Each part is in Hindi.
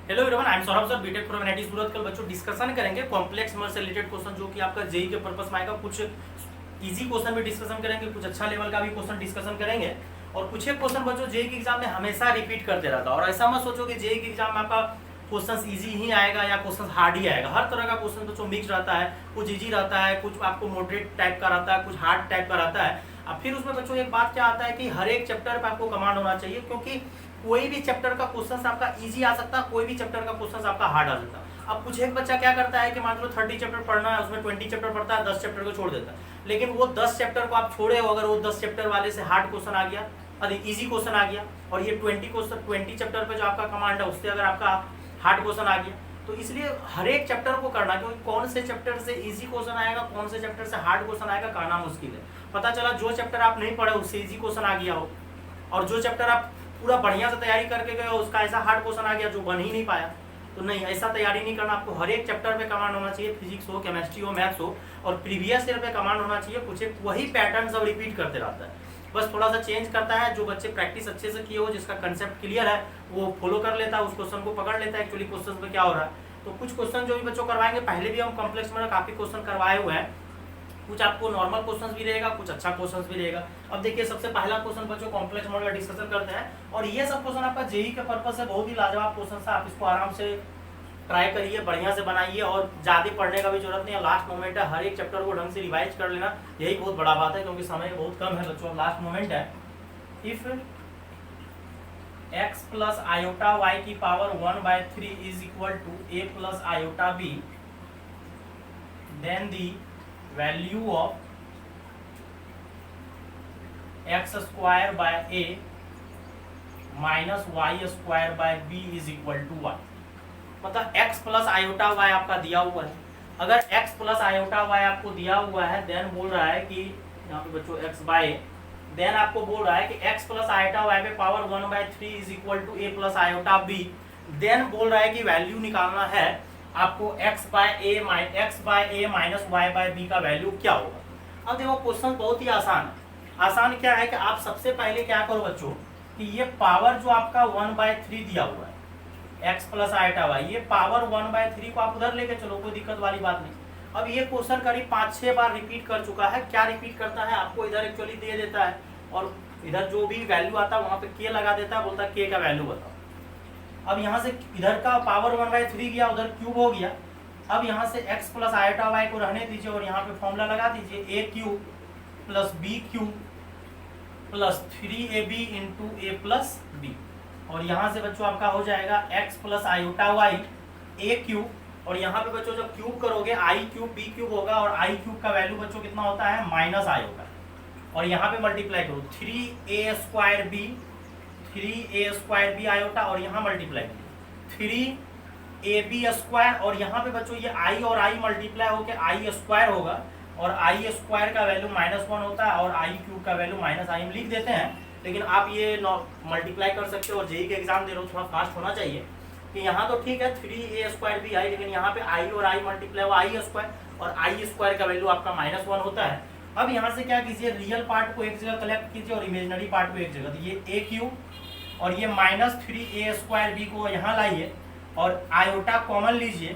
Hello everyone, I am Saurabh sir, BTech from NIT Surat. कल बच्चों डिस्कशन करेंगे कॉम्प्लेक्स नंबर से रिलेटेड क्वेश्चन जो कि आपका जेई के पर्पस में आएगा। कुछ इजी क्वेश्चन भी डिस्कशन करेंगे, कुछ अच्छा लेवल का भी क्वेश्चन डिस्कशन करेंगे और कुछ एक क्वेश्चन बच्चों जेई के एग्जाम में हमेशा रिपीट करते रहता है। और ऐसा मत सोचो कि जेई के एग्जाम में आपका क्वेश्चन इजी ही आएगा या क्वेश्चन हार्ड ही आएगा। हर तरह का क्वेश्चन बच्चों मिक्स रहता है, कुछ इजी रहता है, कुछ आपको मॉडरेट टाइप का रहता है, कुछ हार्ड टाइप का रहता है। अब फिर उसमें बच्चों एक बात क्या आता है कि हर एक चैप्टर पे आपको कमांड होना चाहिए, क्योंकि कोई भी चैप्टर का क्वेश्चन आपका इजी आ सकता है, कोई भी चैप्टर का क्वेश्चन आपका हार्ड आ सकता है। अब कुछ एक बच्चा क्या करता है कि मान लो 30 चैप्टर पढ़ना है, उसमें 20 चैप्टर पढ़ता है, 10 चैप्टर को छोड़ देता है। लेकिन वो 10 चैप्टर को आप छोड़े हो, अगर वो 10 चैप्टर वाले से हार्ड क्वेश्चन आ गया, अरे इजी क्वेश्चन आ गया, और ये 20 चैप्टर पे जो आपका कमांड है उससे अगर आपका हार्ड क्वेश्चन आ गया, तो इसलिए हर एक चैप्टर को करना, क्योंकि कौन से चैप्टर से इजी क्वेश्चन आएगा, कौन से चैप्टर से हार्ड क्वेश्चन आएगा, कहना मुश्किल है। पता चला जो चैप्टर आप नहीं पढ़े उससे इजी क्वेश्चन आ गया हो, और जो चैप्टर आप पूरा बढ़िया से तैयारी करके गए हो उसका ऐसा हार्ड क्वेश्चन आ गया जो बन ही नहीं पाया। तो नहीं, ऐसा तैयारी नहीं करना। आपको हर एक चैप्टर पे कमांड होना चाहिए, फिजिक्स हो, केमिस्ट्री हो, मैथ्स हो, और प्रीवियस ईयर पे कमांड होना चाहिए। कुछ एक वही पैटर्न सब रिपीट करते रहता है, बस थोड़ा सा चेंज करता है। जो बच्चे प्रैक्टिस अच्छे से किए हो, जिसका कंसेप्ट क्लियर है, वो फॉलो कर लेता है, उस क्वेश्चन को पकड़ लेता है एक्चुअली क्वेश्चन में क्या हो रहा है। तो कुछ क्वेश्चन जो भी बच्चों करवाएंगे, पहले भी हम कॉम्प्लेक्स में काफी क्वेश्चन करवाए हुए हैं। कुछ आपको नॉर्मल क्वेश्चंस भी रहेगा, कुछ अच्छा क्वेश्चंस भी रहेगा। अब देखिए, सबसे पहला क्वेश्चन बच्चों कॉम्प्लेक्स मॉडल का डिस्कशन करते हैं, और ये सब क्वेश्चन आपका जेई के पर्पस से बहुत ही लाजवाब क्वेश्चन है। आप इसको आराम से ट्राई करिए, बढ़िया से बनाइए, और ज्यादा पढ़ने का भी जरूरत नहीं है। लास्ट मोमेंट है, हर एक चैप्टर को ढंग से रिवाइज कर लेना, यही बहुत बड़ा बात है, क्योंकि समय बहुत कम है बच्चों। लास्ट मोमेंट है, if x plus iota y की power 1/3 is equal to a plus iota b, then the value of x square by A minus y square by b is equal to y. मतलब x प्लस आयोटा y आपका दिया हुआ है। अगर x प्लस आयोटा y आपको दिया हुआ है, देन बोल रहा है कि यहाँ पे बच्चों x बाय, देन आपको बोल रहा है कि x प्लस आयोटा y पे power 1/3 is equal to a plus iota b, then बोल रहा है कि वैल्यू निकालना है आपको x by A minus Y by b का वैल्यू क्या होगा। अब देखो, क्वेश्चन बहुत ही आसान है। आसान क्या है कि आप सबसे पहले क्या करो बच्चों, कि ये पावर जो आपका 1/3 दिया हुआ है x प्लस आयोटा y, ये पावर 1/3 को आप उधर लेके चलो, कोई दिक्कत वाली बात नहीं। अब ये क्वेश्चन करीब 5-6 बार रिपीट कर चुका है। क्या रिपीट करता है, आपको इधर एक्चुअली दे देता है, और इधर जो भी वैल्यू आता है वहां पे k लगा देता है, बोलता है k का वैल्यू बताओ। अब यहाँ से इधर का पावर 1/3 गया, उधर क्यूब हो गया। अब यहाँ से x प्लस आयोटा y को रहने दीजिए, और यहाँ पे फॉर्मूला लगा दीजिए, a cube plus b cube plus 3ab into a plus b. और यहाँ से बच्चों आपका हो जाएगा x plus iota y a cube, और यहाँ पे बच्चों जब क्यूब करोगे i क्यूब b क्यूब होगा, और i क्यूब का वैल्यू बच्चों कितना होता है, माइनस i होगा। और यहाँ पे मल्टीप्लाई करो 3a स्क्वायर b आयोटा, और यहाँ मल्टीप्लाई 3ab स्क्वायर, और यहाँ पे बच्चों ये i और i मल्टीप्लाई होकर i स्क्वायर होगा, और i स्क्वायर का वैल्यू -1 होता है, और i क्यूब का वैल्यू -i हम लिख देते हैं। लेकिन आप ये मल्टीप्लाई कर सकते हो, और जेई के एग्जाम दे रहे हो, थोड़ा फास्ट होना चाहिए कि यहाँ तो ठीक है 3a स्क्वायर भी आई, लेकिन यहाँ पे i और i मल्टीप्लाई हुआ i स्क्वायर, और i स्क्वायर का वैल्यू आपका -1 होता है। अब यहाँ से क्या कीजिए, रियल पार्ट को एक जगह कलेक्ट कीजिए और इमेजिनरी पार्ट को एक जगह। तो ये a क्यूब और ये -3a स्क्वायर b को यहाँ लाइए, और आयोटा कॉमन लीजिए,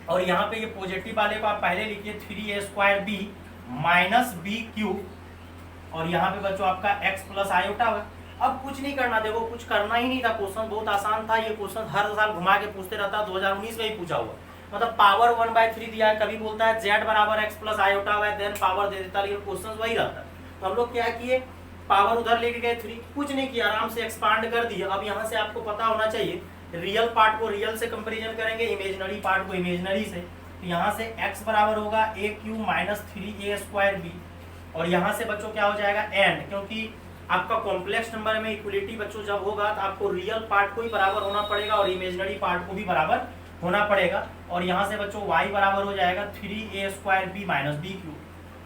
और यहाँ पे ये पॉजिटिव वाले को आप पहले लिखिए 3a square b minus b cube, और यहाँ पे बच्चों आपका x प्लस आयोटा होगा। अब कुछ नहीं करना, देखो कुछ करना ही नहीं था, क्वेश्चन बहुत आसान था। ये क्वेश्चन हर साल घुमा के पूछते रहता है, 2019 में ही पूछा हुआ। मतलब पावर 1/3 दिया है, कभी बोलता है z बराबर x प्लस आयोटा हुआ है, देन पावर दे देता है, लेकिन क्वेश्चन वही रहता है। तो हम लोग क्या किए, पावर उधर लेके गए 3, कुछ नहीं किया, आराम से एक्सपांड कर दिया। अब यहाँ से आपको पता होना चाहिए, रियल पार्ट को रियल से कंपेरिजन करेंगे, इमेजिनरी पार्ट को इमेजिनरी से। तो यहाँ से x बराबर होगा a cube minus 3a square b, और यहाँ से बच्चों क्या हो जाएगा एंड, क्योंकि आपका कॉम्प्लेक्स नंबर में इक्वलिटी बच्चों जब होगा तो आपको रियल पार्ट को ही बराबर होना पड़ेगा, और इमेजिनरी पार्ट को भी बराबर होना पड़ेगा। और यहाँ से बच्चों y बराबर हो जाएगा 3a square b minus b cube.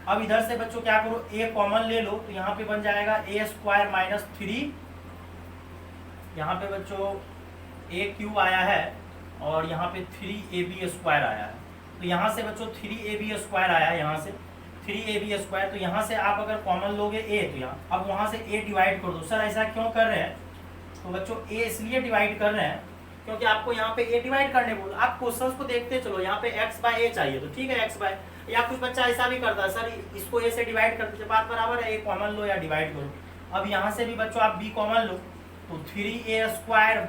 अब इधर से बच्चों क्या करो, a कॉमन ले लो, तो यहाँ पे बन जाएगा a स्क्वायर माइनस 3, यहाँ पे बच्चों a क्यूब आया है, और यहाँ पे 3ab स्क्वायर आया है। तो यहाँ से बच्चों 3ab स्क्वायर आया है, यहाँ से 3ab स्क्वायर। तो यहाँ से आप अगर कॉमन लोगे a, तो यहाँ अब वहाँ से a डिवाइड कर दो। सर ऐसा क्यों कर रहे हैं, तो बच्चों a इसलिए डिवाइड कर रहे हैं क्योंकि आपको यहाँ पे ए डिवाइड करने बोला। आप क्वेश्चंस को देखते चलो, यहाँ पे x बाय ए चाहिए तो ठीक है x बाय, या कुछ बच्चा ऐसा भी करता है सर इसको ए से डिवाइड कर दीजिए, बात बराबर है, ए कॉमन लो या डिवाइड करो। अब यहाँ से भी बच्चों आप b कॉमन लो तो 3a²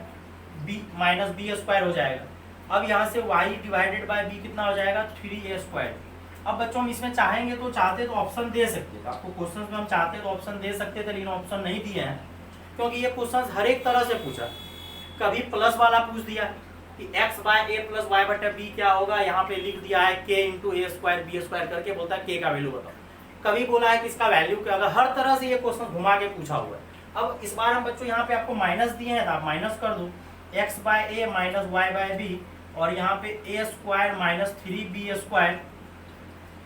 b minus B square हो जाएगा। अब यहाँ से y डिवाइडेड बाय b कितना हो जाएगा 3a²। अब बच्चों हम इसमें चाहेंगे तो चाहते तो ऑप्शन दे सकते थे, आपको क्वेश्चन में हम चाहते तो ऑप्शन दे सकते थे, लेकिन ऑप्शन नहीं दिए हैं क्योंकि ये क्वेश्चन हर एक तरह से पूछा। कभी प्लस वाला पूछ दिया कि x by A plus Y बटे बी क्या होगा, यहाँ पे लिख दिया है k इंटू ए स्क्वायर बी स्क्वायर करके, बोलता है k का वैल्यू बताओ। कभी बोला है कि इसका वैल्यू क्या होगा, हर तरह से ये क्वेश्चन घुमा के पूछा हुआ है। अब इस बार हम बच्चों यहाँ पे आपको माइनस दिए हैं तो आप माइनस कर दो, x by A minus Y by B, और यहाँ पे A square minus 3b square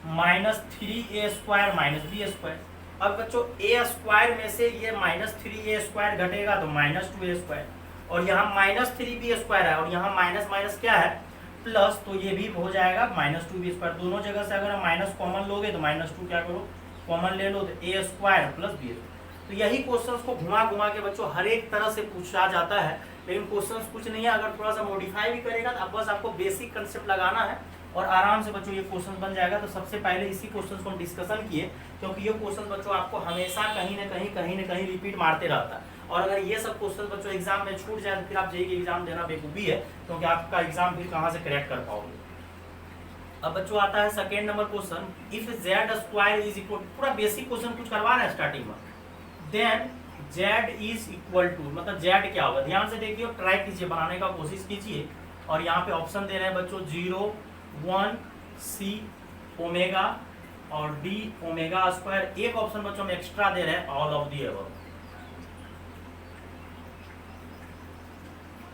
minus 3a² minus B square. अब बच्चों ए स्क्वायर में से ये माइनस 3a² घटेगा तो माइनस 2a², और यहाँ माइनस 3b² है, और यहाँ माइनस माइनस क्या है प्लस, तो ये भी हो जाएगा माइनस 2b²। दोनों जगह से अगर हम माइनस कॉमन लोगे तो -2 क्या करो कॉमन ले लो तो a² प्लस b। तो यही क्वेश्चंस को घुमा घुमा के बच्चों हर एक तरह से पूछा जाता है, लेकिन क्वेश्चंस कुछ नहीं है, अगर थोड़ा सा मॉडिफाई भी करेगा तो अब बस आपको बेसिक कंसेप्ट लगाना है और आराम से बच्चों ये क्वेश्चन बन जाएगा। तो सबसे पहले इसी क्वेश्चन को हम डिस्कशन किए, क्योंकि ये क्वेश्चन बच्चों आपको हमेशा कहीं न कहीं रिपीट मारते रहता है, और अगर ये सब क्वेश्चन बच्चों एग्जाम में छूट जाए तो फिर आप जेईई के एग्जाम देना बेवकूफ़ी है, क्योंकि आपका एग्जाम फिर कहाँ से क्रैक कर पाओगे। अब बच्चों आता है second number question, if z² is equal, पूरा बेसिक क्वेश्चन कुछ करवा रहे हैं स्टार्टिंग में, then z is equal to, मतलब z क्या होगा, ध्यान से देखिए और ट्राई कीजिए, बनाने का कोशिश कीजिए। और यहाँ पे ऑप्शन दे रहे हैं बच्चों 0 1 c ओमेगा और d ओमेगा²। एक ऑप्शन बच्चों में एक्स्ट्रा दे रहे हैं ऑल ऑफ दी अबव,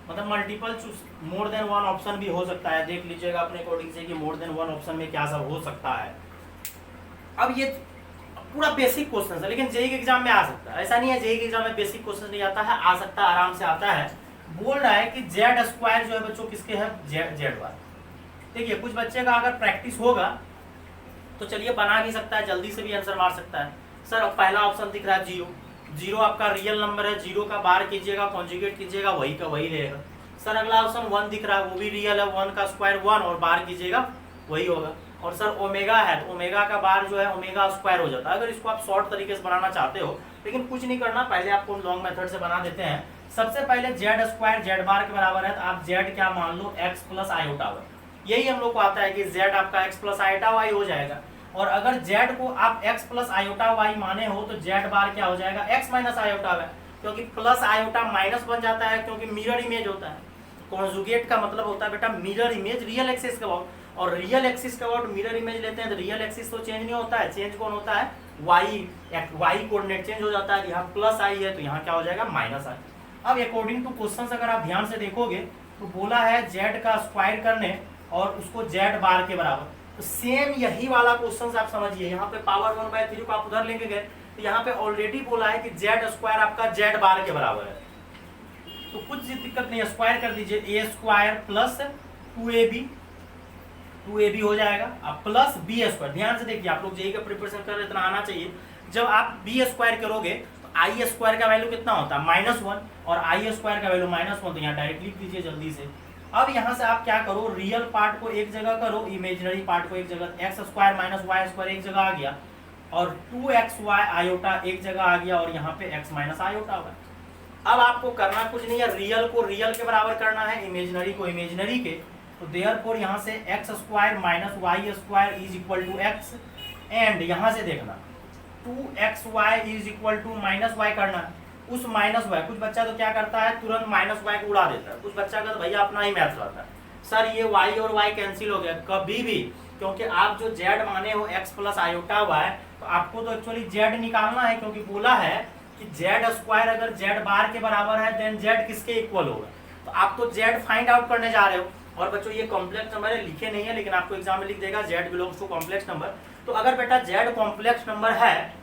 मतलब multiple choose, more than one option भी हो सकता है, देख लीजिएगा अपने अकॉर्डिंग से कि मोर देन वन ऑप्शन में क्या सब हो सकता है। अब ये पूरा बेसिक क्वेश्चन है, लेकिन जेईई के एग्जाम में आ सकता है, ऐसा नहीं है जेईई के एग्जाम में बेसिक क्वेश्चन नहीं आता है, आ सकता है, आराम से आता है। बोल रहा है कि z² जो है बच्चों किसके है z²। देखिए कुछ बच्चे का अगर प्रैक्टिस होगा तो चलिए बना भी सकता है, जल्दी से भी आंसर मार सकता है। सर पहला ऑप्शन दिख रहा है 0, 0 आपका रियल नंबर है, 0 का बार कीजिएगा कॉन्जुगेट कीजिएगा वही का वही रहेगा। सर अगला ऑप्शन 1 दिख रहा है, वो भी रियल है, 1 का स्क्वायर 1 और बार कीजिएगा वही होगा। और सर ओमेगा है तो ओमेगा का बार जो है ओमेगा² हो जाता है। अगर इसको आप शॉर्ट तरीके से बनाना चाहते हो, लेकिन कुछ नहीं करना, पहले आपको लॉन्ग मेथड से बना देते हैं। सबसे पहले z² z बार के बराबर है तो आप z क्या मान लो x प्लस आयोटा y, यही हम लोग को आता है कि z आपका x प्लस आयोटा y हो जाएगा। और अगर z को आप x प्लस आयोटा y माने हो तो z बार क्या हो जाएगा x माइनस आयोटा y, क्योंकि प्लस आयोटा माइनस बन जाता है क्योंकि मिरर इमेज होता है। कॉन्जुगेट का मतलब होता है बेटा मिरर इमेज रियल एक्सिस का अबाउट, और रियल एक्सिस का अबाउट मिरर इमेज लेते हैं तो रियल एक्सिस तो चेंज नहीं होता है, चेंज कौन होता है y कोऑर्डिनेट चेंज हो जाता है। यहाँ प्लस आई है तो यहाँ क्या हो जाएगा माइनस आई। अब अकॉर्डिंग टू क्वेश्चन अगर आप ध्यान से देखोगे तो बोला है z का स्क्वायर करने और उसको z बार के बराबर, तो सेम यही वाला क्वेश्चन आप समझिए। यहाँ पे पावर 1/3 को आप उधर लेके गए तो यहाँ पे ऑलरेडी बोला है कि z² आपका z बार के बराबर है, तो कुछ दिक्कत नहीं है, स्क्वायर कर दीजिए a² प्लस 2ab हो जाएगा अब प्लस b²। ध्यान से देखिए, आप लोग जेईई का प्रिपरेशन कर रहे इतना आना चाहिए। जब आप b² करोगे तो i² का वैल्यू कितना होता है -1 और i² का वैल्यू -1, तो यहाँ डायरेक्ट लिख दीजिए जल्दी से। अब यहाँ से आप क्या करो, रियल पार्ट को एक जगह करो, इमेजिनरी पार्ट को एक जगह, x² - y² एक जगह आ गया और 2xy आयोटा एक जगह आ गया और यहाँ पे x माइनस आयोटा होगा। अब आपको करना कुछ नहीं है, रियल को रियल के बराबर करना है, इमेजिनरी को इमेजिनरी के, तो देयरफॉर यहाँ से x² - y² is equal to x, and यहाँ से देखना 2xy is equal to -y करना है, उस -y, कुछ बच्चा तो क्या करता है तुरंत -y को उड़ा देता है, कुछ बच्चा का तो भैया अपना ही मैथ रहता है, सर ये y और y कैंसिल हो गया, कभी भी, क्योंकि आप जो z माने हो x प्लस आयोटा y, तो आपको तो एक्चुअली z निकालना है, क्योंकि बोला है कि z² अगर z बार के बराबर है देन z किसके इक्वल होगा, तो आप तो z फाइंड आउट करने जा रहे हो। और बच्चों ये कॉम्प्लेक्स नंबर है, लिखे नहीं है लेकिन आपको एग्जाम में लिख देगा z belongs to complex number. तो अगर बेटा z कॉम्प्लेक्स नंबर है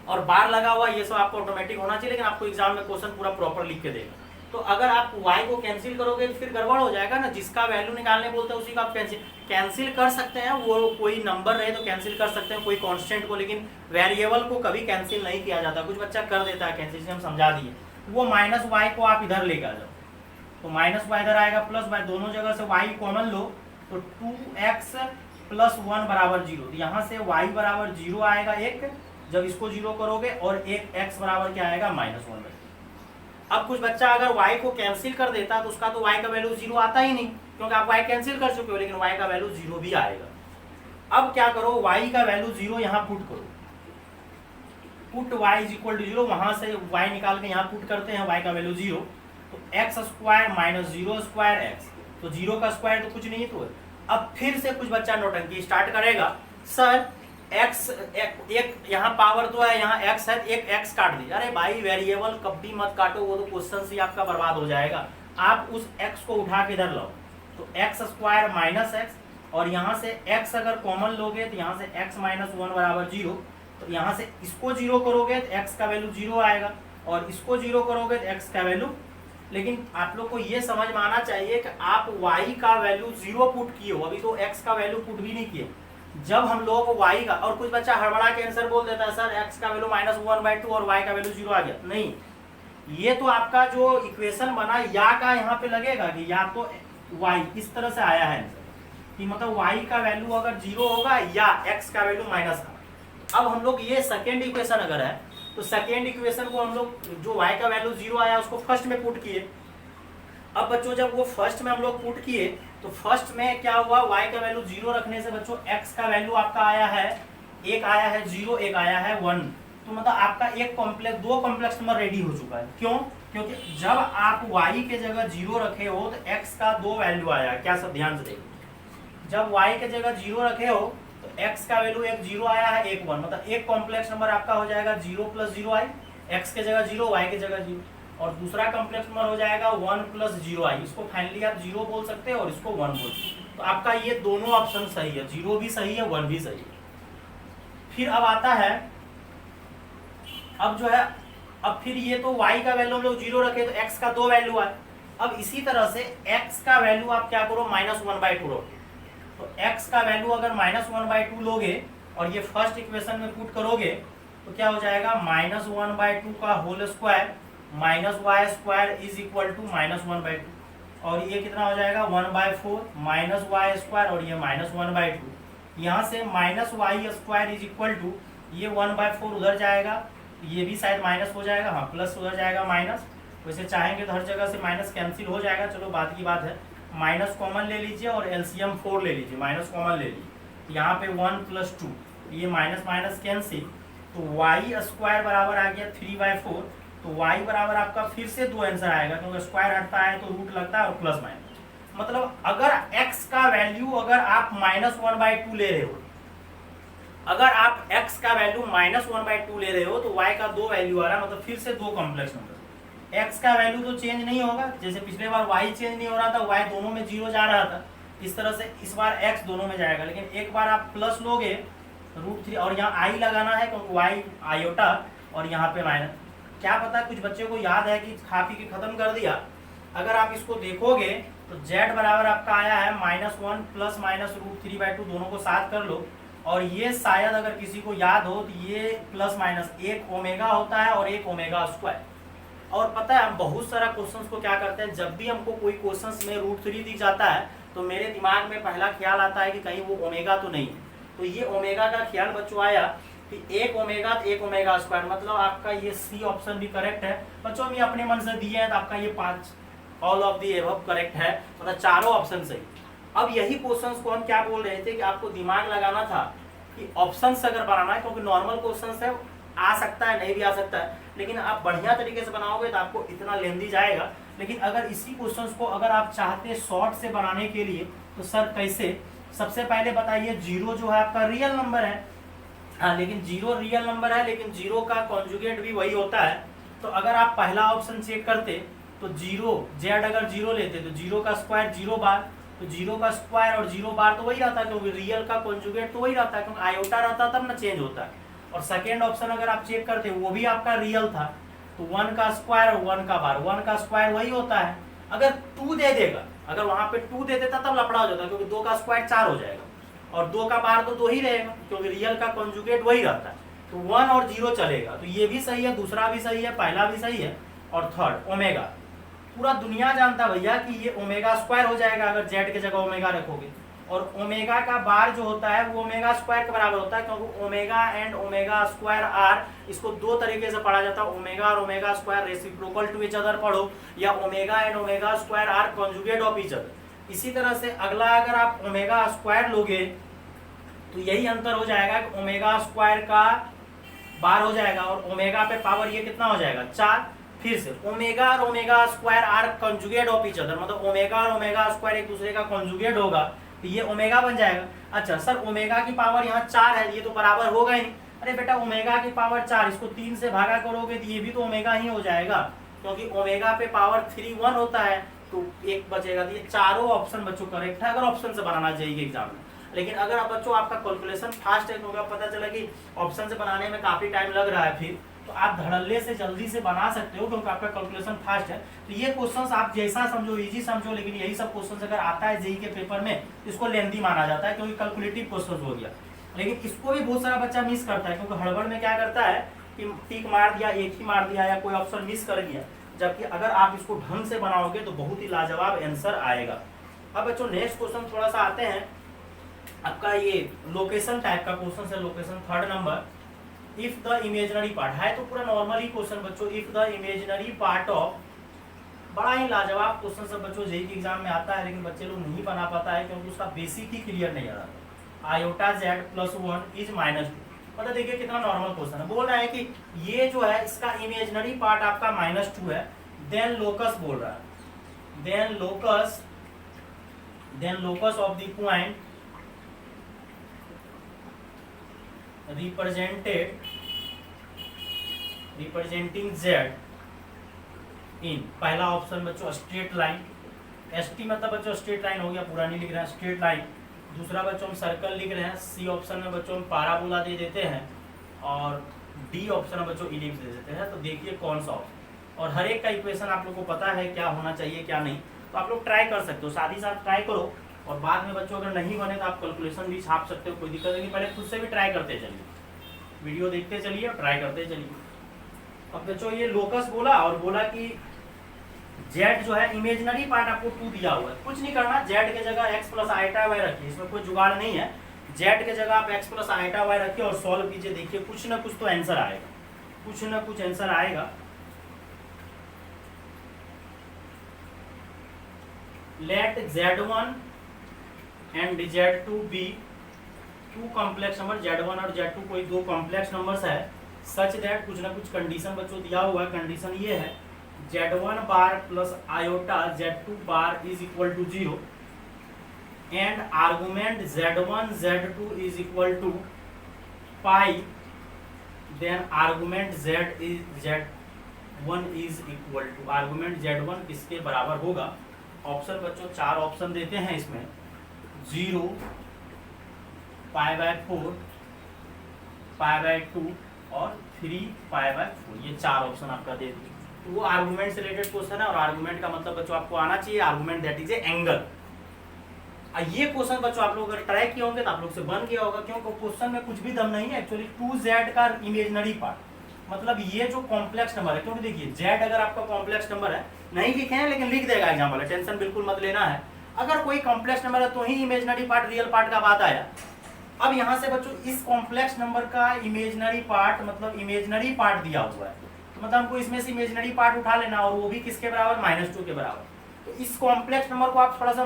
और बार लगा हुआ, ये सब आपको ऑटोमेटिक होना चाहिए, लेकिन आपको एग्जाम में क्वेश्चन पूरा प्रॉपर लिख के देगा। तो अगर आप y को कैंसिल करोगे तो फिर गड़बड़ हो जाएगा ना, जिसका वैल्यू निकालने बोलते हैं उसी का आप कैंसिल कर सकते हैं, वो कोई नंबर रहे तो कैंसिल कर सकते हैं, कोई कांस्टेंट को, लेकिन वेरिएबल को कभी कैंसिल नहीं किया जाता। कुछ बच्चा कर देता है कैंसिल, हम समझा दिए, वो -y को आप इधर लेकर आ जाओ, तो माइनस वाई इधर आएगा प्लस वाई, दोनों जगह से वाई कॉमन लो तो 2x प्लस 1 बराबर 0। तो यहाँ से y बराबर 0 आएगा एक, जब इसको 0 करोगे, और एक x बराबर क्या आएगा -1। अब कुछ बच्चा अगर y को कैंसिल कर देता तो उसका तो y का वैल्यू 0 आता ही नहीं, क्योंकि आप y कैंसिल कर चुके हो, लेकिन y का वैल्यू 0 भी आएगा। अब क्या करो, y का वैल्यू 0 यहाँ पुट करो, put y is equal to 0, वहां से y निकाल के यहाँ पुट करते हैं, y का वैल्यू 0, तो x square minus 0 square x, तो 0 का स्क्वायर तो कुछ नहीं, तो अब फिर से कुछ बच्चा नौटंकी स्टार्ट करेगा, सर x एक यहाँ पावर तो है, यहाँ x है, एक x काट दीजिए। अरे भाई वेरिएबल कभी मत काटो, वो तो क्वेश्चन से आपका बर्बाद हो जाएगा। आप उस x को उठा के इधर लाओ, तो x स्क्वायर माइनस x, और यहाँ से x अगर कॉमन लोगे तो यहाँ से x माइनस 1 बराबर 0, तो यहाँ से इसको 0 करोगे तो x का वैल्यू 0 आएगा, और इसको 0 करोगे तो x का वैल्यू। लेकिन आप लोग को ये समझ में आना चाहिए कि आप y का वैल्यू 0 पुट किए हो, अभी तो x का वैल्यू पुट भी नहीं किए। जब हम लोग y का, और कुछ बच्चा हड़बड़ा के आंसर बोल देता है, सर x का वैल्यू -1/2 और y का वैल्यू 0 आ गया। नहीं, ये तो आपका जो इक्वेशन बना या का यहाँ पे लगेगा कि या तो y इस तरह से आया है कि मतलब y का वैल्यू अगर 0 होगा या x का वैल्यू माइनस का। अब हम लोग ये सेकेंड इक्वेशन अगर है तो सेकेंड इक्वेशन को हम लोग जो y का वैल्यू 0 आया उसको फर्स्ट में पुट किए। अब बच्चों जब वो फर्स्ट में हम लोग पुट किए तो फर्स्ट में क्या हुआ, y का वैल्यू 0 रखने से बच्चों x का वैल्यू आपका आया है, एक आया है 0, एक आया है 1। तो मतलब आपका एक कॉम्प्लेक्स, दो कॉम्प्लेक्स नंबर रेडी हो चुका है। क्यों? क्योंकि जब आप y के जगह 0 रखे हो तो x का 2 वैल्यू आया। क्या सब ध्यान से देखो, जब y के जगह 0 रखे हो तो x का वैल्यू एक 0 आया है, एक 1, मतलब एक कॉम्प्लेक्स नंबर आपका हो जाएगा 0 + 0i, x के जगह 0, y के जगह 0, और दूसरा कॉम्प्लेक्स नंबर हो जाएगा 1 + 0i। इसको फाइनली आप 0 बोल सकते हैं और इसको 1 बोल सकते हैं। तो आपका ये दोनों ऑप्शन सही है, 0 भी सही है, 1 भी सही है। फिर अब आता है, अब जो है, अब फिर ये तो y का वैल्यू हम लोग 0 रखे तो x का 2 वैल्यू आए। अब इसी तरह से x का वैल्यू आप क्या करो, -1/2 लोगे। तो x का वैल्यू अगर -1/2 लोगे और ये फर्स्ट इक्वेशन में पुट करोगे तो क्या हो जाएगा, -1/2 का whole square minus y square is equal to -1/2, और ये कितना हो जाएगा 1/4 माइनस वाई स्क्वायर, और ये -1/2। यहाँ से minus y square is equal to ये 1/4 उधर जाएगा, ये भी शायद माइनस हो जाएगा, हाँ प्लस उधर जाएगा माइनस। वैसे चाहेंगे तो हर जगह से माइनस कैंसिल हो जाएगा, चलो बात की बात है। माइनस कॉमन ले लीजिए और एलसीएम 4 ले लीजिए, माइनस कॉमन ले लीजिए। यहाँ पे 1 + 2, ये माइनस माइनस कैंसिल, तो वाई स्क्वायर बराबर आ गया 3/4। तो y बराबर आपका फिर से 2 आंसर आएगा, क्योंकि स्क्वायर हटता है तो रूट लगता है और प्लस माइनस। मतलब अगर x का वैल्यू अगर आप -1/2 ले रहे हो, अगर आप x का वैल्यू -1/2 ले रहे हो तो y का 2 वैल्यू आ रहा है, मतलब फिर से 2 कॉम्प्लेक्स नंबर। x का वैल्यू तो चेंज नहीं होगा, जैसे पिछले बार y चेंज नहीं हो रहा था, y दोनों में 0 जा रहा था, इस तरह से इस बार x दोनों में जाएगा। लेकिन एक बार आप प्लस लोगे √3, और यहाँ i लगाना है क्योंकि y आयोटा और यहाँ पे माइनस। क्या पता कुछ बच्चों को याद है कि खा पी के खत्म कर दिया। अगर आप इसको देखोगे तो z बराबर आपका आया है -1 प्लस माइनस √3/2, दोनों को साथ कर लो। और ये शायद अगर किसी को याद हो तो ये प्लस माइनस एक ओमेगा होता है और एक ओमेगा स्क्वायर। और पता है हम बहुत सारा क्वेश्चंस को क्या करते हैं, जब भी हमको कोई क्वेश्चंस में √3 दिख जाता है तो मेरे दिमाग में पहला ख्याल आता है कि कहीं वो ओमेगा तो नहीं। तो ये ओमेगा का ख्याल बच्चों आया कि एक ओमेगा तो एक ओमेगा स्क्वायर, मतलब आपका ये सी ऑप्शन भी करेक्ट है। बच्चों हम ये अपने मन से दिए हैं तो आपका ये 5 all of the above correct है, मतलब चारों ऑप्शन सही। अब यही क्वेश्चंस को हम क्या बोल रहे थे कि आपको दिमाग लगाना था कि ऑप्शंस अगर बनाना है, क्योंकि नॉर्मल क्वेश्चंस है, आ सकता है नहीं भी आ सकता है, लेकिन आप बढ़िया तरीके से बनाओगे तो आपको इतना लेंदी जाएगा। लेकिन अगर इसी क्वेश्चंस को अगर आप चाहते शॉर्ट से बनाने के लिए तो सर कैसे, सबसे पहले बताइए 0 जो है आपका रियल नंबर है, हाँ लेकिन 0 रियल नंबर है, लेकिन 0 का कॉन्जुगेट भी वही होता है। तो अगर आप पहला ऑप्शन चेक करते तो 0 जेड अगर 0 लेते तो 0 का स्क्वायर 0 बार, तो 0 का स्क्वायर और 0 बार तो वही रहता है, क्योंकि रियल का कॉन्जुगेट तो वही रहता है, क्योंकि आयोटा रहता तब ना चेंज होता है। और सेकेंड ऑप्शन अगर आप चेक करते वो भी आपका रियल था, तो 1 का स्क्वायर और 1 का बार, 1 का स्क्वायर वही होता है। अगर 2 दे देगा, अगर वहां पे 2 दे देता तब लफड़ा हो जाता, क्योंकि 2 का स्क्वायर 4 हो जाएगा और 2 का बार तो 2 ही रहेगा, क्योंकि रियल का कॉन्जुगेट वही रहता है। तो 1 और 0 चलेगा, तो ये भी सही है, दूसरा भी सही है, पहला भी सही है। और थर्ड ओमेगा, पूरा दुनिया जानता है भैया कि ये ओमेगा स्क्वायर हो जाएगा अगर जेड की जगह ओमेगा रखोगे, और ओमेगा का बार जो होता है वो ओमेगा स्क्वायर के बराबर होता है, क्योंकि omega and omega square are, इसको दो तरीके से पढ़ा जाता है, ओमेगा और omega square reciprocal to each other पढ़ो, या omega and omega square are conjugate of each other. इसी तरह से अगला अगर आप ओमेगा स्क्वायर लोगे तो यही अंतर हो जाएगा कि ओमेगा स्क्वायर का बार हो जाएगा और ओमेगा पे पावर ये कितना हो जाएगा 4। फिर से ओमेगा और omega square are conjugate of each other, मतलब ओमेगा और ओमेगा स्क्वायर एक दूसरे का कॉन्जुगेट होगा तो ये ओमेगा बन जाएगा। अच्छा सर ओमेगा की पावर यहाँ 4 है, ये तो बराबर होगा ही नहीं। अरे बेटा ओमेगा की पावर 4, इसको 3 से भागा करोगे तो ये भी तो ओमेगा ही हो जाएगा, क्योंकि ओमेगा पे पावर 3 1 होता है, तो एक बचेगा। तो ये चारों ऑप्शन बच्चों करेक्ट है अगर ऑप्शन से बनाना चाहिए एग्जाम में। लेकिन अगर आप बच्चों आपका कैलकुलेशन फास्ट है, क्योंकि पता चला कि ऑप्शन से बनाने में काफी टाइम लग रहा है, फिर तो आप धड़ल्ले से जल्दी से बना सकते हो क्योंकि आपका कैलकुलेशन फास्ट है। तो ये क्वेश्चंस आप जैसा समझो इजी समझो, लेकिन यही सब क्वेश्चंस अगर आता है जेईई के पेपर में इसको लेंथी माना जाता है क्योंकि कैलकुलेटिव क्वेश्चन हो गया। लेकिन इसको भी बहुत सारा बच्चा मिस करता है, क्योंकि हड़बड़ में क्या करता है कि टिक मार दिया, एक ही मार दिया, या कोई ऑप्शन मिस कर दिया, जबकि अगर आप इसको ढंग से बनाओगे तो बहुत ही लाजवाब आंसर आएगा। अब बच्चों नेक्स्ट क्वेश्चन थोड़ा सा आते हैं, आपका ये लोकेशन टाइप का क्वेश्चन है, location 3rd number. If the imaginary part है तो पूरा नॉर्मली क्वेश्चन बच्चों, if the imaginary part of, बड़ा ही लाजवाब क्वेश्चन सब बच्चों जेईई के एग्जाम में आता है, लेकिन बच्चे लोग नहीं बना पाता है क्योंकि उसका बेसिक ही क्लियर नहीं आ रहा। आयोटा जेड प्लस 1 इज -2, मतलब देखिए कितना नॉर्मल क्वेश्चन है। बोल रहा है कि ये जो है इसका इमेजिनरी पार्ट आपका -2 है, देन लोकस बोल रहा है, then locus of the point representing Z in, पहला ऑप्शन बच्चों स्ट्रेट लाइन, एसटी मतलब बच्चों स्ट्रेट लाइन हो गया, पूरा नहीं लिख रहे हैं, स्ट्रेट लाइन। दूसरा बच्चों हम सर्कल लिख रहे हैं, सी ऑप्शन में बच्चों हम पाराबोला दे देते हैं, और डी ऑप्शन में बच्चों इलिप्स दे देते हैं। तो देखिए कौन सा ऑप्शन, और हर एक का इक्वेशन आप लोग को पता है क्या होना चाहिए क्या नहीं, तो आप लोग ट्राई कर सकते हो, साथ ही साथ ट्राई करो, और बाद में बच्चों अगर नहीं बने तो आप कैलकुलेशन भी छाप सकते हो, कोई दिक्कत नहीं। पहले खुद से भी ट्राई करते चलिए, वीडियो देखते चलिए और ट्राई करते चलिए। अब बच्चों ये लोकस बोला और बोला कि जेड जो है इमेजिनरी पार्ट आपको 2 दिया हुआ है, कुछ नहीं करना, जेड के जगह x प्लस आइटा वाई रखिए, इसमें कोई जुगाड़ नहीं है। जेड के जगह आप x प्लस आइटा वाई रखिए और सॉल्व कीजिए, देखिए कुछ ना कुछ तो आंसर आएगा, कुछ ना कुछ आंसर आएगा। Let z1 and z2 be 2 complex number, z1 और z2 कोई 2 कॉम्प्लेक्स नंबर्स है, सच दैट कुछ ना कुछ कंडीशन बच्चों दिया हुआ है। कंडीशन ये है z1 bar plus iota z2 bar is equal to 0 and argument z1 z2 is equal to pi, then argument z1 is equal to, argument z1 किसके बराबर होगा। ऑप्शन बच्चों 4 ऑप्शन देते हैं इसमें, 0, π/4, π/2 और 3π/4, ये 4 ऑप्शन आपका दे दिए। तो वो आर्गुमेंट से रिलेटेड क्वेश्चन है, और आर्गुमेंट का मतलब बच्चों आपको आना चाहिए, argument that is A angle. ये क्वेश्चन बच्चों आप लोग अगर ट्राई किए होंगे तो आप लोग से बन गया होगा, क्योंकि क्वेश्चन में कुछ भी दम नहीं है एक्चुअली। 2z का इमेजिनरी पार्ट, मतलब ये जो कॉम्प्लेक्स नंबर है, क्योंकि देखिए z अगर आपका कॉम्प्लेक्स नंबर है, नहीं लिखे हैं लेकिन लिख देगा एग्जाम वाला, टेंशन बिल्कुल मत लेना है। अगर कोई कॉम्प्लेक्स नंबर है तो ही इमेजिनरी पार्ट रियल पार्ट का बात आया। अब यहाँ से बच्चों इस कॉम्प्लेक्स नंबर का इमेजिनरी पार्ट, मतलब इमेजिनरी पार्ट दिया हुआ है, तो मतलब हमको इसमें से इमेजिनरी पार्ट उठा लेना, और वो भी किसके बराबर, -2 के बराबर। तो इस कॉम्प्लेक्स नंबर को आप थोड़ा सा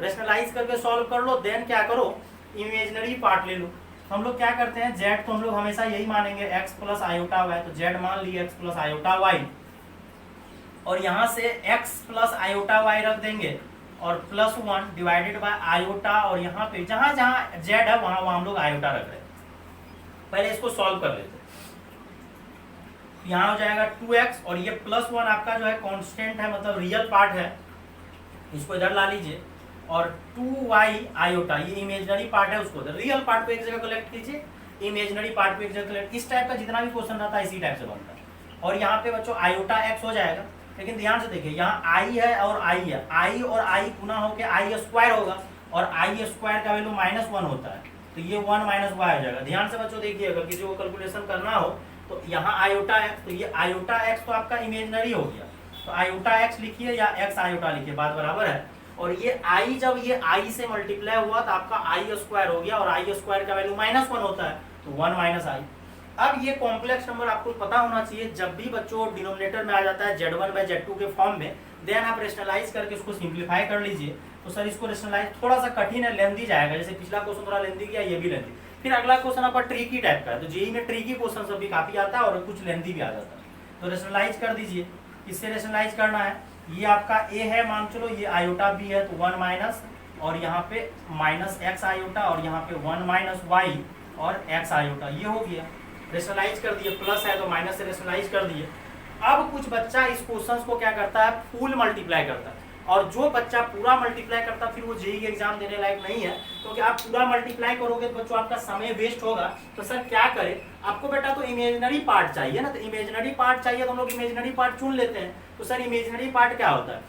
रेशनलाइज करके सॉल्व कर लो, देन क्या करो इमेजिनरी पार्ट ले लो। तो हम लोग क्या करते हैं, जेड तो हम लोग हमेशा यही मानेंगे x प्लस आयोटा वाई, तो जेड मान लिए x प्लस आयोटा वाई, और यहाँ से x प्लस आयोटा वाई रख देंगे और +1 डिवाइडेड बाय आयोटा, और यहाँ पे जहाँ जहाँ जेड है वहाँ वहाँ हम लोग आयोटा रख रहे हैं। पहले इसको सॉल्व कर लेते हैं, यहाँ हो जाएगा 2x, और ये +1 आपका जो है कांस्टेंट है, मतलब रियल पार्ट है, इसको इधर ला लीजिए, और 2y आयोटा ये इमेजिनरी पार्ट है, उसको रियल पार्ट पे एक जगह कलेक्ट कीजिए, इमेजिनरी पार्ट पे एक जगह कलेक्ट। इस टाइप का जितना भी क्वेश्चन रहता है इसी टाइप से बनता है। और यहाँ पे बच्चों आयोटा x हो जाएगा, लेकिन ध्यान से देखिए यहाँ i है और i है, i और i गुना होकर i स्क्वायर होगा, और i स्क्वायर का वैल्यू -1 होता है, तो ये 1 - y हो जाएगा। ध्यान से बच्चों देखिए, अगर किसी को कैलकुलेशन करना हो तो यहाँ आयोटा है, तो ये आयोटा x तो आपका इमेजिनरी हो गया, तो आयोटा एक्स लिखिए या एक्स आयोटा लिखिए, बात बराबर है। और ये आई, जब ये आई से मल्टीप्लाई हुआ तो आपका आई स्क्वायर हो गया, और आई स्क्वायर का वैल्यू -1 होता है, तो 1 माइनस आई। अब ये कॉम्प्लेक्स नंबर आपको पता होना चाहिए, जब भी बच्चों डिनोमिनेटर में आ जाता है Z1/Z2 के फॉर्म में, देन आप रेशनलाइज करके उसको सिंप्लीफाई कर लीजिए। तो सर इसको रेशनलाइज थोड़ा सा कठिन है, लेंथी जाएगा, जैसे पिछला क्वेश्चन थोड़ा लेंथी किया, ये भी लेंथी। फिर अगला क्वेश्चन आपका ट्रिकी टाइप का है, तो जेई में ट्रिकी क्वेश्चन सब भी काफी आता है और कुछ लेंथी भी आ जाता है। तो रेशनलाइज कर दीजिए। किससे रेशनलाइज करना है, ये आपका ए है, मान चलो ये आयोटा बी है, तो 1 माइनस, और यहाँ पे -x आयोटा, और यहाँ पे 1 माइनस वाई और x आयोटा, ये हो गया। रेशनलाइज कर दिए, प्लस है तो माइनस से रेशनलाइज कर दिए। अब कुछ बच्चा इस क्वेश्चन को क्या करता है, फुल मल्टीप्लाई करता है, और जो बच्चा पूरा मल्टीप्लाई करता है फिर वो जेईई एग्जाम देने लायक नहीं है, क्योंकि आप पूरा मल्टीप्लाई करोगे तो बच्चों आपका समय वेस्ट होगा। तो सर क्या करें, आपको बेटा तो इमेजिनरी पार्ट चाहिए ना, तो इमेजिनरी पार्ट चाहिए तो हम लोग इमेजिनरी पार्ट चुन लेते हैं। तो सर इमेजिनरी पार्ट क्या होता है,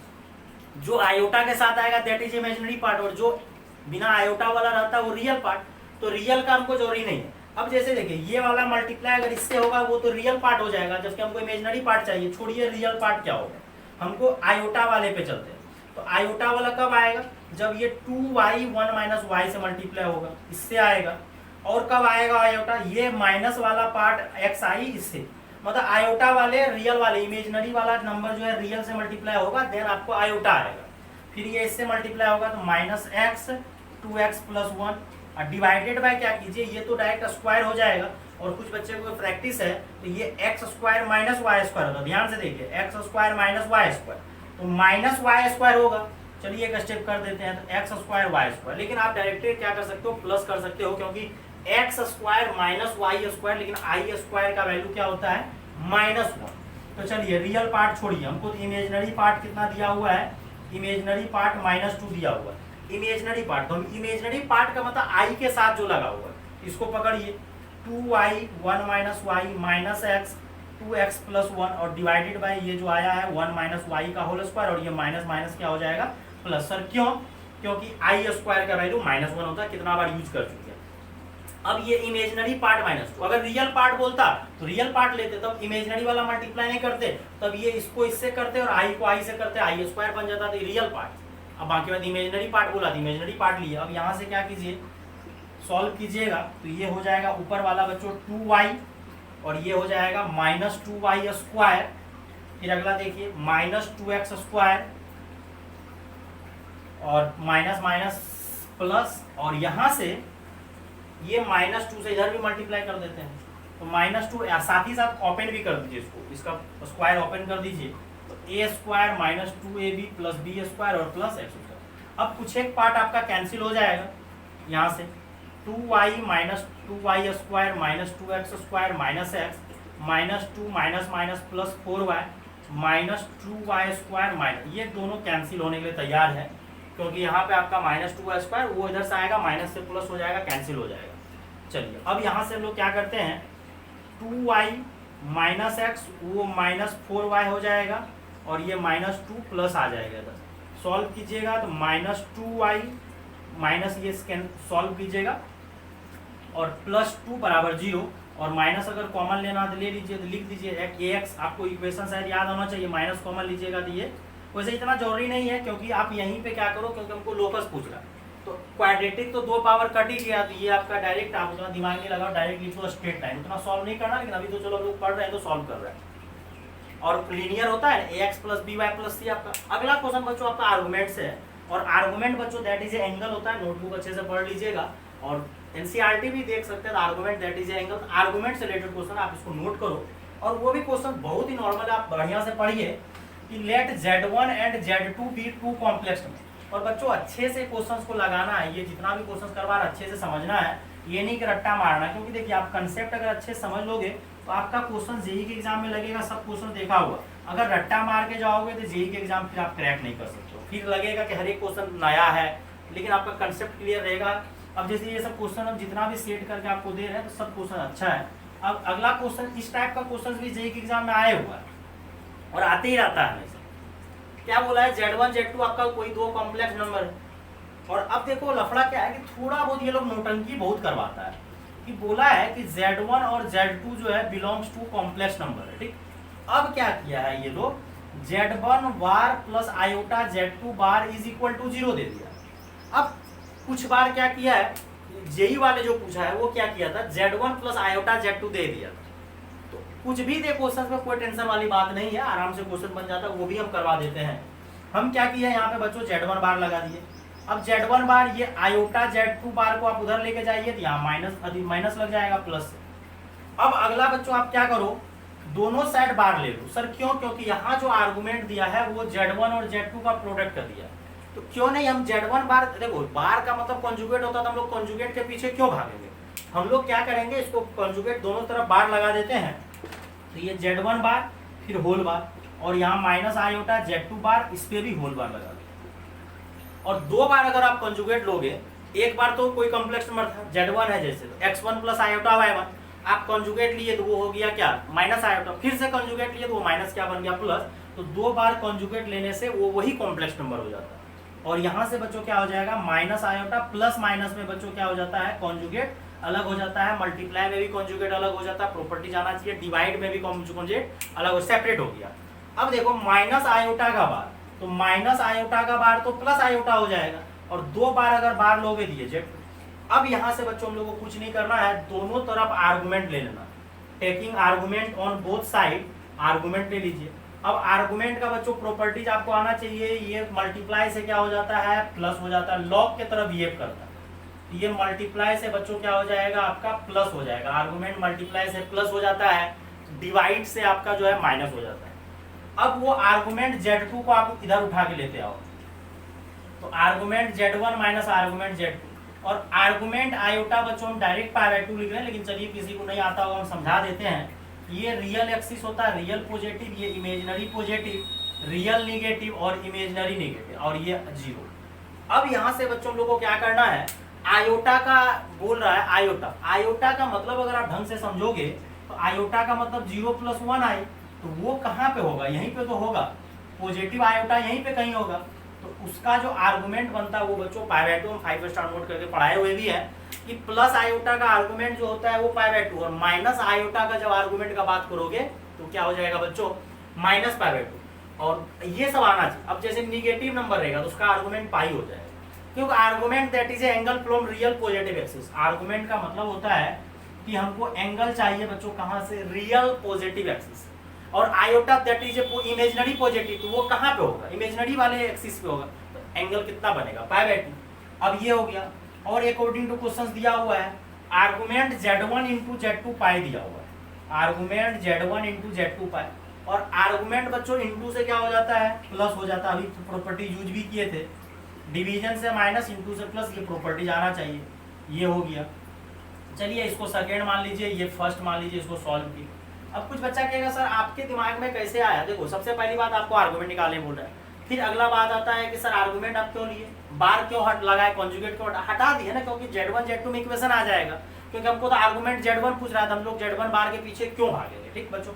जो आयोटा के साथ आएगा दैट इज इमेजिनरी पार्ट, और जो बिना आयोटा वाला रहता है वो रियल पार्ट। तो रियल का हमको जरूरी नहीं है। अब जैसे देखिए ये वाला मल्टीप्लाई अगर इससे होगा वो तो रियल पार्ट हो जाएगा, जबकि हमको इमेजिनरी पार्ट चाहिए। छोड़िए रियल पार्ट क्या होगा, हमको आयोटा वाले पे चलते हैं। तो आयोटा वाला कब आएगा, जब ये 2y 1 माइनस वाई से मल्टीप्लाई होगा, इससे आएगा। और कब आएगा आयोटा, ये माइनस वाला पार्ट एक्स आई इससे, मतलब आयोटा वाले रियल वाले, इमेजिनरी वाला नंबर जो है रियल से मल्टीप्लाई होगा, देन आपको आयोटा आएगा। फिर ये इससे मल्टीप्लाई होगा तो -x 2x + 1, और डिवाइडेड बाय क्या कीजिए, ये तो डायरेक्ट स्क्वायर हो जाएगा। और कुछ बच्चे को प्रैक्टिस है तो ये x² - y² होगा, ध्यान से देखिए, x² - y², तो -y² होगा। चलिए एक स्टेप कर देते हैं, तो x² y², लेकिन आप डायरेक्टली क्या कर सकते हो, प्लस कर सकते हो, क्योंकि x² - y², लेकिन i² का वैल्यू क्या होता है, -1। तो चलिए रियल पार्ट छोड़िए, हमको तो इमेजिनरी पार्ट कितना दिया हुआ है, इमेजिनरी पार्ट -2 दिया हुआ है। इमेजिनरी पार्ट, तो इमेजिनरी पार्ट का मतलब आई के साथ जो लगा हुआ है, इसको पकड़िए, 2y 1 minus Y minus x 2x + 1, और डिवाइडेड बाय ये जो आया है 1 माइनस वाई का होल स्क्वायर, और ये माइनस माइनस क्या हो जाएगा, प्लस। सर क्यों, क्योंकि i² का वैल्यू -1 होता है, कितना बार यूज कर चुके हैं। अब ये इमेजिनरी पार्ट -2, अगर रियल पार्ट बोलता तो रियल पार्ट लेते, तब इमेजिनरी वाला मल्टीप्लाई नहीं करते, तब ये इसको इससे करते और i को i से करते, i² बन जाता, तो रियल पार्ट। अब बाकी बात इमेजिनरी पार्ट बोला तो इमेजिनरी पार्ट लिए। अब यहाँ से क्या कीजिए, सॉल्व कीजिएगा, तो ये हो जाएगा ऊपर वाला बच्चों 2y, और ये हो जाएगा -2y²। फिर अगला देखिए -2x² और माइनस माइनस प्लस, और यहाँ से ये -2 से इधर भी मल्टीप्लाई कर देते हैं, तो -2 साथ ही साथ ओपन भी कर दीजिए, इसको इसका स्क्वायर ओपन कर दीजिए, तो a² - 2ab + b² और प्लस x²। अब कुछ एक पार्ट आपका कैंसिल हो जाएगा, यहाँ से 2y - 2y² - 2x² - x -2 + 4y -2y², ये दोनों कैंसिल होने के लिए तैयार है, क्योंकि यहाँ पे आपका -2y², वो इधर से आएगा, माइनस से प्लस हो जाएगा, कैंसिल हो जाएगा। चलिए अब यहाँ से हम लोग क्या करते हैं, 2y - x वो -4y हो जाएगा, और ये -2 प्लस आ जाएगा इधर। सॉल्व कीजिएगा तो -2y माइनस ये सॉल्व कीजिएगा, और +2 = 0, और माइनस अगर कॉमन लेना तो ले लीजिए, तो लिख दीजिए ax। आपको इक्वेशन शायद याद होना चाहिए, माइनस कॉमन लीजिएगा तो ये, वैसे इतना जरूरी नहीं है, क्योंकि आप यहीं पे क्या करो, क्योंकि हमको लोकस पूछ रहा है, तो क्वाड्रेटिक तो 2 पावर कट ही गया, तो ये आपका डायरेक्ट, आप उतना दिमाग नहीं लगाओ, डायरेक्ट लिख दो स्ट्रेट लाइन, उतना सॉल्व नहीं करना, लेकिन अभी तो चलो लोग पढ़ रहे हैं तो सॉल्व कर रहे हैं। और लीनियर होता है ax + by + c आपका। अगला क्वेश्चन बच्चों आपका आर्गुमेंट से है, और आर्गुमेंट बच्चों दैट इज एंगल होता है, नोटबुक अच्छे से पढ़ लीजिएगा, और एनसीईआरटी भी देख सकते हैं, argument that is angle, argument से रिलेटेड क्वेश्चन आप इसको नोट करो। और वो भी क्वेश्चन बहुत ही नॉर्मल है, आप बढ़िया से पढ़िए कि let Z1 and Z2 be 2 complex number. और बच्चों अच्छे से क्वेश्चंस को लगाना है, ये जितना भी क्वेश्चंस करवा रहा है अच्छे से समझना है, ये नहीं कि रट्टा मारना, क्योंकि देखिए आप कंसेप्ट अगर अच्छे से समझ लोगे तो आपका क्वेश्चन जेईई के एग्जाम में लगेगा, सब क्वेश्चन देखा हुआ। अगर रट्टा मार के जाओगे तो जेईई के एग्जाम फिर आप क्रैक नहीं कर सकते हो, फिर लगेगा कि हर एक क्वेश्चन नया है, लेकिन आपका कंसेप्ट क्लियर रहेगा। अब जैसे ये सब क्वेश्चन हम जितना भी सेट करके आपको दे रहे हैं, तो सब क्वेश्चन अच्छा है। अब अगला क्वेश्चन, इस टाइप का क्वेश्चन भी जेईई के एग्जाम में आया हुआ है और आते ही रहता है हमेशा। क्या बोला है, Z1 Z2 आपका कोई 2 कॉम्प्लेक्स नंबर है। और अब देखो लफड़ा क्या है कि थोड़ा बहुत ये लोग नोटंकी बहुत करवाता है, कि बोला है कि Z1 और Z2 जो है बिलोंग्स टू कॉम्प्लेक्स नंबर है, ठीक। अब क्या किया है ये लोग Z1 bar plus iota Z2 bar is equal to 0 दे दिया। अब कुछ बार क्या किया है, जेई वाले जो पूछा है वो क्या किया था, Z1 प्लस आयोटा Z2 दे दिया था। तो कुछ भी दे क्वेश्चन में कोई टेंशन वाली बात नहीं है, आराम से क्वेश्चन बन जाता है, वो भी हम करवा देते हैं। हम क्या किया यहाँ पे बच्चों, Z1 बार लगा दिए। अब Z1 बार ये आयोटा Z2 बार को आप उधर लेके जाइए तो यहाँ माइनस लग जाएगा प्लस से। अब अगला बच्चों आप क्या करो, दोनों साइड बार ले लो। सर क्यों, क्योंकि यहाँ जो आर्गुमेंट दिया है वो Z1 और Z2 का प्रोडक्ट कर दिया, तो क्यों नहीं हम Z1 बार, देखो बार का मतलब कॉन्जुगेट होता है, तो हम लोग कॉन्जुगेट के पीछे क्यों भागेंगे, हम लोग क्या करेंगे, इसको कॉन्जुगेट दोनों तरफ बार लगा देते हैं। तो ये Z1 बार फिर होल बार, और यहाँ माइनस आयोटा Z2 बार, इस पे भी होल बार लगा दो। और दो बार अगर आप कॉन्जुगेट लोगे, एक बार तो कोई कॉम्प्लेक्स नंबर था Z1 है जैसे, तो x1 प्लस आयोटा y1, आप कॉन्जुगेट लिए तो वो हो गया क्या, माइनस आयोटा, फिर से कॉन्जुगेट लिए तो वो माइनस क्या बन गया, प्लस। तो दो बार कॉन्जुगेट लेने से वो वही कॉम्प्लेक्स नंबर हो जाता है। और यहाँ से बच्चों क्या हो जाएगा, माइनस आयोटा प्लस माइनस में बच्चों क्या हो जाता है, कॉन्जुगेट अलग हो जाता है, मल्टीप्लाई में भी कॉन्जुगेट अलग हो जाता है, प्रॉपर्टी जाना चाहिए, डिवाइड में भी कॉन्जुगेट अलग, सेपरेट हो गया। अब देखो माइनस आयोटा का बार, तो माइनस आयोटा का बार तो प्लस आयोटा हो जाएगा, और दो बार अगर बार लोगे दिए जेड। अब यहाँ से बच्चों हम लोग को कुछ नहीं करना है, दोनों तरफ आर्गुमेंट ले लेना, taking argument on both side, argument ले लीजिए। अब आर्गुमेंट का बच्चों प्रॉपर्टीज आपको आना चाहिए, ये मल्टीप्लाई से क्या हो जाता है, प्लस हो जाता है, लॉग के तरफ ये करता है, ये मल्टीप्लाई से बच्चों क्या हो जाएगा, आपका प्लस हो जाएगा, आर्गुमेंट मल्टीप्लाई से प्लस हो जाता है, डिवाइड से आपका जो है माइनस हो जाता है। अब वो आर्गुमेंट Z2 को आप इधर उठा के लेते आओ, तो argument Z1 minus argument Z2, और आर्गुमेंट आयोटा बच्चों हम डायरेक्ट पाई बाय 2 लिख रहे हैं, लेकिन चलिए किसी को नहीं आता होगा हम समझा देते हैं। ये रियल एक्सिस होता है, रियल पॉजिटिव, ये इमेजिनरी पॉजिटिव, रियल निगेटिव और इमेजिनरी निगेटिव, और ये 0। अब यहाँ से बच्चों लोगों को क्या करना है, आयोटा का बोल रहा है, आयोटा, आयोटा का मतलब अगर आप ढंग से समझोगे तो आयोटा का मतलब 0 + 1 आई, तो वो कहाँ पे होगा, यहीं पे तो होगा, पॉजिटिव आयोटा यहीं पे कहीं होगा। तो उसका जो आर्गुमेंट बनता है वो बच्चों पाई बाय 2 हम 5 स्टार नोट करके पढ़ाए हुए भी है, कि प्लस आयोटा का आर्गुमेंट जो होता है वो पाई बाय 2, और माइनस आयोटा का जब आर्गुमेंट का बात करोगे तो क्या हो जाएगा बच्चों, माइनस पाई बाय 2, और ये सब आना चाहिए। अब जैसे निगेटिव नंबर रहेगा तो उसका आर्गुमेंट पाई हो जाएगा, क्योंकि argument that is angle from real positive axis. Argument का मतलब होता है कि हमको एंगल चाहिए बच्चों कहाँ से, रियल पॉजिटिव एक्सिस, और iota that is imaginary positive, तो वो कहाँ पे होगा, इमेजिनरी वाले एक्सिस पे होगा, तो एंगल कितना बनेगा, पाई बाय 2। अब ये हो गया, और अकॉर्डिंग टू क्वेश्चंस दिया हुआ है आर्गुमेंट Z1 × Z2 पाई दिया हुआ है, आर्गुमेंट Z1 × Z2 पाई, और आर्गुमेंट बच्चों इनटू से क्या हो जाता है, प्लस हो जाता है, अभी प्रॉपर्टी यूज भी किए थे, डिवीजन से माइनस, इनटू से प्लस, ये प्रॉपर्टी जाना चाहिए, ये हो गया। चलिए इसको सेकेंड मान लीजिए, ये फर्स्ट मान लीजिए, इसको सॉल्व किए। अब कुछ बच्चा कहेगा सर आपके दिमाग में कैसे आया, देखो सबसे पहली बात आपको आर्गुमेंट निकालने बोल रहा है, फिर अगला बात आता है कि सर आर्गुमेंट आप क्यों लिए, बार क्यों हट लगाए, कॉन्जुगेट क्यों हटा दिए ना, क्योंकि Z1 Z2 में इक्वेशन आ जाएगा, क्योंकि हमको तो आर्गुमेंट Z1 पूछ रहा था, हम लोग Z1 बार के पीछे क्यों भागेंगे। ठीक बच्चों,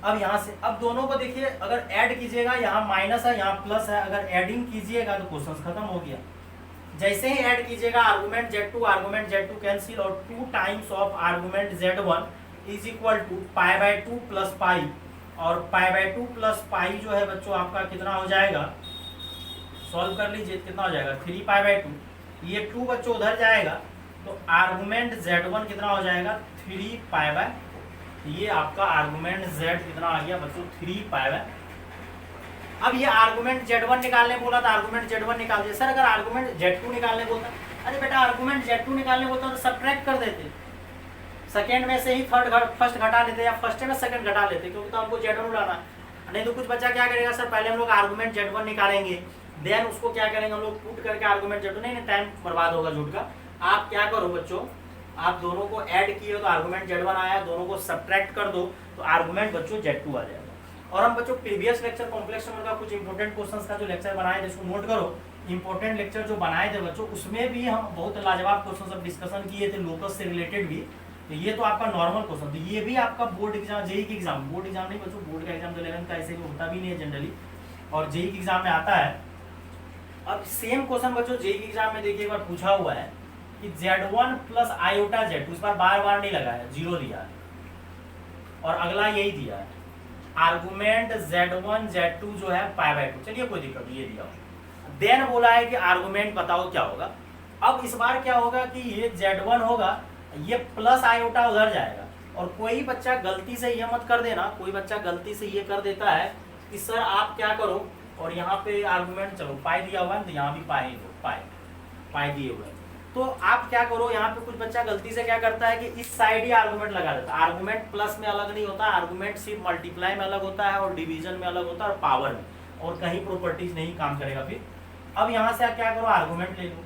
अब यहाँ से अब दोनों को देखिए, अगर ऐड कीजिएगा यहाँ माइनस है यहाँ प्लस है, अगर एडिंग कीजिएगा तो क्वेश्चन खत्म हो गया। जैसे ही ऐड कीजिएगा आर्गुमेंट Z2 कैंसिल, और 2 times of argument Z1 is equal to pi by 2 plus pi, और पाई बाय 2 प्लस पाई जो है बच्चों आपका कितना हो जाएगा, सॉल्व कर लीजिए कितना हो जाएगा, 3 पाई बाय 2, ये 2 बच्चों उधर जाएगा, तो आर्गुमेंट Z1 कितना हो जाएगा, 3 पाई बाय, ये आपका आर्गुमेंट Z कितना आ गया बच्चों, 3 पाई बाय। अब ये आर्गुमेंट Z1 निकालने बोला था, आर्गुमेंट Z1 निकाल दिया। सर अगर आर्गुमेंट Z2 निकालने बोलता, अरे बेटा आर्गुमेंट Z2 निकालने बोलता तो सब्ट्रैक्ट कर देते, सेकेंड में से ही फर्स्ट घटा लेते, या फर्स्ट में सेकंड घटा लेते, क्योंकि तो हमको Z1 उड़ाना। नहीं तो कुछ बच्चा क्या करेगा, सर पहले हम लोग आर्गुमेंट Z1 निकालेंगे, देन उसको क्या करेंगे हम लोग पुट करके आर्गुमेंट Z2, नहीं टाइम बर्बाद होगा झूठ का। आप क्या करो बच्चों, आप दोनों को ऐड किए तो आर्गुमेंट Z1 आया, दोनों को सब्ट्रैक्ट कर दो तो आर्गुमेंट बच्चों Z2 आ जाएगा। और हम बच्चों प्रीवियस लेक्चर कॉम्प्लेक्स नंबर का कुछ इंपॉर्टेंट क्वेश्चंस का जो लेक्चर बनाए थे इसको नोट करो, इंपॉर्टेंट लेक्चर जो बनाए थे बच्चों उसमें भी हम बहुत लाजवाब क्वेश्चन सब डिस्कशन किए थे, लोकस से रिलेटेड भी। तो ये तो आपका नॉर्मल क्वेश्चन, तो ये भी आपका बोर्ड एग्जाम, जेई की एग्जाम, बोर्ड एग्जाम नहीं बच्चों, बोर्ड का एग्जाम तो 11th का ऐसे भी होता भी नहीं है जनरली, और जेई की एग्जाम में आता है। अब सेम क्वेश्चन बच्चों जेई की एग्जाम में देखिए एक बार पूछा हुआ है कि Z1 प्लस आयोटा Z2, इस बार बार नहीं लगाया, 0 दिया है, और अगला यही दिया है, आर्गुमेंट Z1 Z2 जो है पाई बाय 2, चलिए कोई दिक्कत नहीं, ये दिया हुआ। देन बोला है कि आर्गुमेंट बताओ क्या होगा। अब इस बार क्या होगा कि ये Z1 होगा, ये प्लस आयोटा उधर जाएगा। और कोई बच्चा गलती से ये मत कर देना, कोई बच्चा गलती से ये कर देता है कि सर आप क्या करो, और यहाँ पे आर्गुमेंट चलो पाई दिया हुआ है तो यहाँ भी पाई दो, पाई दिए हुए हैं, तो आप क्या करो, यहाँ पे कुछ बच्चा गलती से क्या करता है कि इस साइड ही आर्गुमेंट लगा देता है। आर्गुमेंट प्लस में अलग नहीं होता, आर्गुमेंट सिर्फ मल्टीप्लाई में अलग होता है और डिवीजन में अलग होता है और पावर में, और कहीं प्रॉपर्टीज नहीं काम करेगा फिर। अब यहाँ से आप क्या करो, आर्गुमेंट ले लो,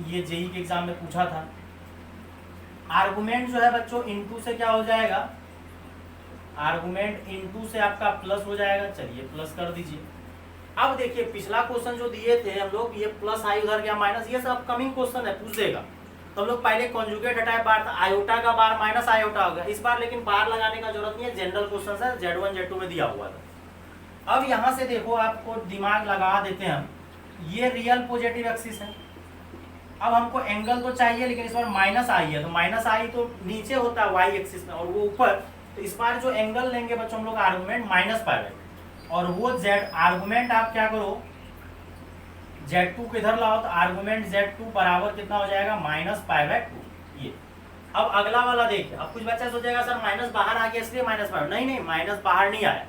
ये जेई के एग्जाम में पूछा था। आर्गुमेंट जो है बच्चों इनटू से क्या हो जाएगा, आर्गुमेंट इनटू से आपका प्लस हो जाएगा, चलिए प्लस कर दीजिए। अब देखिए पिछला क्वेश्चन जो दिए थे हम लोग, ये प्लस आई उधर गया माइनस, ये सब अपकमिंग क्वेश्चन है, पूछ देगा। तो हम लोग पहले कॉन्जुगेट हटाए, बार था आयोटा का बार माइनस आयोटा हो गया इस बार, लेकिन बार लगाने का जरूरत नहीं है, जनरल क्वेश्चन है, Z1 Z2 में दिया हुआ था। अब यहाँ से देखो आपको दिमाग लगा देते हैं हम, ये रियल पॉजिटिव एक्सिस है। अब हमको एंगल तो चाहिए, लेकिन इस बार माइनस आई है, तो माइनस आई तो नीचे होता है वाई एक्सिस में और वो ऊपर, तो इस बार जो एंगल लेंगे बच्चों हम लोग आर्गुमेंट माइनस पाई बाय 2, और वो जेड आर्गुमेंट आप क्या करो Z2 को इधर लाओ, तो आर्गुमेंट Z2 बराबर कितना हो जाएगा, माइनस पाई बाय 2। ये अब अगला वाला देखिए, अब कुछ बच्चा सोचेगा सर माइनस बाहर आ गया इसलिए माइनस पाई, नहीं माइनस बाहर नहीं आया,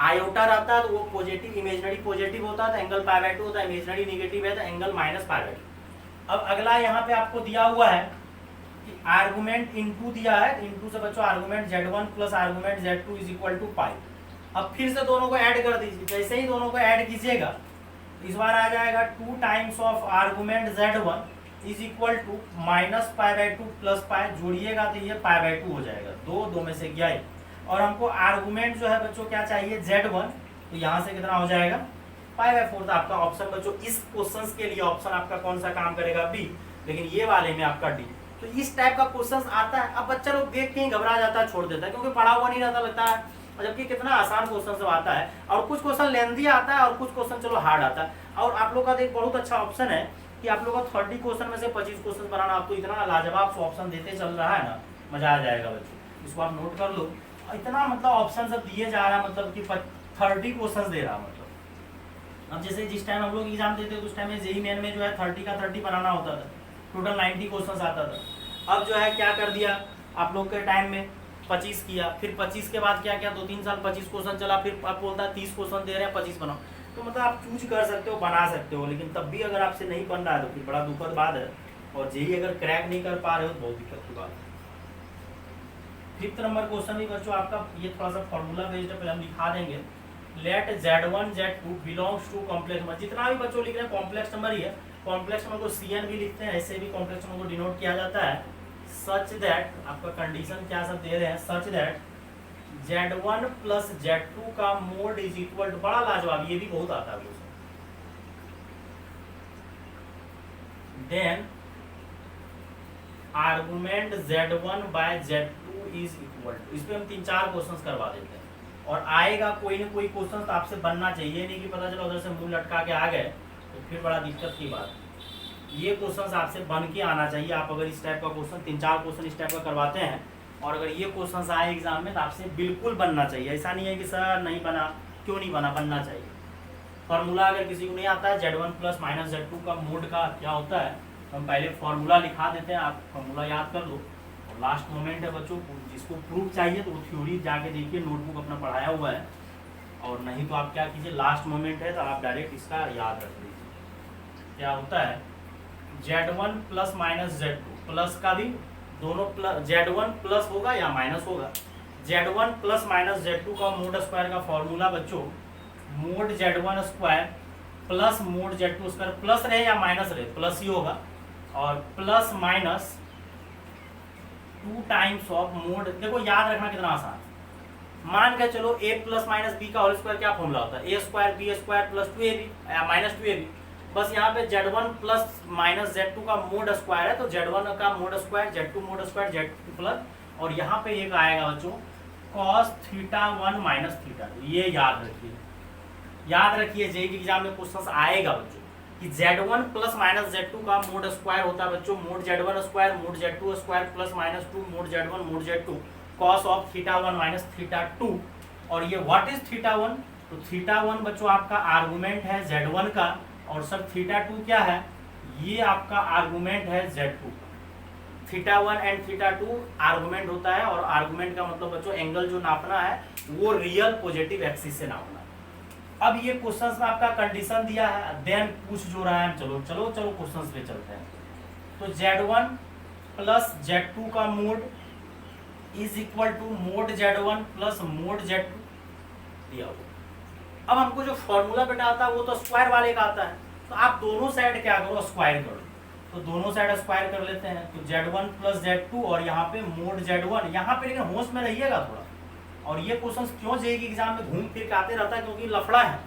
आयोटा रहता है तो वो पॉजिटिव इमेजिनरी पॉजिटिव होता है तो एंगल पाई बाय 2 होता है, इमेजिनरी नेगेटिव है तो एंगल माइनस पाई बाय 2। अब अगला यहाँ पे आपको दिया हुआ है कि आर्गुमेंट इनटू दिया है, इनटू से बच्चों argument Z1 plus argument Z2 is equal to pi. अब फिर से दोनों को ऐड कर दीजिए, जैसे ही दोनों को ऐड कीजिएगा इस बार आ जाएगा 2 times of argument Z1 is equal to minus pi by 2 plus pi, जोड़िएगा तो ये पाई बाय 2 हो जाएगा, दो में से गया ही। और हमको आर्गुमेंट जो है बच्चों क्या चाहिए Z1, तो यहाँ से कितना हो जाएगा पाई बाय 4। आपका ऑप्शन बच्चों इस क्वेश्चन के लिए ऑप्शन आपका कौन सा काम करेगा, बी, लेकिन ये वाले में आपका डी। तो इस टाइप का क्वेश्चन आता है। अब बच्चा लोग देख के ही घबरा जाता है, छोड़ देता है, क्योंकि पढ़ा हुआ नहीं रहता, लगता है, और जबकि कितना आसान क्वेश्चन सब आता है, और कुछ क्वेश्चन लेंथी आता है और कुछ क्वेश्चन चलो हार्ड आता है। और आप लोग का एक बहुत अच्छा ऑप्शन है कि आप लोग का 30 क्वेश्चन में से 25 क्वेश्चन बनाना, आपको इतना लाजवाब ऑप्शन देते चल रहा है ना, मजा आ जाएगा बच्चों, इसको आप नोट कर लो। इतना मतलब ऑप्शन सब दिए जा रहा है, मतलब कि 30 क्वेश्चन दे रहा है। मतलब अब जैसे जिस टाइम हम लोग एग्जाम देते थे उस टाइम में जेईई मेन में जो है 30 का 30 बनाना होता था, टोटल 90 क्वेश्चन आता था। अब जो है क्या कर दिया आप लोग के टाइम में, 25 किया, फिर 25 के बाद क्या किया, 2-3 साल 25 क्वेश्चन चला, फिर आप बोलता है 30 क्वेश्चन दे रहे हैं 25 बनाओ। तो मतलब आप चूज कर सकते हो, बना सकते हो, लेकिन तब भी अगर आपसे नहीं बन रहा है तो फिर बड़ा दुखद बात है। और जेईई अगर क्रैक नहीं कर पा रहे हो तो बहुत दिक्कत की बात है। 5th नंबर क्वेश्चन भी बच्चों आपका ये थोड़ा सा फॉर्मूला बेस्ड है, पहले हम दिखा देंगे। Let Z1 Z2 belongs to complex number, जितना भी बच्चों लिख रहे हैं कॉम्प्लेक्स नंबर ही है। कॉम्प्लेक्स नंबर को CN भी लिखते हैं, ऐसे भी कॉम्प्लेक्स नंबर को डिनोट किया जाता है। सच दैट आपका कंडीशन क्या सब दे रहे हैं, सच दैट Z1 प्लस Z2 का मोड इज इक्वल टू, बड़ा लाजवाब, ये भी बहुत आता है। Then argument Z1 by Z2 is equal to, इस पे हम 3-4 क्वेश्चन करवा देते हैं, और आएगा कोई ना कोई क्वेश्चन तो आपसे बनना चाहिए, नहीं कि पता चला उधर से मुंह लटका के आ गए तो फिर बड़ा दिक्कत की बात। ये क्वेश्चन आपसे बन के आना चाहिए। आप अगर इस टाइप का क्वेश्चन 3-4 क्वेश्चन इस टाइप का करवाते हैं, और अगर ये क्वेश्चन आए एग्जाम में तो आपसे बिल्कुल बनना चाहिए। ऐसा नहीं है कि सर नहीं बना, क्यों नहीं बना, बनना चाहिए। फॉर्मूला अगर किसी को नहीं आता है Z1 प्लस माइनस Z2 का मोड का क्या होता है, हम पहले फॉर्मूला लिखा देते हैं, आप फॉर्मूला याद कर लो। और लास्ट मोमेंट है बच्चों, जिसको प्रूफ चाहिए तो वो थ्योरी जाके देखिए, नोटबुक अपना पढ़ाया हुआ है, और नहीं तो आप क्या कीजिए, लास्ट मोमेंट है तो आप डायरेक्ट इसका याद रख लीजिए। क्या होता है Z1 plus minus Z2, plus का भी दोनों प्लस, Z1 प्लस होगा या माइनस होगा। Z1 प्लस माइनस Z2 का मोड स्क्वायर का फॉर्मूला बच्चों, mod Z1 square plus mod Z2 square, plus रहे या माइनस रहे प्लस ही होगा, और plus minus 2 times of mod. देखो याद रखना कितना आसान, मान के चलो a प्लस माइनस बी का होल स्क्वायर क्या फॉर्मूला होता है, a square b square plus 2ab minus 2ab। बस यहाँ पे Z1 प्लस माइनस Z2 का मोड स्क्वायर है, तो Z1 का mod square Z2 mode square Z2 plus, और यहाँ पे एक आएगा बच्चों cos θ1 माइनस थीटा। ये याद रखिए, याद रखिए, जेईई एग्जाम में क्वेश्चन आएगा बच्चों कि Z1 प्लस माइनस Z2 का मोड स्क्वायर होता है बच्चों, mod Z1 square mod Z2 square plus minus 2 mod Z1 mod Z2 cos of theta one minus theta to. और ये व्हाट इज थीटा वन, तो थीटा वन बच्चों आपका आर्गुमेंट है Z1 का, और सर थीटा टू क्या है, ये आपका आर्गुमेंट है Z2। Theta one and theta two argument होता है, और आर्गुमेंट का मतलब बच्चों एंगल जो नापना है वो रियल पॉजिटिव एक्सिस से नापना है। अब ये क्वेश्चंस में आपका कंडीशन दिया है, देन पूछ जो रहा है, चलो चलो चलो क्वेश्चंस पे चलते हैं। तो Z1 प्लस Z2 का mod is equal to mod Z1 plus mod Z2 दिया हुआ। अब हमको जो फॉर्मूला बेटा आता है वो तो स्क्वायर वाले का आता है, तो आप दोनों साइड क्या करो, स्क्वायर करो। तो दोनों साइड स्क्वायर कर लेते हैं, तो Z1 प्लस Z2 और यहाँ पे मोड Z1, यहाँ पे लेकिन होश में रहिएगा थोड़ा। और ये क्वेश्चन क्यों जेईई एग्जाम में घूम फिर के आते रहता है, क्योंकि लफड़ा है।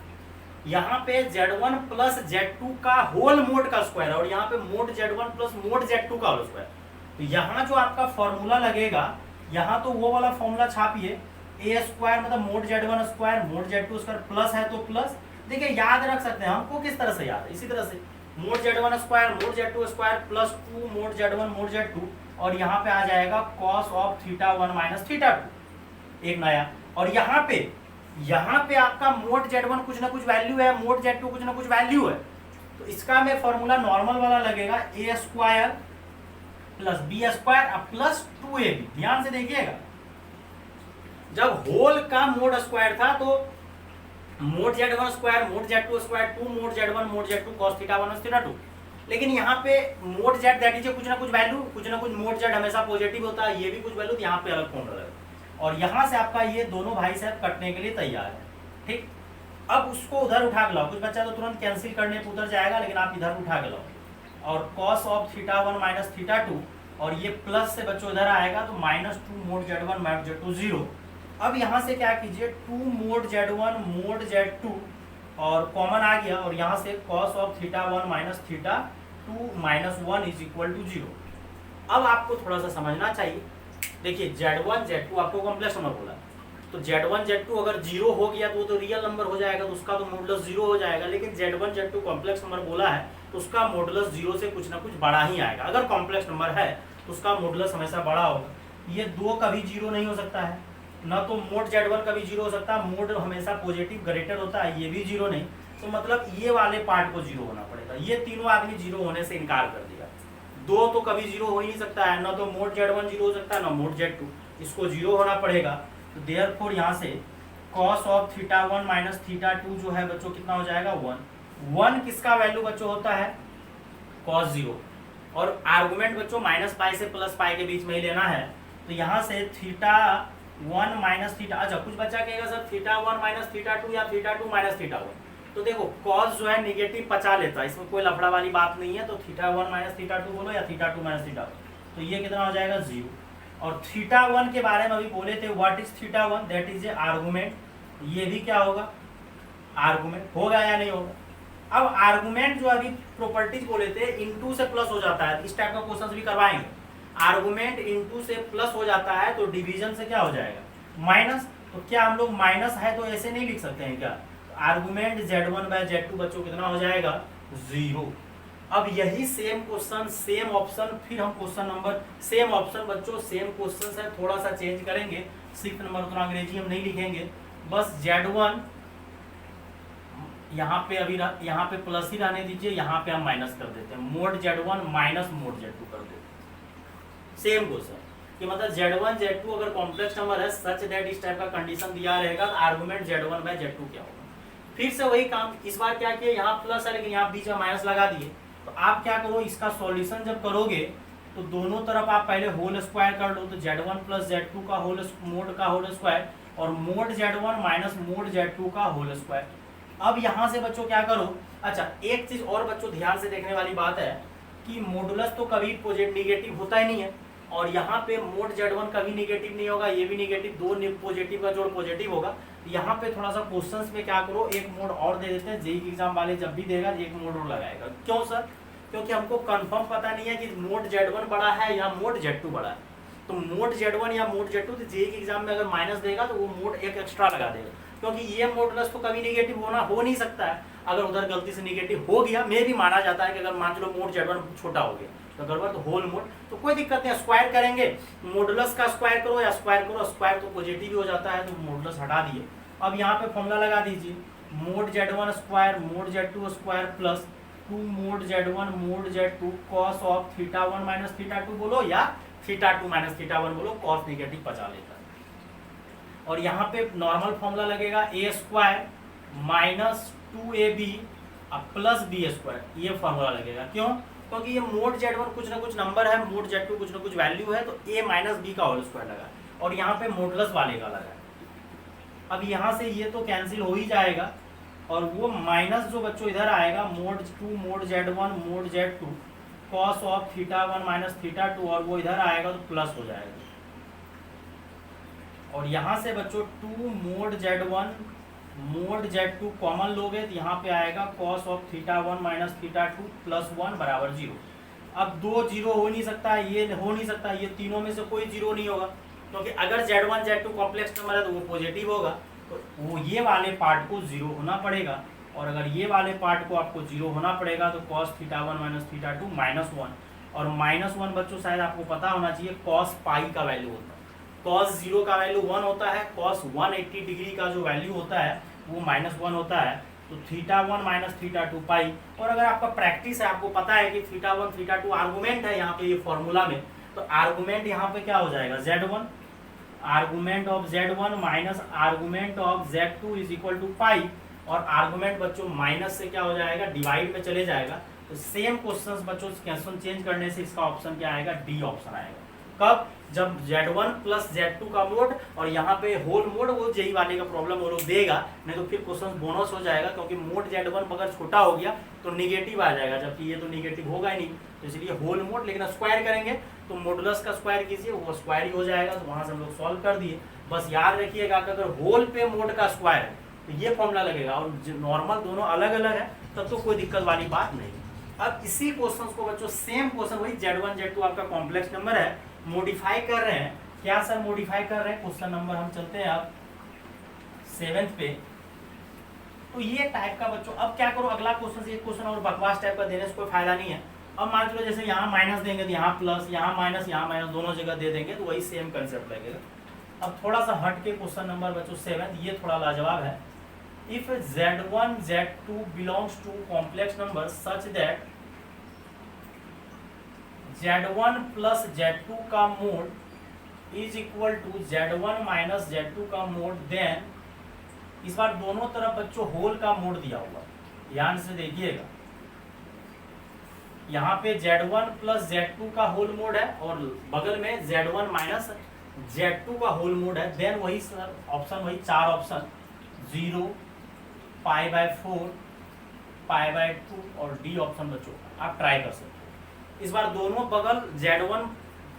यहाँ पे Z1 प्लस Z2 का होल मोड का स्क्वायर है, और यहाँ पे mode Z1 plus mod Z2 का होल स्क्वायर। तो यहाँ जो आपका फॉर्मूला लगेगा, यहाँ तो वो वाला फॉर्मूला छापिए, ए स्क्वायर मतलब mode Z1 square mod Z2 square, plus है तो प्लस। देखिए याद रख सकते हैं, हमको किस तरह से याद है, इसी तरह से mode Z1 square mod Z2 square plus 2 mod Z1 mod Z2, और यहाँ पे आ जाएगा cos of theta one minus theta to, एक नया। और यहाँ पे आपका मोड Z1 कुछ ना कुछ वैल्यू है, मोड Z2 कुछ ना कुछ वैल्यू है, तो इसका में फॉर्मूला नॉर्मल वाला लगेगा, A square plus B square plus 2ab। ध्यान से देखिएगा, जब होल का मोड स्क्वायर था तो mode Z1 square mod Z2 square 2 mod Z1 mod Z2 cos theta one theta two. लेकिन यहाँ पे मोड Z दैट इज कुछ ना कुछ वैल्यू, कुछ ना कुछ मोड Z हमेशा पॉजिटिव होता है, ये भी कुछ वैल्यू, यहाँ पे अलग फॉर्मूला है। और यहाँ से आपका ये दोनों भाई साहब कटने के लिए तैयार है, ठीक। अब उसको उधर उठा के लाओ, कुछ बच्चा तो तुरंत कैंसिल करने पर उधर जाएगा, लेकिन आप इधर उठा के लाओ, और cos of theta one minus theta to, और ये प्लस से बच्चों इधर आएगा तो minus 2 mod Z1 minus Z2 0। अब यहाँ से क्या कीजिए, 2 मोड Z1 मोड Z2 और कॉमन आ गया, और यहाँ से cos of theta one minus theta two minus 1 is equal to 0। अब आपको थोड़ा सा समझना चाहिए, देखिए Z1 Z2 आपको कॉम्प्लेक्स नंबर बोला, तो Z1 Z2 अगर 0 हो गया तो वो तो रियल नंबर हो जाएगा, तो उसका तो मॉडुलस 0 हो जाएगा। लेकिन Z1 Z2 कॉम्प्लेक्स नंबर बोला है तो उसका मॉडुलस 0 से कुछ ना कुछ बड़ा ही आएगा। अगर कॉम्प्लेक्स नंबर है तो उसका मॉडुलस हमेशा बड़ा होगा। ये 2 कभी 0 नहीं हो सकता है, ना तो मोड Z1 कभी 0 हो सकता है, मोड हमेशा पॉजिटिव ग्रेटर होता है, ये भी 0 नहीं, तो मतलब ये वाले पार्ट को 0 होना पड़ेगा। ये तीनों आदमी 0 होने से इनकार कर दिया। 2 तो कभी 0 हो ही नहीं सकता है, ना तो मोड Z1 0 हो सकता है, ना मोड Z2, इसको 0 होना पड़ेगा। तो देयरफॉर यहाँ से cos of theta one minus theta to जो है बच्चों कितना हो जाएगा, 1 किसका वैल्यू बच्चों होता है, कॉस 0। और आर्गुमेंट बच्चों माइनस पाई से प्लस पाई के बीच में ही लेना है, तो यहाँ से थीटा वन माइनस थीटा, अच्छा कुछ बच्चा कहेगा sir theta one minus theta two या theta two minus theta one, तो देखो कॉस जो है निगेटिव पचा लेता है, इसमें कोई लफड़ा वाली बात नहीं है। तो theta one minus theta to बोलो या theta two minus theta one, तो ये कितना हो जाएगा 0। और थीटा वन के बारे में अभी बोले थे, what is theta one, that is a argument. ये भी क्या होगा, आर्गुमेंट होगा या नहीं होगा। अब आर्गुमेंट जो अभी प्रॉपर्टीज बोले थे, इनटू से प्लस हो जाता है, इस टाइप का क्वेश्चन भी करवाएंगे। आर्गुमेंट इनटू से प्लस हो जाता है तो डिवीजन से क्या हो जाएगा, माइनस। तो क्या हम लोग माइनस है तो ऐसे नहीं लिख सकते हैं क्या, आर्गुमेंट Z1 बाय Z2 बच्चों कितना हो जाएगा, 0। अब यही सेम क्वेश्चन सेम ऑप्शन, फिर हम क्वेश्चन नंबर सेम ऑप्शन बच्चों सेम क्वेश्चन है, थोड़ा सा चेंज करेंगे। 6 नंबर उतना अंग्रेजी हम नहीं लिखेंगे, बस Z1 यहाँ पे अभी यहाँ पे प्लस ही रहने दीजिए, यहाँ पे हम माइनस कर देते हैं, mode Z1 minus mode Z2 कर देते हैं। सेम क्वेश्चन कि मतलब Z1 Z2 अगर कॉम्प्लेक्स नंबर है सच दैट इस टाइप का कंडीशन दिया रहेगा, आर्गुमेंट Z1 बाय Z2 क्या होगा। फिर से वही काम, इस बार क्या किया, यहाँ प्लस है लेकिन यहाँ बीच में माइनस लगा दिए। तो आप क्या करो, इसका सॉल्यूशन जब करोगे तो दोनों तरफ आप पहले होल स्क्वायर कर लो, तो Z1 प्लस Z2 का होल मोड का होल स्क्वायर और mode Z1 minus mode Z2 का होल स्क्वायर। अब यहाँ से बच्चों क्या करो, अच्छा एक चीज और बच्चों ध्यान से देखने वाली बात है कि मॉडुलस तो कभी निगेटिव होता ही नहीं है, और यहाँ पे मोड Z1 कभी निगेटिव नहीं होगा, ये भी निगेटिव, 2 पॉजिटिव का जोड़ पॉजिटिव होगा। यहाँ पे थोड़ा सा क्वेश्चंस में क्या करो, एक मोड और दे देते हैं, जेईई एग्जाम वाले जब भी देगा एक मोड और लगाएगा। क्यों सर, क्योंकि हमको कंफर्म पता नहीं है कि मोड Z1 बड़ा है या मोड Z2 बड़ा है। तो मोड Z1 या मोड Z2 तो जेईई एग्जाम में अगर माइनस देगा तो वो मोड एक एक्स्ट्रा लगा देगा, क्योंकि ये मॉडुलस तो कभी निगेटिव हो नहीं सकता है। अगर उधर गलती से निगेटिव हो गया, में भी माना जाता है कि अगर मान लो मोड Z1 छोटा हो गया तो गड़बड़, तो होल मोड तो कोई दिक्कत नहीं, स्क्वायर करेंगे, मॉडुलस का स्क्वायर करो या स्क्वायर करो, स्क्वायर तो पॉजिटिव ही हो जाता है, तो मॉडुलस हटा दिए। अब यहाँ पे फॉर्मूला लगा दीजिए, mod Z1 square mod Z2 square plus 2 mod Z1 mod Z2 cos of θ1 minus θ2 बोलो या θ2 माइनस θ1 बोलो, कॉस नेगेटिव बचा लेता है। और यहाँ पे नॉर्मल फॉर्मूला लगेगा a square minus 2ab plus B square, ये फॉर्मूला लगेगा। क्यों? क्योंकि ये मोड Z1 कुछ ना कुछ नंबर है, मोड Z2 कुछ ना कुछ वैल्यू है, तो a माइनस बी का होल स्क्वायर लगा और यहाँ पे मॉडुलस वाले का लगा। अब यहाँ से ये तो कैंसिल हो ही जाएगा और वो माइनस जो बच्चों इधर आएगा mod 2 mod Z1 mod Z2 cos of θ1 minus θ2 और वो इधर आएगा तो प्लस हो जाएगा। और यहाँ से बच्चों 2 mod Z1 mod Z2 common लोगे तो यहाँ पे आएगा कॉस ऑफ θ1 माइनस θ2 प्लस 1 बराबर 0। अब दो जीरो हो नहीं सकता, ये हो नहीं सकता, ये तीनों में से कोई जीरो नहीं होगा, क्योंकि अगर Z1 Z2 कॉम्प्लेक्स नंबर है तो वो पॉजिटिव होगा, तो वो ये वाले पार्ट को जीरो होना पड़ेगा। और अगर ये वाले पार्ट को आपको जीरो होना पड़ेगा तो कॉस θ1 माइनस θ2 माइनस 1, और माइनस 1 बच्चों शायद आपको पता होना चाहिए कॉस पाई का वैल्यू होता है, कॉस 0 का वैल्यू 1 होता है, कॉस 180 डिग्री का जो वैल्यू होता है वो माइनस 1 होता है, तो θ1 माइनस θ2 पाई। और अगर आपका प्रैक्टिस है, आपको पता है कि θ1 θ2 आर्गुमेंट है यहाँ पे ये फॉर्मूला में, तो आर्गुमेंट यहाँ पे क्या हो जाएगा Z1, argument of Z1 minus argument of Z2 is equal to pi, और आर्गुमेंट बच्चों माइनस से क्या हो जाएगा, डिवाइड में चले जाएगा। तो सेम क्वेश्चन बच्चों क्वेश्चन चेंज करने से इसका ऑप्शन क्या आएगा, डी ऑप्शन आएगा। कब? जब Z1 प्लस Z2 का मोड और यहाँ पे होल मोड, वो जेई वाले का प्रॉब्लम वो लोग देगा, नहीं तो फिर क्वेश्चन बोनस हो जाएगा, क्योंकि मोड Z1 अगर छोटा हो गया तो निगेटिव आ जाएगा, जबकि ये तो निगेटिव होगा ही नहीं, तो इसलिए होल मोड। लेकिन स्क्वायर करेंगे तो मॉडुलस का स्क्वायर कीजिए, वो स्क्वायर ही हो जाएगा, तो वहां से हम लोग सॉल्व कर दिए। बस याद रखिएगा कि अगर होल पे मोड का स्क्वायर है तो ये फॉर्मूला लगेगा, और नॉर्मल दोनों अलग अलग है तब तो कोई दिक्कत वाली बात नहीं। अब इसी क्वेश्चन को बच्चों सेम क्वेश्चन वही Z1 Z2 आपका कॉम्प्लेक्स नंबर है, मॉडिफाई कर रहे हैं। क्या सर मॉडिफाई कर रहे हैं? क्वेश्चन नंबर हम चलते हैं अब 7th पे। तो ये टाइप का बच्चों, अब क्या करो, अगला क्वेश्चन से एक क्वेश्चन और बकवास टाइप का देने से कोई फायदा नहीं है। अब मान चलो जैसे यहाँ माइनस देंगे तो यहाँ प्लस, यहाँ माइनस दोनों जगह दे देंगे, तो वही सेम कंसेप्ट लगेगा। अब थोड़ा सा हट के क्वेश्चन नंबर बच्चों 7, ये थोड़ा लाजवाब है। If Z1 Z2 belongs to complex number such that Z1 plus Z2 का mod is equal to Z1 minus Z2 का मोड, देन इस बार दोनों तरफ बच्चों होल का मोड दिया हुआ, ध्यान से देखिएगा। यहाँ पे Z1 प्लस Z2 का होल मोड है और बगल में Z1 माइनस Z2 का होल मोड है, देन वही सर ऑप्शन, वही 4 ऑप्शन 0 π/4 π/2 और डी ऑप्शन बच्चों आप ट्राई कर सकते हो। इस बार दोनों बगल Z1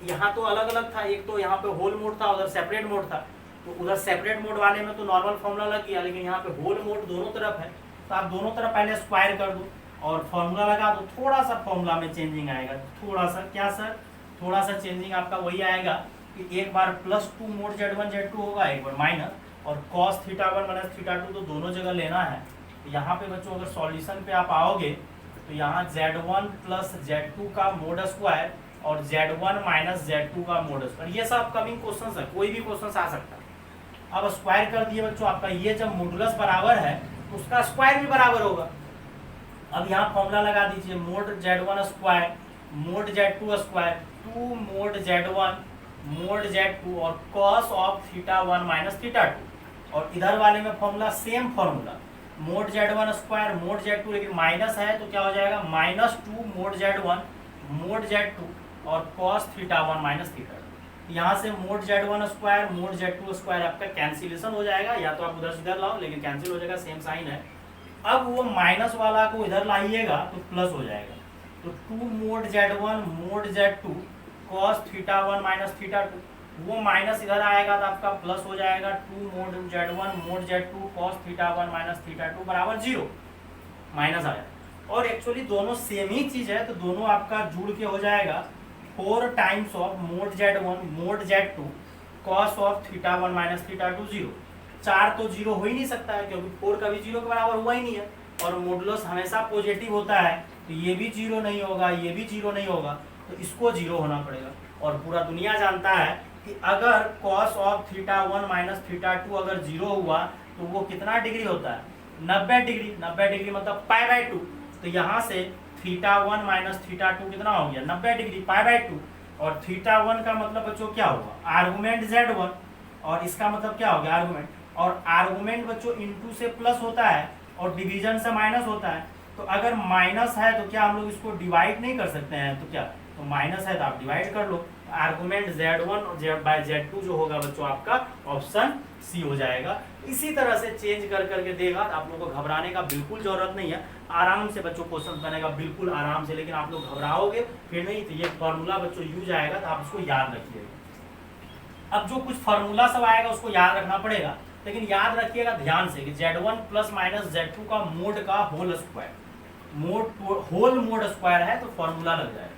यहाँ तो अलग अलग था, एक तो यहाँ पे होल मोड था, उधर सेपरेट मोड था, तो उधर सेपरेट मोड वाले में तो नॉर्मल फॉर्मूला लग गया, लेकिन यहाँ पे होल मोड दोनों तरफ है, तो आप दोनों तरफ पहले स्क्वायर कर दो और फॉर्मूला लगा दो। थोड़ा सा फॉर्मूला में चेंजिंग आएगा, थोड़ा सा, क्या सर? थोड़ा सा चेंजिंग आपका वही आएगा कि एक बार +2 मोड Z1 Z2 होगा, एक बार माइनस, और cos θ1 माइनस θ2 तो दोनों जगह लेना है। तो यहाँ पे बच्चों अगर सॉल्यूशन पे आप आओगे तो यहाँ Z1 प्लस Z2 का मोड स्क्वायर और Z1 माइनस Z2 का मोड स्क्वायर, ये सब कमिंग क्वेश्चन है, कोई भी क्वेश्चन आ सकता है। अब स्क्वायर कर दिए बच्चों, आपका ये जब मॉडुलस बराबर है तो उसका स्क्वायर भी बराबर होगा। अब यहाँ फॉर्मूला लगा दीजिए, mod Z1 square mod Z2 square 2 mod Z1 mod Z2 और cos ऑफ θ1 माइनस θ2, और इधर वाले में formula same formula, mode Z1 square mod Z2, लेकिन माइनस है तो क्या हो जाएगा, -2 मोड Z1 मोड Z2 और cos θ1 माइनस θ2। यहाँ से mode Z1 square mod Z2 square आपका कैंसिलेशन हो जाएगा, या तो आप उधर से इधर लाओ, लेकिन कैंसिल हो जाएगा, सेम साइन है। अब वो माइनस वाला को इधर लाइएगा तो प्लस हो जाएगा, तो 2 mod Z1 mod Z2 cos θ1 minus θ2, वो माइनस इधर आएगा तो आपका प्लस हो जाएगा, 2 mod Z1 mod Z2 cos θ1 minus θ2 बराबर 0, माइनस आया। और एक्चुअली दोनों सेम ही चीज है, तो दोनों आपका जुड़ के हो जाएगा 4 times of mod Z1 mod Z2 cos of θ1 minus θ2 0। 4 तो 0 हो ही नहीं सकता है, क्योंकि 4 कभी 0 के बराबर हुआ ही नहीं है, और मॉडुलस हमेशा पॉजिटिव होता है, तो ये भी 0 नहीं होगा, ये भी 0 नहीं होगा, तो इसको 0 होना पड़ेगा। और पूरा दुनिया जानता है कि अगर cos ऑफ θ1 माइनस θ2 अगर 0 हुआ तो वो कितना डिग्री होता है, 90 डिग्री। 90 डिग्री मतलब π/2। तो यहाँ से θ1 माइनस θ2 कितना हो गया, 90 डिग्री, π/2। और θ1 का मतलब बच्चों क्या होगा, आर्गुमेंट Z1, और इसका मतलब क्या हो गया, आर्गुमेंट। और आर्गुमेंट बच्चों इनटू से प्लस होता है और डिवीजन से माइनस होता है। तो अगर माइनस है तो क्या हम लोग इसको डिवाइड नहीं कर सकते हैं, तो क्या, तो माइनस है तो आप डिवाइड कर लो। आर्गुमेंट Z1 बाय Z2 जो होगा बच्चों आपका ऑप्शन सी हो जाएगा। इसी तरह से चेंज कर करके देगा, आप लोगों को घबराने का बिल्कुल जरूरत नहीं है, आराम से बच्चों क्वेश्चन बनेगा बिल्कुल आराम से। लेकिन आप लोग घबराओगे फिर नहीं, तो ये फॉर्मूला बच्चों यूज आएगा तो आप इसको याद रखिएगा। अब जो कुछ फॉर्मूला सब आएगा उसको याद रखना पड़ेगा, लेकिन याद रखिएगा ध्यान से कि Z1 प्लस माइनस Z2 का मोड का whole square, whole mod square है तो फॉर्मूला लग जाएगा।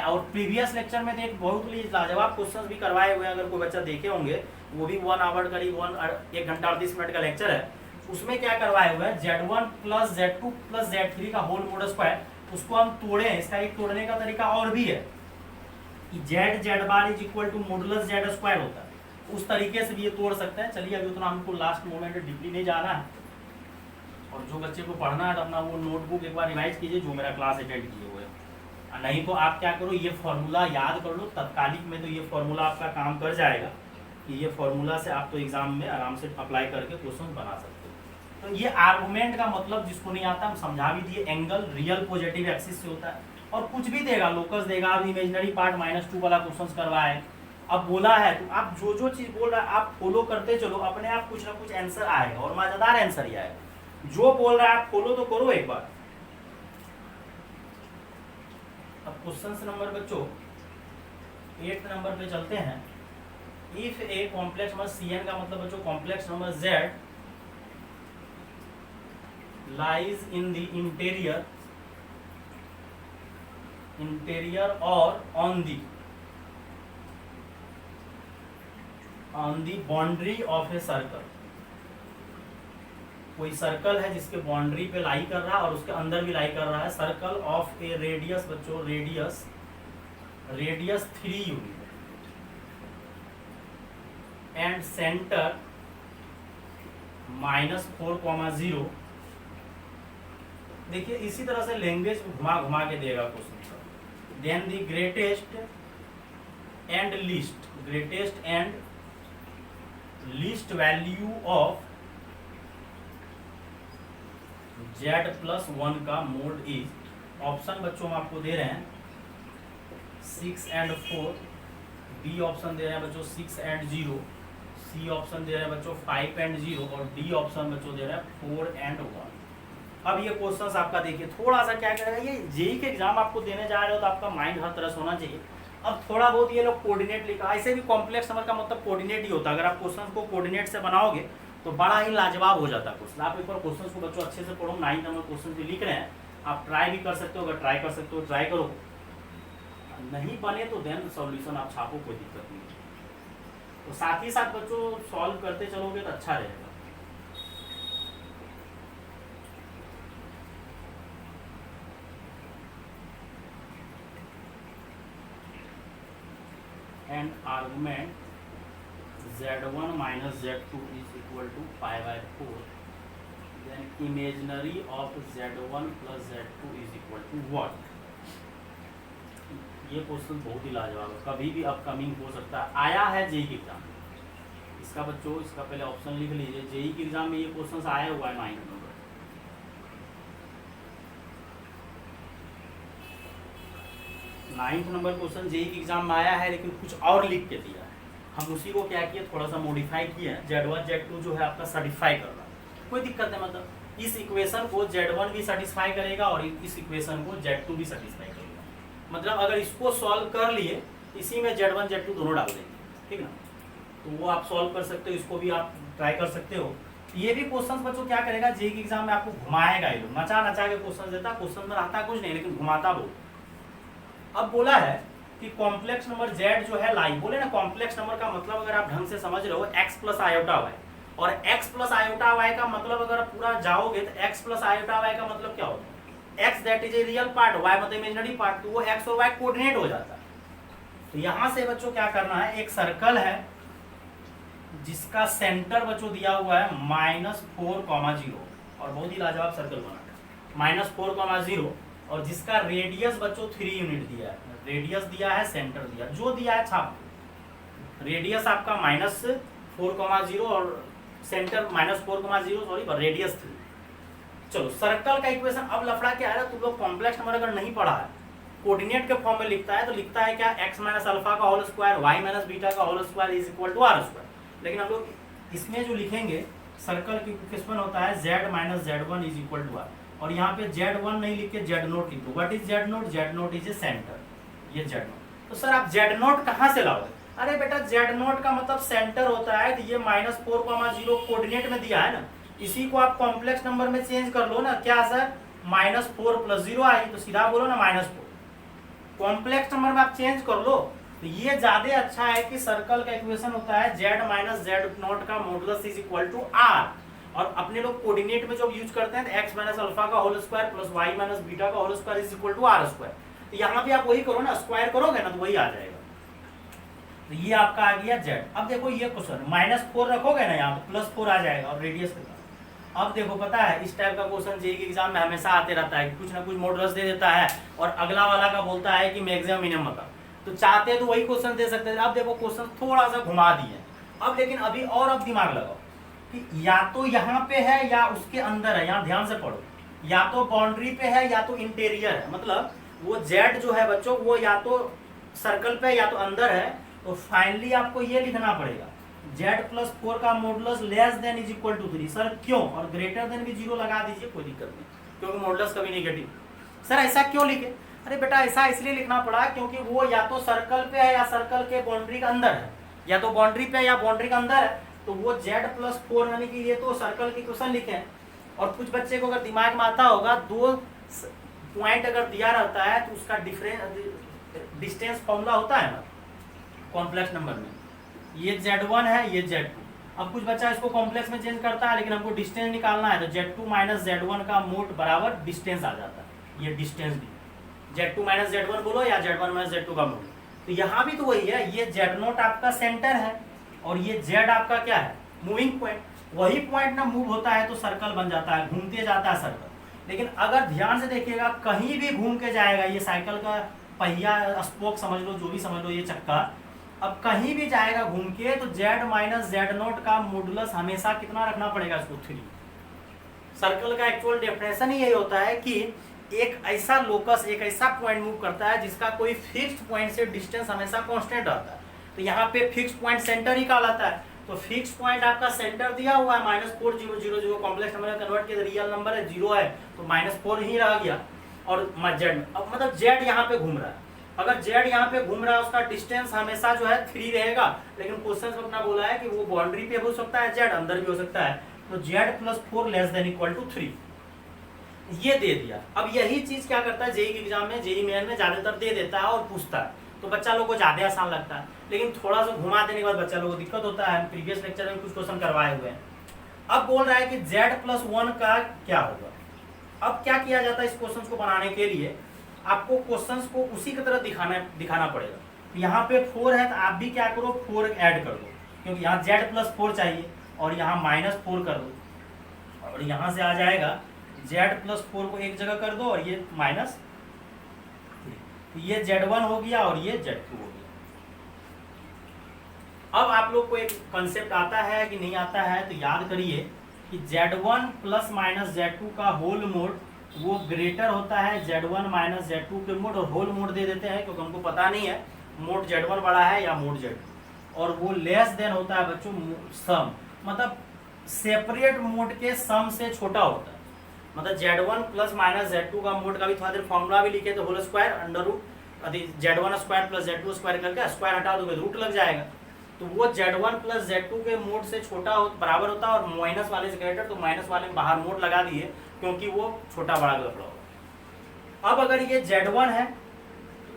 और प्रीवियस लेक्चर में एक बहुत ही लाजवाब क्वेश्चंस भी करवाए हुए हैं, अगर कोई बच्चा देखे होंगे, वो भी 1 आवर करीब 1 घंटा 38 मिनट का लेक्चर है। उसमें क्या करवाए हुए हैं, Z1 plus Z2 plus Z3 का होल मोड स्क्वायर, उसको हम तोड़े। इसका एक तोड़ने का तरीका और भी है कि Z bar is equal to modulus Z square होता है, उस तरीके से भी ये तोड़ सकते हैं। चलिए अभी उतना हमको लास्ट मोमेंट डीपली नहीं जाना है, और जो बच्चे को पढ़ना है तो अपना वो नोटबुक एक बार रिवाइज कीजिए जो मेरा क्लास अटेंड किए हुए, नहीं तो आप क्या करो, ये फॉर्मूला याद कर लो। तत्कालिक में तो ये फॉर्मूला आपका काम कर जाएगा कि ये फॉर्मूला से आप तो एग्जाम में आराम से अप्लाई करके क्वेश्चन बना सकते हो। तो ये आर्गुमेंट का मतलब जिसको नहीं आता हम समझा भी दिए, एंगल रियल पॉजिटिव एक्सिस से होता है, और कुछ भी देगा, लोकस देगा, अब इमेजिनरी पार्ट -2 वाला क्वेश्चन करवाए, अब बोला है तो आप जो चीज बोल रहा है आप फॉलो करते चलो, अपने आप कुछ ना कुछ आंसर आएगा, और मजेदार आंसर ही आएगा। जो बोल रहा है आप फॉलो तो करो एक बार। अब क्वेश्चन नंबर बच्चों 8 नंबर पे चलते हैं। If a complex number Cn का मतलब बच्चों complex number Z lies in the interior और on the boundary of a circle. कोई सर्कल है जिसके बाउंड्री पे लाई कर रहा है और उसके अंदर भी लाई कर रहा है। सर्कल ऑफ ए रेडियस बच्चों, रेडियस 3 यूनिट एंड सेंटर -4,0। देखिए इसी तरह से लैंग्वेज घुमा घुमा के देगा question. Then the greatest and least value of Z+1 का मोड इज। ऑप्शन बच्चों हम आपको दे रहे हैं 6 and 4, बी ऑप्शन दे रहे हैं बच्चों 6 and 0, सी ऑप्शन दे रहे हैं बच्चों 5 and 0, और डी ऑप्शन बच्चों दे रहे हैं 4 and 1। अब ये क्वेश्चंस आपका देखिए थोड़ा सा क्या करेगा, ये जेई के एग्जाम आपको देने जा रहे हो तो आपका माइंड हर तरह से होना चाहिए। अब थोड़ा बहुत ये लोग कोऑर्डिनेट लिखा, ऐसे भी कॉम्प्लेक्स नंबर का मतलब कोऑर्डिनेट ही होता है। अगर आप क्वेश्चन को कोऑर्डिनेट से बनाओगे तो बड़ा ही लाजवाब हो जाता है क्वेश्चन। आप एक बार क्वेश्चन को बच्चों अच्छे से पढ़ो, 9 नंबर क्वेश्चन भी लिख रहे हैं, आप ट्राई भी कर सकते हो। अगर ट्राई कर सकते हो ट्राई करो, नहीं बने तो देन सॉल्यूशन आप छापो, कोई दिक्कत नहीं। तो साथ ही साथ बच्चों सॉल्व करते चलोगे तो अच्छा रहेगा। And argument Z1 minus Z2 is equal to π/4, then imaginary of Z1 plus Z2 is equal to what? ये क्वेश्चन बहुत ही लाजवाब है, कभी भी अपकमिंग हो सकता है। आया है जेई के एग्जाम, इसका बच्चों इसका पहले ऑप्शन लिख लीजिए। जेई के एग्जाम में ये क्वेश्चन आया हुआ है 9 नंबर। नाइन्थ नंबर क्वेश्चन जेई के एग्जाम में आया है, लेकिन कुछ और लिख के दिया है। हम उसी को क्या किए, थोड़ा सा मॉडिफाई किए हैं। Z1 Z2 जो है आपका सेटिस्फाई कर रहा है, कोई दिक्कत नहीं। मतलब इस इक्वेशन को Z1 भी सेटिस्फाई करेगा और इस इक्वेशन को Z2 भी सेटिस्फाई करेगा। मतलब अगर इसको सॉल्व कर लिए, इसी में Z1 Z2 दोनों डाल देंगे, ठीक ना, तो वो आप सॉल्व कर सकते हो, इसको भी आप ट्राई कर सकते हो। ये भी क्वेश्चन बच्चों क्या करेगा, जेई के एग्जाम में आपको घुमाएगा, ये लोग नचा नचा के क्वेश्चन देता। क्वेश्चन में आता कुछ नहीं लेकिन घुमाता बहुत। अब बोला है कि कॉम्प्लेक्स नंबर Z जो है लाई, बोले ना कॉम्प्लेक्स नंबर का मतलब अगर आप ढंग से समझ रहे हो x प्लस आयोटा है, और x प्लस आयोटा वाई का मतलब अगर पूरा जाओगे तो x प्लस आयोटा वाई का मतलब क्या होता है, x that is a real part, y मतलब इमेजिनरी पार्ट, तो वो x और y कोऑर्डिनेट हो जाता है। तो यहां से बच्चों क्या करना है, एक सर्कल है जिसका सेंटर बच्चों दिया हुआ है -4,0 और बहुत ही लाजवाब सर्कल बना है -4,0 और जिसका रेडियस बच्चों 3 यूनिट दिया है, रेडियस दिया है, सेंटर दिया, जो दिया है छाप, रेडियस आपका -4,0 और सेंटर -4,0 सॉरी रेडियस 3। चलो सर्कल का इक्वेशन, अब लफड़ा क्या है, तुम लोग कॉम्प्लेक्स नंबर अगर नहीं पढ़ा है, कोऑर्डिनेट के फॉर्म में लिखता है तो लिखता है क्या, x माइनस अल्फा का whole square y minus beta का whole square is equal to r square. लेकिन हम लोग इसमें जो लिखेंगे सर्कल की इक्वेशन होता है z minus z1 is equal to r, और यहाँ पे z1 नहीं लिख के z नोट लिख दो। What is z note, z note is a centre, ये z नोट। तो सर आप z नोट कहाँ से लाओगे, अरे बेटा z नोट का मतलब सेंटर होता है, तो ये -4,0 कोऑर्डिनेट में दिया है ना, इसी को आप कॉम्प्लेक्स नंबर में चेंज कर लो ना, क्या सर -4 + 0 आई, तो सीधा बोलो ना -4, कॉम्प्लेक्स नंबर में आप चेंज कर लो। तो ये ज्यादा अच्छा है कि सर्कल का इक्वेशन होता है z माइनस z नॉट का modulus is equal to r, और अपने लोग कोऑर्डिनेट में जब यूज करते हैं तो x माइनस अल्फा का whole square plus y minus beta का whole square is equal to r square. तो यहाँ भी आप वही करो ना, स्क्वायर करोगे ना तो वही आ जाएगा। तो ये आपका आ गया z। अब देखो ये क्वेश्चन -4 रखोगे ना यहाँ पे +4 आ जाएगा और रेडियस के साथ। अब देखो पता है इस टाइप का क्वेश्चन जेईई के एग्जाम में हमेशा आते रहता है, कुछ ना कुछ मॉडुलस दे देता है और अगला वाला का बोलता है कि मैक्सिमम मिनिमम बताओ, तो चाहते तो वही क्वेश्चन दे सकते थे। अब देखो क्वेश्चन थोड़ा सा घुमा दिए, अब लेकिन अभी और अब दिमाग लगाओ कि या तो यहाँ पे है या उसके अंदर है, यहाँ ध्यान से पढ़ो, या तो बाउंड्री पे है या तो इंटीरियर है, मतलब वो z जो है बच्चों वो या तो सर्कल पे या तो अंदर है। तो फाइनली आपको ये लिखना पड़ेगा z+4 का modulus less than is equal to 3। Sir क्यों, और ग्रेटर देन भी 0 लगा दीजिए, कोई दिक्कत नहीं, क्योंकि मॉडुलस कभी नेगेटिव। सर ऐसा क्यों लिखे, अरे बेटा ऐसा इसलिए लिखना पड़ा क्योंकि वो या तो सर्कल पे है या सर्कल के बाउंड्री के अंदर है, या तो बाउंड्री पे या बाउंड्री के अंदर है। तो वो z+4 यानी कि ये तो सर्कल की क्वेश्चन लिखे हैं। और कुछ बच्चे को अगर दिमाग में आता होगा, 2 पॉइंट अगर दिया रहता है तो उसका डिस्टेंस फॉर्मूला होता है ना कॉम्प्लेक्स नंबर में, ये z1 है ये z2। अब कुछ बच्चा इसको कॉम्प्लेक्स में चेंज करता है, लेकिन हमको डिस्टेंस निकालना है तो z2 माइनस z1 का मोड बराबर डिस्टेंस आ जाता है, ये डिस्टेंस भी z2 माइनस z1 बोलो या z1 माइनस z2 का मोड। तो यहाँ भी तो वही है, ये z0 आपका सेंटर है और ये z आपका क्या है, मूविंग पॉइंट। वही पॉइंट ना मूव होता है तो सर्कल बन जाता है, घूमते जाता है सर्कल। लेकिन अगर ध्यान से देखिएगा कहीं भी घूम के जाएगा, ये साइकिल का पहिया स्पोक समझ लो, जो भी समझ लो, ये चक्का अब कहीं भी जाएगा घूम के, तो z माइनस z0 का मॉडुलस हमेशा कितना रखना पड़ेगा इसको, 3। सर्कल का एक्चुअल डेफिनेशन ही यही होता है कि एक ऐसा लोकस, एक ऐसा पॉइंट मूव करता है जिसका कोई फिक्स्ड पॉइंट से डिस्टेंस हमेशा कांस्टेंट रहता है। तो यहाँ पे फिक्स्ड पॉइंट सेंटर ही कहलाता है। तो फिक्स्ड पॉइंट आपका सेंटर दिया हुआ है -4,0,0,0, कॉम्प्लेक्स नंबर में कन्वर्ट किया, रियल नंबर है 0 है तो -4 ही रह गया। और z अब मतलब z यहाँ पे घूम रहा है, अगर z यहाँ पे घूम रहा है उसका डिस्टेंस हमेशा जो है 3 रहेगा। लेकिन क्वेश्चन में अपना बोला है कि वो बाउंड्री पे हो सकता है z, अंदर भी हो सकता है, तो z+4 less than equal to 3 ये दे दिया। अब यही चीज क्या करता है जेईई के एग्जाम में, जेईई मेन में ज्यादातर दे देता है और पूछता है, तो बच्चा लोग को ज्यादा आसान लगता है। लेकिन थोड़ा सा घुमा देने के बाद बच्चा लोग को दिक्कत होता है। प्रीवियस लेक्चर में कुछ क्वेश्चन करवाए हुए हैं। अब बोल रहा है कि z+1 का क्या होगा। अब क्या किया जाता है इस क्वेश्चन को बनाने के लिए, आपको क्वेश्चंस को उसी की तरह दिखाना पड़ेगा। तो यहाँ पे 4 है तो आप भी क्या करो 4 ऐड कर दो, क्योंकि यहाँ z+4 चाहिए और यहाँ -4 कर दो, और यहाँ से आ जाएगा z+4 को एक जगह कर दो और ये माइनस, तो ये z1 हो गया और ये z2 हो गया। अब आप लोग को एक कंसेप्ट आता है कि नहीं आता है, तो याद करिए कि z1 प्लस माइनस z2 का होल मोड वो ग्रेटर होता है z1 माइनस z2 के मोड, और होल मोड दे देते हैं क्योंकि हमको पता नहीं है मोड z1 बड़ा है या मोड z2, और वो लेस देन होता है बच्चों सम, मतलब सेपरेट मोड के सम से छोटा होता है। मतलब z1 प्लस माइनस z2 का मोड का भी थोड़ा देर फॉर्मूला भी लिखे तो whole square under root z1 square plus z2 square करके स्क्वायर हटा दोगे रूट लग जाएगा। तो वो z1 प्लस z2 के मोड से छोटा बराबर होता है, और माइनस वाले से ग्रेटर, तो माइनस वाले में बाहर मोड लगा दिए क्योंकि वो छोटा बड़ा लफड़ा होगा। अब अगर ये z1 है,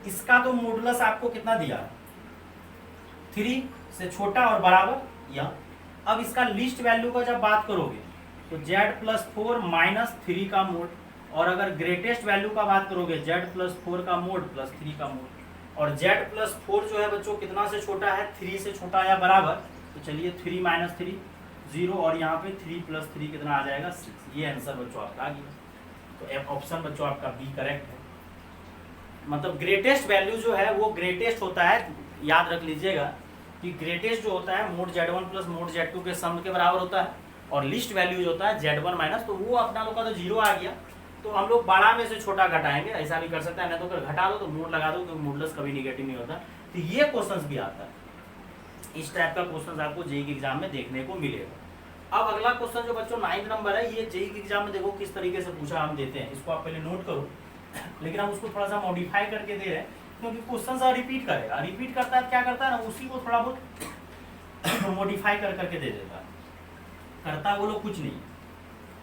इसका तो मॉडुलस आपको कितना दिया है 3 से छोटा और बराबर, या अब इसका लिस्ट वैल्यू का जब बात करोगे तो z+4 -3 का मोड, और अगर ग्रेटेस्ट वैल्यू का बात करोगे z+4 का मोड +3 का मोड। और z+4 जो है बच्चों कितना से छोटा है, 3 से छोटा या बराबर, तो चलिए 3 - 3 0, और यहाँ पे 3 + 3 कितना आ जाएगा 6। ये आंसर बच्चों आपका आ गया। तो ऑप्शन बच्चों आपका बी करेक्ट है। मतलब ग्रेटेस्ट वैल्यू जो है वो ग्रेटेस्ट होता है, याद रख लीजिएगा कि ग्रेटेस्ट जो होता है मोड z1 + मोड z2 के सम के बराबर होता है, और लिस्ट वैल्यू जो होता है z1 माइनस, तो वो अपना लोग का तो 0 आ गया, तो हम लोग बड़ा में से छोटा घटाएंगे, ऐसा भी कर सकते हैं, नहीं तो अगर घटा दो तो मोड लगा दो, तो मोडलेस कभी निगेटिव नहीं होता। तो ये क्वेश्चन भी आता है, इस टाइप का क्वेश्चन आपको जेईई के एग्जाम में देखने को मिलेगा। अब अगला क्वेश्चन जो बच्चों 9 नंबर है, ये जेईई के एग्जाम में देखो किस तरीके से पूछा हम देते हैं, इसको आप पहले नोट करो, लेकिन हम उसको थोड़ा सा मॉडिफाई करके दे रहे हैं, क्योंकि क्वेश्चन रिपीट करेगा, रिपीट करता है क्या करता है ना, उसी को थोड़ा बहुत मॉडिफाई कर करके दे देता है, करता वो लोग कुछ नहीं।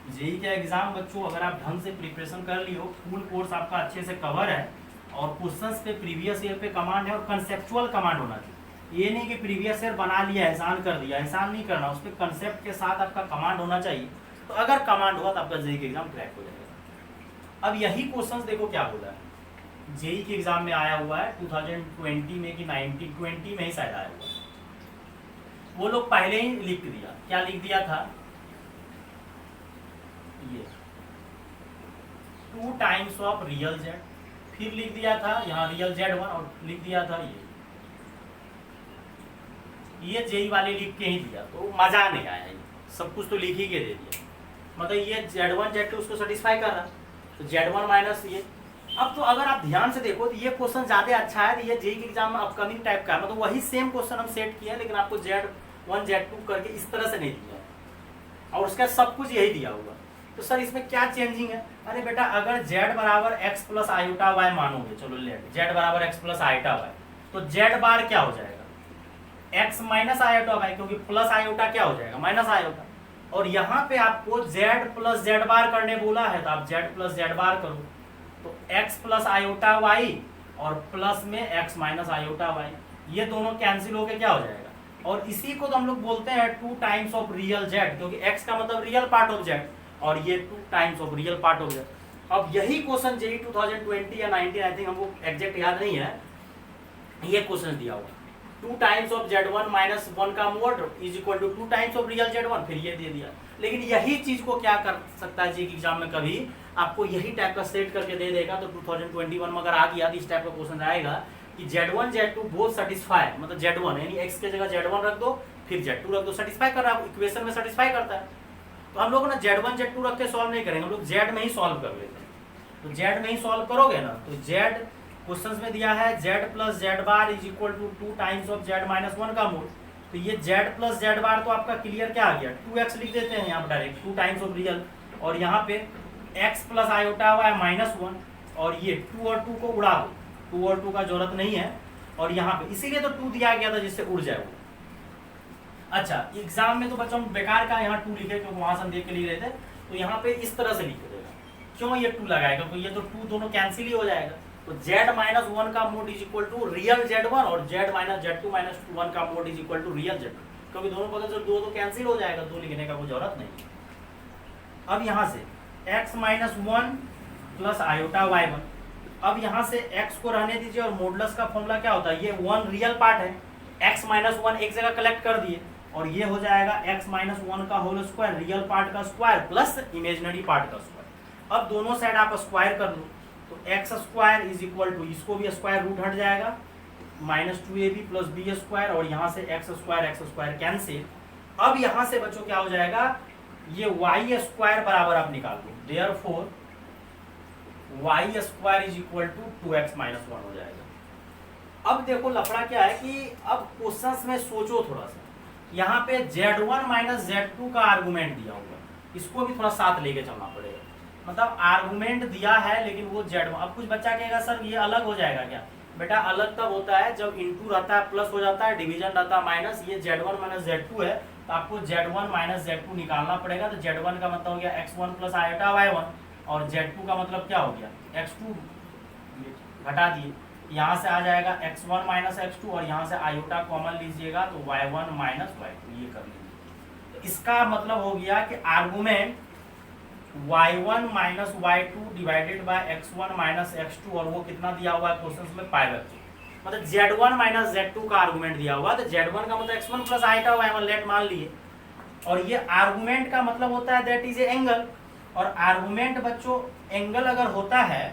जेईई का एग्जाम बच्चों अगर आप ढंग से प्रिपरेशन कर लियो, फुल कोर्स आपका अच्छे से कवर है, और क्वेश्चंस पे प्रीवियस ईयर पे कमांड है, और कंसेप्चुअल कमांड होना चाहिए। ये नहीं कि प्रीवियस ईयर बना लिया एहसान कर दिया, एहसान नहीं करना, उस पर कंसेप्ट के साथ आपका कमांड होना चाहिए। तो अगर कमांड हुआ तो आपका जेईई का एग्जाम क्रैक हो जाएगा। अब यही क्वेश्चन देखो क्या बोला है, जेईई के एग्जाम में आया हुआ है 2020 में कि 1920 में ही शायद आया हुआ है। वो लोग पहले ही लिख दिया, क्या लिख दिया था, ये 2 टाइम्स ऑफ रियल जेड, फिर लिख दिया था यहाँ रियल z1, और लिख दिया था ये जेईई वाले लिख के ही दिया, तो मजा नहीं आया, ये सब कुछ तो लिख ही के दे दिया, मतलब ये z1 z2 उसको सेटिस्फाई कर रहा, तो z1 माइनस ये। अब तो अगर आप ध्यान से देखो तो ये क्वेश्चन ज्यादा अच्छा है, तो ये जेईई के एग्जाम में अपकमिंग टाइप का है, मतलब वही सेम क्वेश्चन हम सेट किया है, लेकिन आपको z1 z2 करके इस तरह से नहीं दिया है, और उसका सब कुछ यही दिया हुआ। तो सर इसमें क्या चेंजिंग है, अरे बेटा अगर z बराबर x + आयोटा y मानोगे, चलो लेट z बराबर x + आयोटा y, तो z बार क्या हो जाएगा, x - आयोटा y, क्योंकि प्लस आयोटा क्या हो जाएगा माइनस आयोटा, और यहाँ पे आपको z + z बार करने बोला है, तो आप z + z बार करो, तो x + आयोटा y और प्लस में x - आयोटा y, ये दोनों कैंसिल होके क्या हो जाएगा, और इसी को तो हम लोग बोलते हैं 2 टाइम्स ऑफ रियल z, क्योंकि x का मतलब रियल पार्ट ऑफ z, और ये 2 times of real part of z। अब यही क्वेश्चन जेईई 2020 या 19 आई थिंक, हमको एग्जैक्ट याद नहीं है, ये क्वेश्चन दिया हुआ 2 टाइम्स ऑफ z1 - 1 का mode = 2 times of real z1, फिर ये दे दिया। लेकिन यही चीज को क्या कर सकता है जेईई एग्जाम में, कभी आपको यही टाइप का सेट करके दे देगा, तो 2021 में अगर आ गया तो इस टाइप का क्वेश्चन आएगा कि z1 z2 बोथ सेटिस्फाई, मतलब z1 यानी x के जगह z1 रख दो, फिर z2 रख दो, सेटिस्फाई कर रहा है, इक्वेशन में सेटिस्फाई करता है। तो हम लोग ना z1 z2 रख के सॉल्व नहीं करेंगे, हम लोग z में ही सॉल्व कर लेते हैं। तो z में ही सॉल्व करोगे ना, तो z क्वेश्चंस में दिया है z + z bar = 2 times of z - 1 का मोड, तो ये z + z बार तो आपका क्लियर क्या आ गया, 2x लिख देते हैं यहाँ पर डायरेक्ट, 2 टाइम्स ऑफ रियल, और यहाँ पे x + आयोटा y -1, और ये 2 और 2 को उड़ा दो, 2 और 2 का जरूरत नहीं है, और यहाँ पे इसीलिए तो 2 दिया गया था जिससे उड़ जाए वो। अच्छा एग्जाम में तो बच्चों बेकार का यहाँ 2 लिखे, क्योंकि वहां से हम देख के लिख रहे थे, तो यहाँ पे इस तरह से लिख देगा, क्यों ये 2 लगाएगा, क्योंकि ये तो 2 दोनों कैंसिल ही हो जाएगा, तो z - 1 का मोड = रियल z1, और z - z2 - 1 का मोड = रियल z2, क्योंकि दोनों पदों से 2 तो कैंसिल हो जाएगा, 2 लिखने का कोई जरूरत नहीं। अब यहाँ से x - 1 + आयोटा y1, अब यहाँ से x को रहने दीजिए, और मॉडुलस का फॉर्मूला क्या होता है, ये 1 रियल पार्ट है, x - 1 एक जगह कलेक्ट कर दिए, और ये हो जाएगा x - 1 का होल स्क्वायर, रियल पार्ट का स्क्वायर प्लस इमेजिनरी पार्ट का स्क्वायर। अब दोनों साइड आप स्क्वायर कर लो, तो x² = इसको भी स्क्वायर रूट हट जाएगा, -2ab + b², और यहाँ से x² कैंसिल। अब यहाँ से बच्चों क्या हो जाएगा, ये y² बराबर आप निकाल दो, देयरफॉर y² = 2x - 1 हो जाएगा। अब देखो लफड़ा क्या है कि अब क्वेश्चंस में सोचो थोड़ा सा, यहाँ पे z1 - z2 का आर्गुमेंट दिया हुआ है, इसको भी थोड़ा साथ लेके चलना पड़ेगा, मतलब आर्गुमेंट दिया है लेकिन वो z1। अब कुछ बच्चा कहेगा सर ये अलग हो जाएगा क्या, बेटा अलग तब होता है जब इनटू रहता है प्लस हो जाता है, डिवीजन रहता है माइनस, ये z1 - z2 है, तो आपको z1 - z2 निकालना पड़ेगा, तो z1 का मतलब हो गया x1 + आयोटा y1, और z2 का मतलब क्या हो गया x2, घटा दिए, यहाँ से आ जाएगा x1 - x2, और यहाँ से आयोटा कॉमन लीजिएगा तो y1 - y2, ये कर लीजिए, इसका मतलब हो गया कि argument y1 minus y2 divided by x1 minus x2, और वो कितना दिया हुआ है क्वेश्चन में पाई बाय 2, मतलब z1 माइनस z2 का आर्गुमेंट दिया हुआ, तो z1 का मतलब x1 plus iota y1 late मान लिए, और ये आर्गुमेंट का मतलब होता है दैट इज ए एंगल, और आर्गुमेंट बच्चों एंगल अगर होता है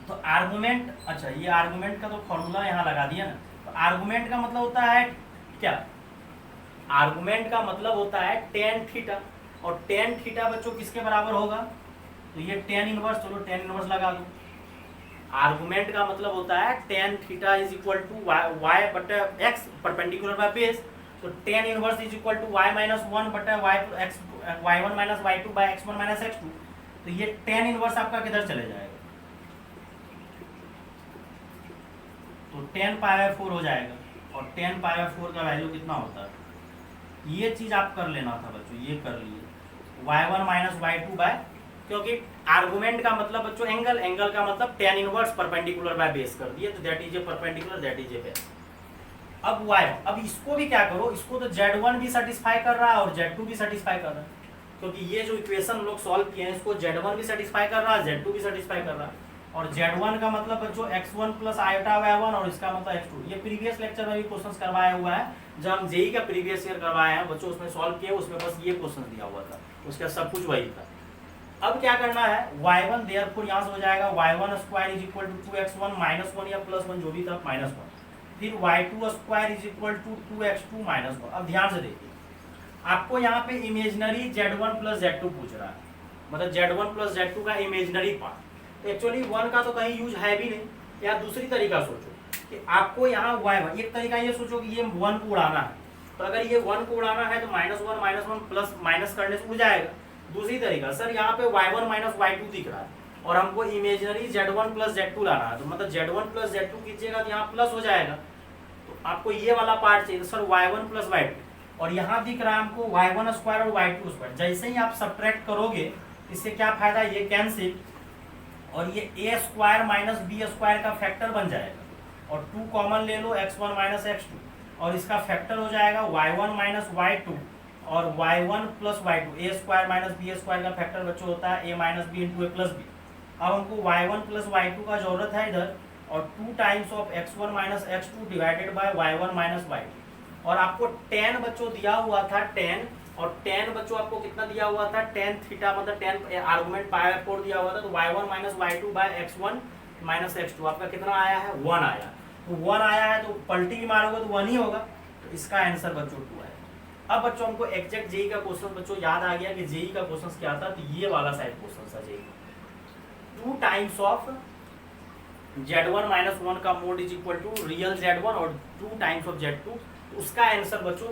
तो आर्गुमेंट, अच्छा ये आर्गुमेंट का तो फॉर्मूला यहाँ लगा दिया ना, तो आर्गुमेंट का मतलब होता है क्या, आर्गुमेंट का मतलब होता है टेन थीटा, और टेन थीटा बच्चों किसके बराबर होगा, तो ये टेन इनवर्स, चलो टेन इनवर्स लगा दो। आर्गुमेंट का मतलब होता है tan theta is equal to Y बटे एक्स परपेंडिकुलर बाय बेस, तो tan inverse is equal to Y minus one बटे Y one minus Y two by X one minus X two, तो ये टेन इनवर्स आपका किधर चले जाएगा, तो टेन पाई बाय 4 हो जाएगा, और टेन पाई बाय 4 का वैल्यू कितना होता है, ये चीज आप कर लेना था बच्चों, ये कर लिए y1 माइनस y2 बाय, क्योंकि आर्गुमेंट का मतलब बच्चों एंगल, एंगल का मतलब tan inverse perpendicular by base कर दिए, तो that is a perpendicular, that is a base. अब y, अब इसको भी क्या करो, इसको तो z1 भी सेटिस्फाई कर रहा है और z2 भी सेटिस्फाई कर रहा है, क्योंकि ये जो इक्वेशन हम लोग सॉल्व किए हैं इसको z1 भी सेटिस्फाई कर रहा है, z2 भी सेटिस्फाई कर रहा है, और z1 का मतलब बच्चों x1 प्लस आयोटा y1, और इसका मतलब x2, ये प्रीवियस लेक्चर में भी क्वेश्चंस करवाया हुआ है, जब हम जेई का प्रीवियस ईयर करवाए हैं बच्चों, उसमें सॉल्व किए, उसमें बस ये क्वेश्चन दिया हुआ था, उसका सब कुछ वही था। अब क्या करना है, y1 देयरफॉर यहाँ से हो जाएगा y1 square is equal to 2x1 minus 1 या प्लस 1 जो भी था माइनस 1, फिर y2 square is equal to 2x2 minus 1। अब ध्यान से देखिए, आपको यहाँ पे इमेजिनरी z1 प्लस z2 पूछ रहा है, मतलब z1 प्लस z2 का इमेजिनरी पार्ट, तो एक्चुअली 1 का तो कहीं यूज है भी नहीं, या दूसरी तरीका सोचो कि आपको यहाँ y1, एक तरीका ये सोचो कि ये 1 को उड़ाना है, तो अगर ये 1 को उड़ाना है तो माइनस वन प्लस माइनस करने से उड़ जाएगा। दूसरी तरीका, सर यहाँ पे y1 माइनस y2 दिख रहा है और हमको इमेजिनरी z1 प्लस z2 लाना है, तो मतलब z1 प्लस z2 कीजिएगा तो यहाँ प्लस हो जाएगा, तो आपको ये वाला पार्ट चाहिए, सर y1 प्लस y2, और यहाँ दिख रहा है हमको y1 स्क्वायर और y2 स्क्वायर, जैसे ही आप सब्ट्रैक्ट करोगे इससे क्या फायदा, ये कैंसिल, और ये a square minus b square का फैक्टर बन जाएगा, और 2 कॉमन ले लो x1 माइनस x2, और इसका फैक्टर हो जाएगा y1 माइनस y2 और y1 plus y2, a square minus b square का फैक्टर बच्चों होता है a minus b into a plus b. अब हमको y1 प्लस y2 का जरूरत है इधर, और 2 times of x1 minus x2 divided by y1 minus y2, और आपको tan बच्चों दिया हुआ था 10, और tan बच्चों आपको कितना दिया हुआ था, tan थीटा मतलब tan आर्गुमेंट पाई बाय 4 दिया हुआ था, तो y1 minus y2 bye x1 minus x2 आपका कितना आया है, 1 आया, तो 1 आया है तो पलटी भी मारोगे तो 1 ही होगा, तो इसका आंसर बच्चों 2 है। अब बच्चों हमको एग्जैक्ट जेई का क्वेश्चन बच्चों याद आ गया कि जेई का क्वेश्चन क्या था, तो ये वाला साइड क्वेश्चन था JEE, 2 times of z1 minus 1 का mod is equal to real z1 और 2 टाइम्स ऑफ z2, तो उसका आंसर बच्चों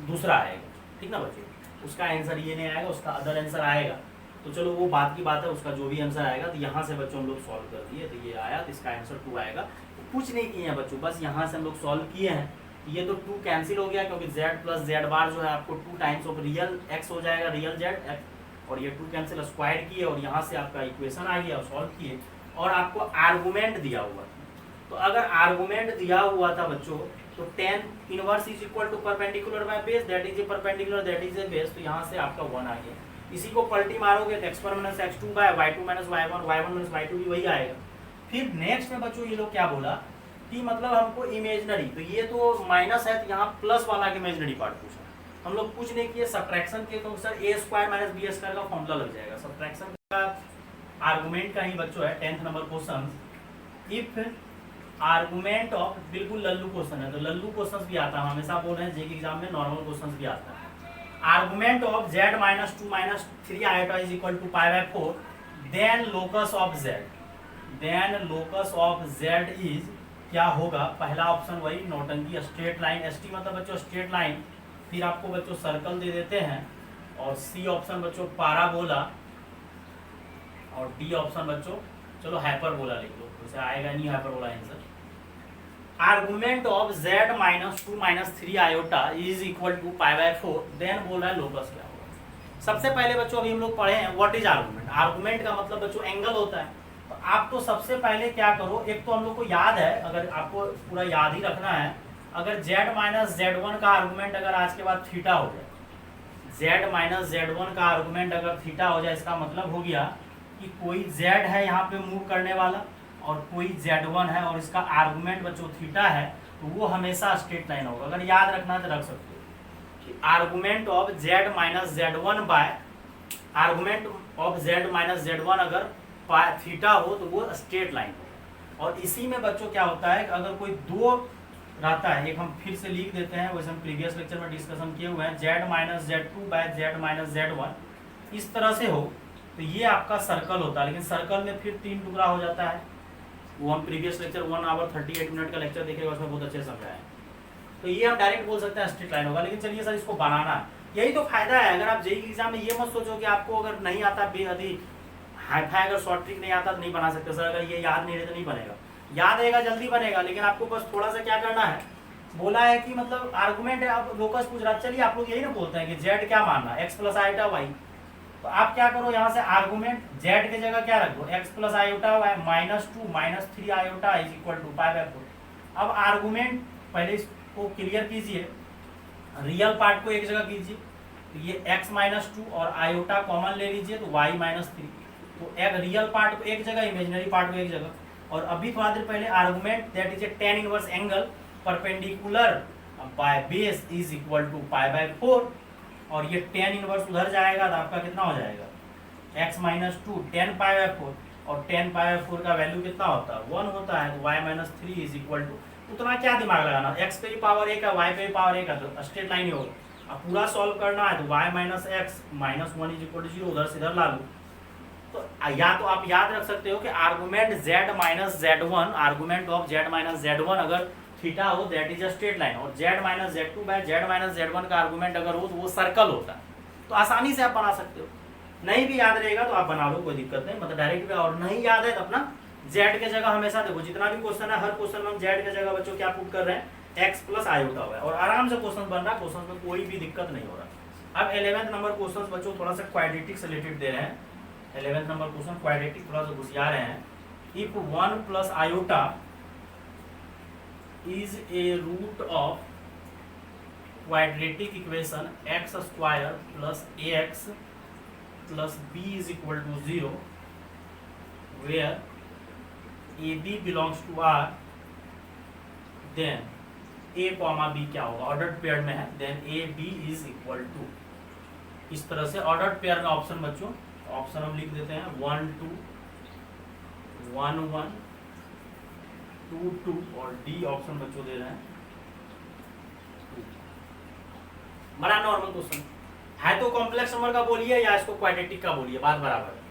दूसरा आएगा, ठीक ना बच्चों, उसका आंसर ये नहीं आएगा, उसका अदर आंसर आएगा, तो चलो वो बात की बात है, उसका जो भी आंसर आएगा, तो यहाँ से बच्चों हम लोग सॉल्व कर दिए, तो ये आया, तो इसका आंसर 2 आएगा, तो कुछ नहीं किए हैं बच्चों, बस यहाँ से हम लोग सॉल्व किए हैं, ये तो 2 कैंसिल हो गया, क्योंकि z प्लस z बार जो है आपको 2 टाइम्स ऑफ रियल x हो जाएगा, रियल z x, और ये 2 कैंसिल स्क्वायर किए, और यहाँ से आपका इक्वेशन आ गया, सॉल्व किए, और आपको आर्गुमेंट दिया हुआ था, तो अगर आर्गुमेंट दिया हुआ था बच्चों, तो tan inverse is equal to perpendicular by base, that is a perpendicular, that is a base, तो यहाँ से आपका 1 आ गया, इसी को पलटी मारोगे तो x1 minus x2 bye y2 minus y1, y1 minus y2 भी वही आएगा। फिर नेक्स्ट में बच्चों ये लोग क्या बोला कि मतलब हमको इमेजिनरी, तो ये तो माइनस है, तो यहाँ प्लस वाला के इमेजिनरी पार्ट पूछा, हम लोग कुछ नहीं किए, सब्ट्रैक्शन किए, तो sir a square minus b square का फॉर्मूला लग जाएगा, सब्ट्रैक्शन का आर्गुमेंट का ही बच्चों है 10th number question, if argument of, बिल्कुल लल्लू क्वेश्चन है, तो लल्लू क्वेश्चन भी आता है, हमेशा बोल रहे हैं जे के एग्जाम में नॉर्मल क्वेश्चन भी आता है, argument of z minus 2 minus 3 iota is equal to pi by 4, then locus of z, then locus of z is क्या होगा, पहला ऑप्शन वही नौटंकी स्ट्रेट लाइन, एसटी मतलब बच्चों स्ट्रेट लाइन, फिर आपको बच्चों सर्कल दे देते हैं, और सी ऑप्शन बच्चों पाराबोला, और डी ऑप्शन बच्चों चलो हाइपरबोला लिख लो, उसे आएगा नहीं hyperbola answer. Argument of z minus 2 minus 3 iota is equal to pi by 4, then बोल रहा है लोकस क्या होगा। सबसे पहले बच्चों अभी हम लोग पढ़े हैं व्हाट इज आर्गुमेंट, आर्गुमेंट का मतलब बच्चों एंगल होता है, तो आप तो सबसे पहले क्या करो, एक तो हम लोग को याद है, अगर आपको पूरा याद ही रखना है, अगर z माइनस z1 का आर्गुमेंट अगर आज के बाद थीटा हो जाए, z माइनस z1 का आर्गुमेंट अगर थीटा हो जाए, इसका मतलब हो गया कि कोई z है यहाँ पे मूव करने वाला और कोई z1 है और इसका आर्गुमेंट बच्चों थीटा है, तो वो हमेशा स्ट्रेट लाइन होगा। अगर याद रखना तो रख सकते हो कि argument of z minus z1 by argument of z minus z1 अगर थीटा हो तो वो स्ट्रेट लाइन हो। और इसी में बच्चों क्या होता है कि अगर कोई दो रहता है, एक हम फिर से लिख देते हैं, वैसे हम प्रीवियस लेक्चर में डिस्कशन किए हुए हैं, z minus z2 by z minus z1 इस तरह से हो तो ये आपका सर्कल होता है। लेकिन सर्कल में फिर 3 टुकड़ा हो जाता है, वो हम प्रीवियस लेक्चर 1 आवर 38 मिनट का लेक्चर देखेगा, उसमें बहुत अच्छे समझाया है। तो ये हम डायरेक्ट बोल सकते हैं स्ट्रेट लाइन होगा। लेकिन चलिए सर इसको बनाना है, यही तो फायदा है। अगर आप जेईई एग्जाम में ये मत सोचो कि आपको अगर नहीं आता बेहद हाई फाई अगर शॉर्ट ट्रिक नहीं आता तो नहीं बना सकते सर, अगर ये याद नहीं रहे तो नहीं बनेगा। याद रहेगा जल्दी बनेगा, लेकिन आपको बस थोड़ा सा क्या करना है, बोला है कि मतलब आर्गुमेंट है, आप लोकस पूछ रहा, चलिए आप लोग यही ना बोलते हैं कि जेड क्या मानना, एक्स प्लस आयोटा वाई, तो आप क्या करो यहाँ से आर्गुमेंट जेड की जगह क्या रख दो, x plus iota y minus 2 minus 3 iota is equal to pi by 4। अब आर्गुमेंट पहले इसको क्लियर कीजिए, रियल पार्ट को एक जगह कीजिए, तो ये x माइनस 2 और आयोटा कॉमन ले लीजिए तो y माइनस 3, तो एक रियल पार्ट को एक जगह, इमेजिनरी पार्ट को एक जगह। और अभी थोड़ा देर पहले argument that is a tan inverse angle perpendicular by base is equal to pi by 4, और ये tan इनवर्स उधर जाएगा तो आपका कितना हो जाएगा x minus 2 tan pi by 4, और tan पाई बाय 4 का वैल्यू कितना होता है 1 होता है, तो y minus 3 is equal to, उतना क्या दिमाग लगाना, x पे भी पावर 1 है y पे भी पावर 1 है, तो स्ट्रेट लाइन ही होगा। अब पूरा सॉल्व करना है तो y minus x minus 1 is equal to 0, उधर से इधर ला लो। तो या तो आप याद रख सकते हो कि argument z minus z1, argument of z minus z1 अगर थीटा हो that is a straight line, और z minus z2 by z minus z1 का आर्गुमेंट अगर हो तो वो सर्कल होता है। तो आसानी से आप बना सकते हो, नहीं भी याद रहेगा तो आप बना लो, कोई दिक्कत नहीं, मतलब डायरेक्ट भी। और नहीं याद है तो अपना z के जगह हमेशा देखो, जितना भी क्वेश्चन है हर क्वेश्चन में हम z के जगह बच्चों क्या पुट कर रहे हैं, x प्लस आयोटा हुआ है, और आराम से क्वेश्चन बन रहा है, क्वेश्चन में कोई भी दिक्कत नहीं हो रहा। अब 11th नंबर क्वेश्चन बच्चों थोड़ा सा क्वाड्रेटिक से रिलेटेड दे रहे हैं। 11th नंबर क्वेश्चन क्वाड्रेटिक थोड़ा सा घुसिया रहे हैं। If 1 plus iota is a root of quadratic equation x square plus a x plus b is equal to 0 where a b belongs to R, then a comma b क्या होगा, ऑर्डर्ड पेयर में है, then a b is equal to, इस तरह से ऑर्डर्ड पेयर में ऑप्शन बच्चों, ऑप्शन हम लिख देते हैं 1 2 1 1 2 2, और डी ऑप्शन बच्चों दे रहे हैं 2। बड़ा नॉर्मल क्वेश्चन है, तो कॉम्प्लेक्स नंबर का बोलिए या इसको क्वाड्रेटिक का बोलिए, बात बराबर है।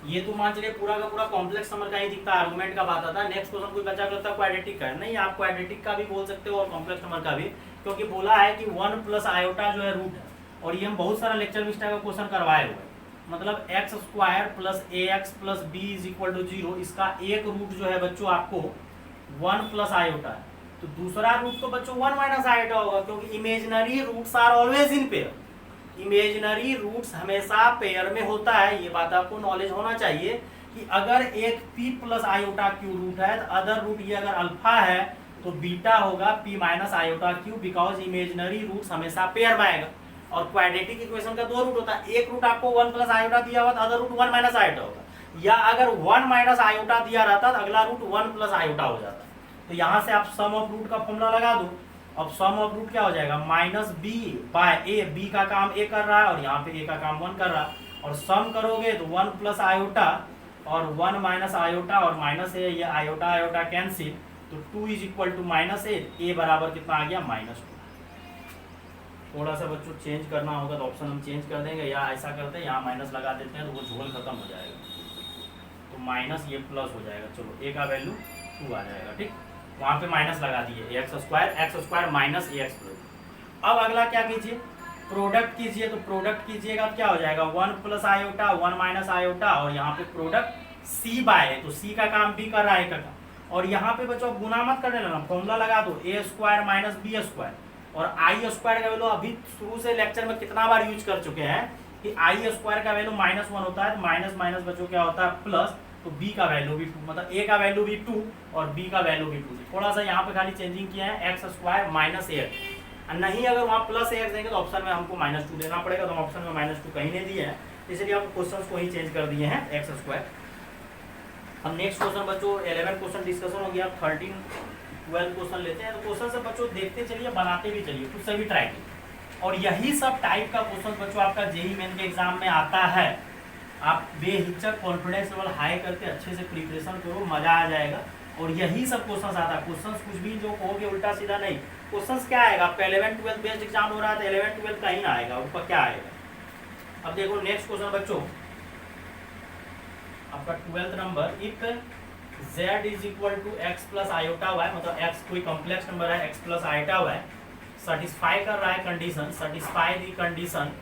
ये तो मान चलिए पूरा का पूरा कॉम्प्लेक्स नंबर का ही दिखता है, आर्गुमेंट का बात आता है। नेक्स्ट क्वेश्चन कोई बच्चा करता है क्वाड्रेटिक का, नहीं आप क्वाड्रेटिक का भी बोल सकते हो और कॉम्प्लेक्स नंबर का भी, क्योंकि बोला है कि 1 प्लस आयोटा जो है रूट है, और ये हम बहुत सारा लेक्चर में इस टाइप का क्वेश्चन करवाए हुए हैं। मतलब x square plus a x plus b is equal to 0, इसका एक रूट जो है बच्चों आपको 1 प्लस आयोटा है, तो दूसरा रूट तो बच्चों 1 माइनस आयोटा होगा, क्योंकि imaginary roots are always in pair. Imaginary roots हमेशा पेयर में होता है, ये बात आपको नॉलेज होना चाहिए कि अगर एक p plus iota q root है तो अदर रूट ये अगर अल्फा है तो बीटा होगा p minus iota q, because imaginary roots हमेशा पेयर में आएगा। और क्वाड्रेटिक इक्वेशन का 2 रूट होता है, एक रूट आपको 1 प्लस आयोटा दिया हुआ, अदर रूट 1 माइनस आयोटा होगा, या अगर 1 माइनस आयोटा दिया रहता तो अगला रूट 1 प्लस आयोटा हो जाता। तो यहाँ से आप सम ऑफ रूट का फॉर्मूला लगा दो। अब सम ऑफ रूट क्या हो जाएगा, माइनस बी बाय ए, बी का काम ए कर रहा है और यहाँ पे ए का काम 1 कर रहा है, और सम करोगे तो 1 प्लस आयोटा और 1 माइनस आयोटा और माइनस ए, ये आयोटा आयोटा कैंसिल, तो 2 इज इक्वल टू माइनस ए बराबर कितना आ गया -2। थोड़ा सा बच्चों चेंज करना होगा तो ऑप्शन हम चेंज कर देंगे, या ऐसा करते हैं यहाँ माइनस लगा देते हैं तो वो झोल खत्म हो जाएगा, तो माइनस ये प्लस हो जाएगा। चलो ए का वैल्यू 2 आ जाएगा, ठीक, वहाँ पे माइनस लगा दिए, एक्स स्क्वायर माइनस ए एक्स प्लस। अब अगला क्या कीजिए, प्रोडक्ट कीजिए, तो प्रोडक्ट कीजिएगा क्या हो जाएगा 1 प्लस आयोटा 1 माइनस आयोटा, और यहाँ पे प्रोडक्ट सी बाय है, तो सी का काम बी कर रहा है, का, और यहाँ पे बच्चों गुना मत करने लगा, फॉर्मूला लगा दो ए स्क्वायर माइनस बी स्क्वायर, और आई स्क्वायर का वैल्यू अभी शुरू से लेक्चर में कितना बार यूज कर चुके हैं कि आई स्क्वायर का वैल्यू -1 होता है, तो माइनस माइनस बच्चों क्या होता है प्लस, तो b का वैल्यू भी 2, मतलब a का वैल्यू भी 2 और b का वैल्यू भी 2। थोड़ा सा यहाँ पे खाली चेंजिंग किया है, एक्स स्क्वायर माइनस ए। नहीं अगर वहाँ प्लस एक्स देंगे तो ऑप्शन में हमको -2 देना पड़ेगा, तो हम ऑप्शन में -2 कहीं नहीं दिए हैं, इसलिए आप क्वेश्चन को ही चेंज कर दिए हैं x²। हम नेक्स्ट क्वेश्चन बच्चों 11 क्वेश्चन डिस्कशन हो गया, 13 12 क्वेश्चन लेते हैं। तो क्वेश्चन से बच्चों देखते चलिए, बनाते भी चलिए, कुछ सभी ट्राई कीजिए। और यही सब टाइप का क्वेश्चन बच्चों आपका जेईई मेन के एग्जाम में आता है। आप बेहिचक कॉन्फिडेंस लेवल हाई करके अच्छे से प्रिपरेशन करो, मजा आ जाएगा। और यही सब क्वेश्चन आता है। क्वेश्चन कुछ भी जो कहोगे उल्टा सीधा नहीं, क्वेश्चन क्या आएगा, आपका 11 12 बेस्ड एग्जाम हो रहा है तो 11 12 कहीं ना आएगा, ऊपर क्या आएगा। अब देखो नेक्स्ट क्वेश्चन बच्चों आपका 12th number, if z is equal to x plus iota y, मतलब x कोई कॉम्प्लेक्स नंबर है, x plus iota y satisfy कर रहा है कंडीशन, सेटिस्फाई द कंडीशन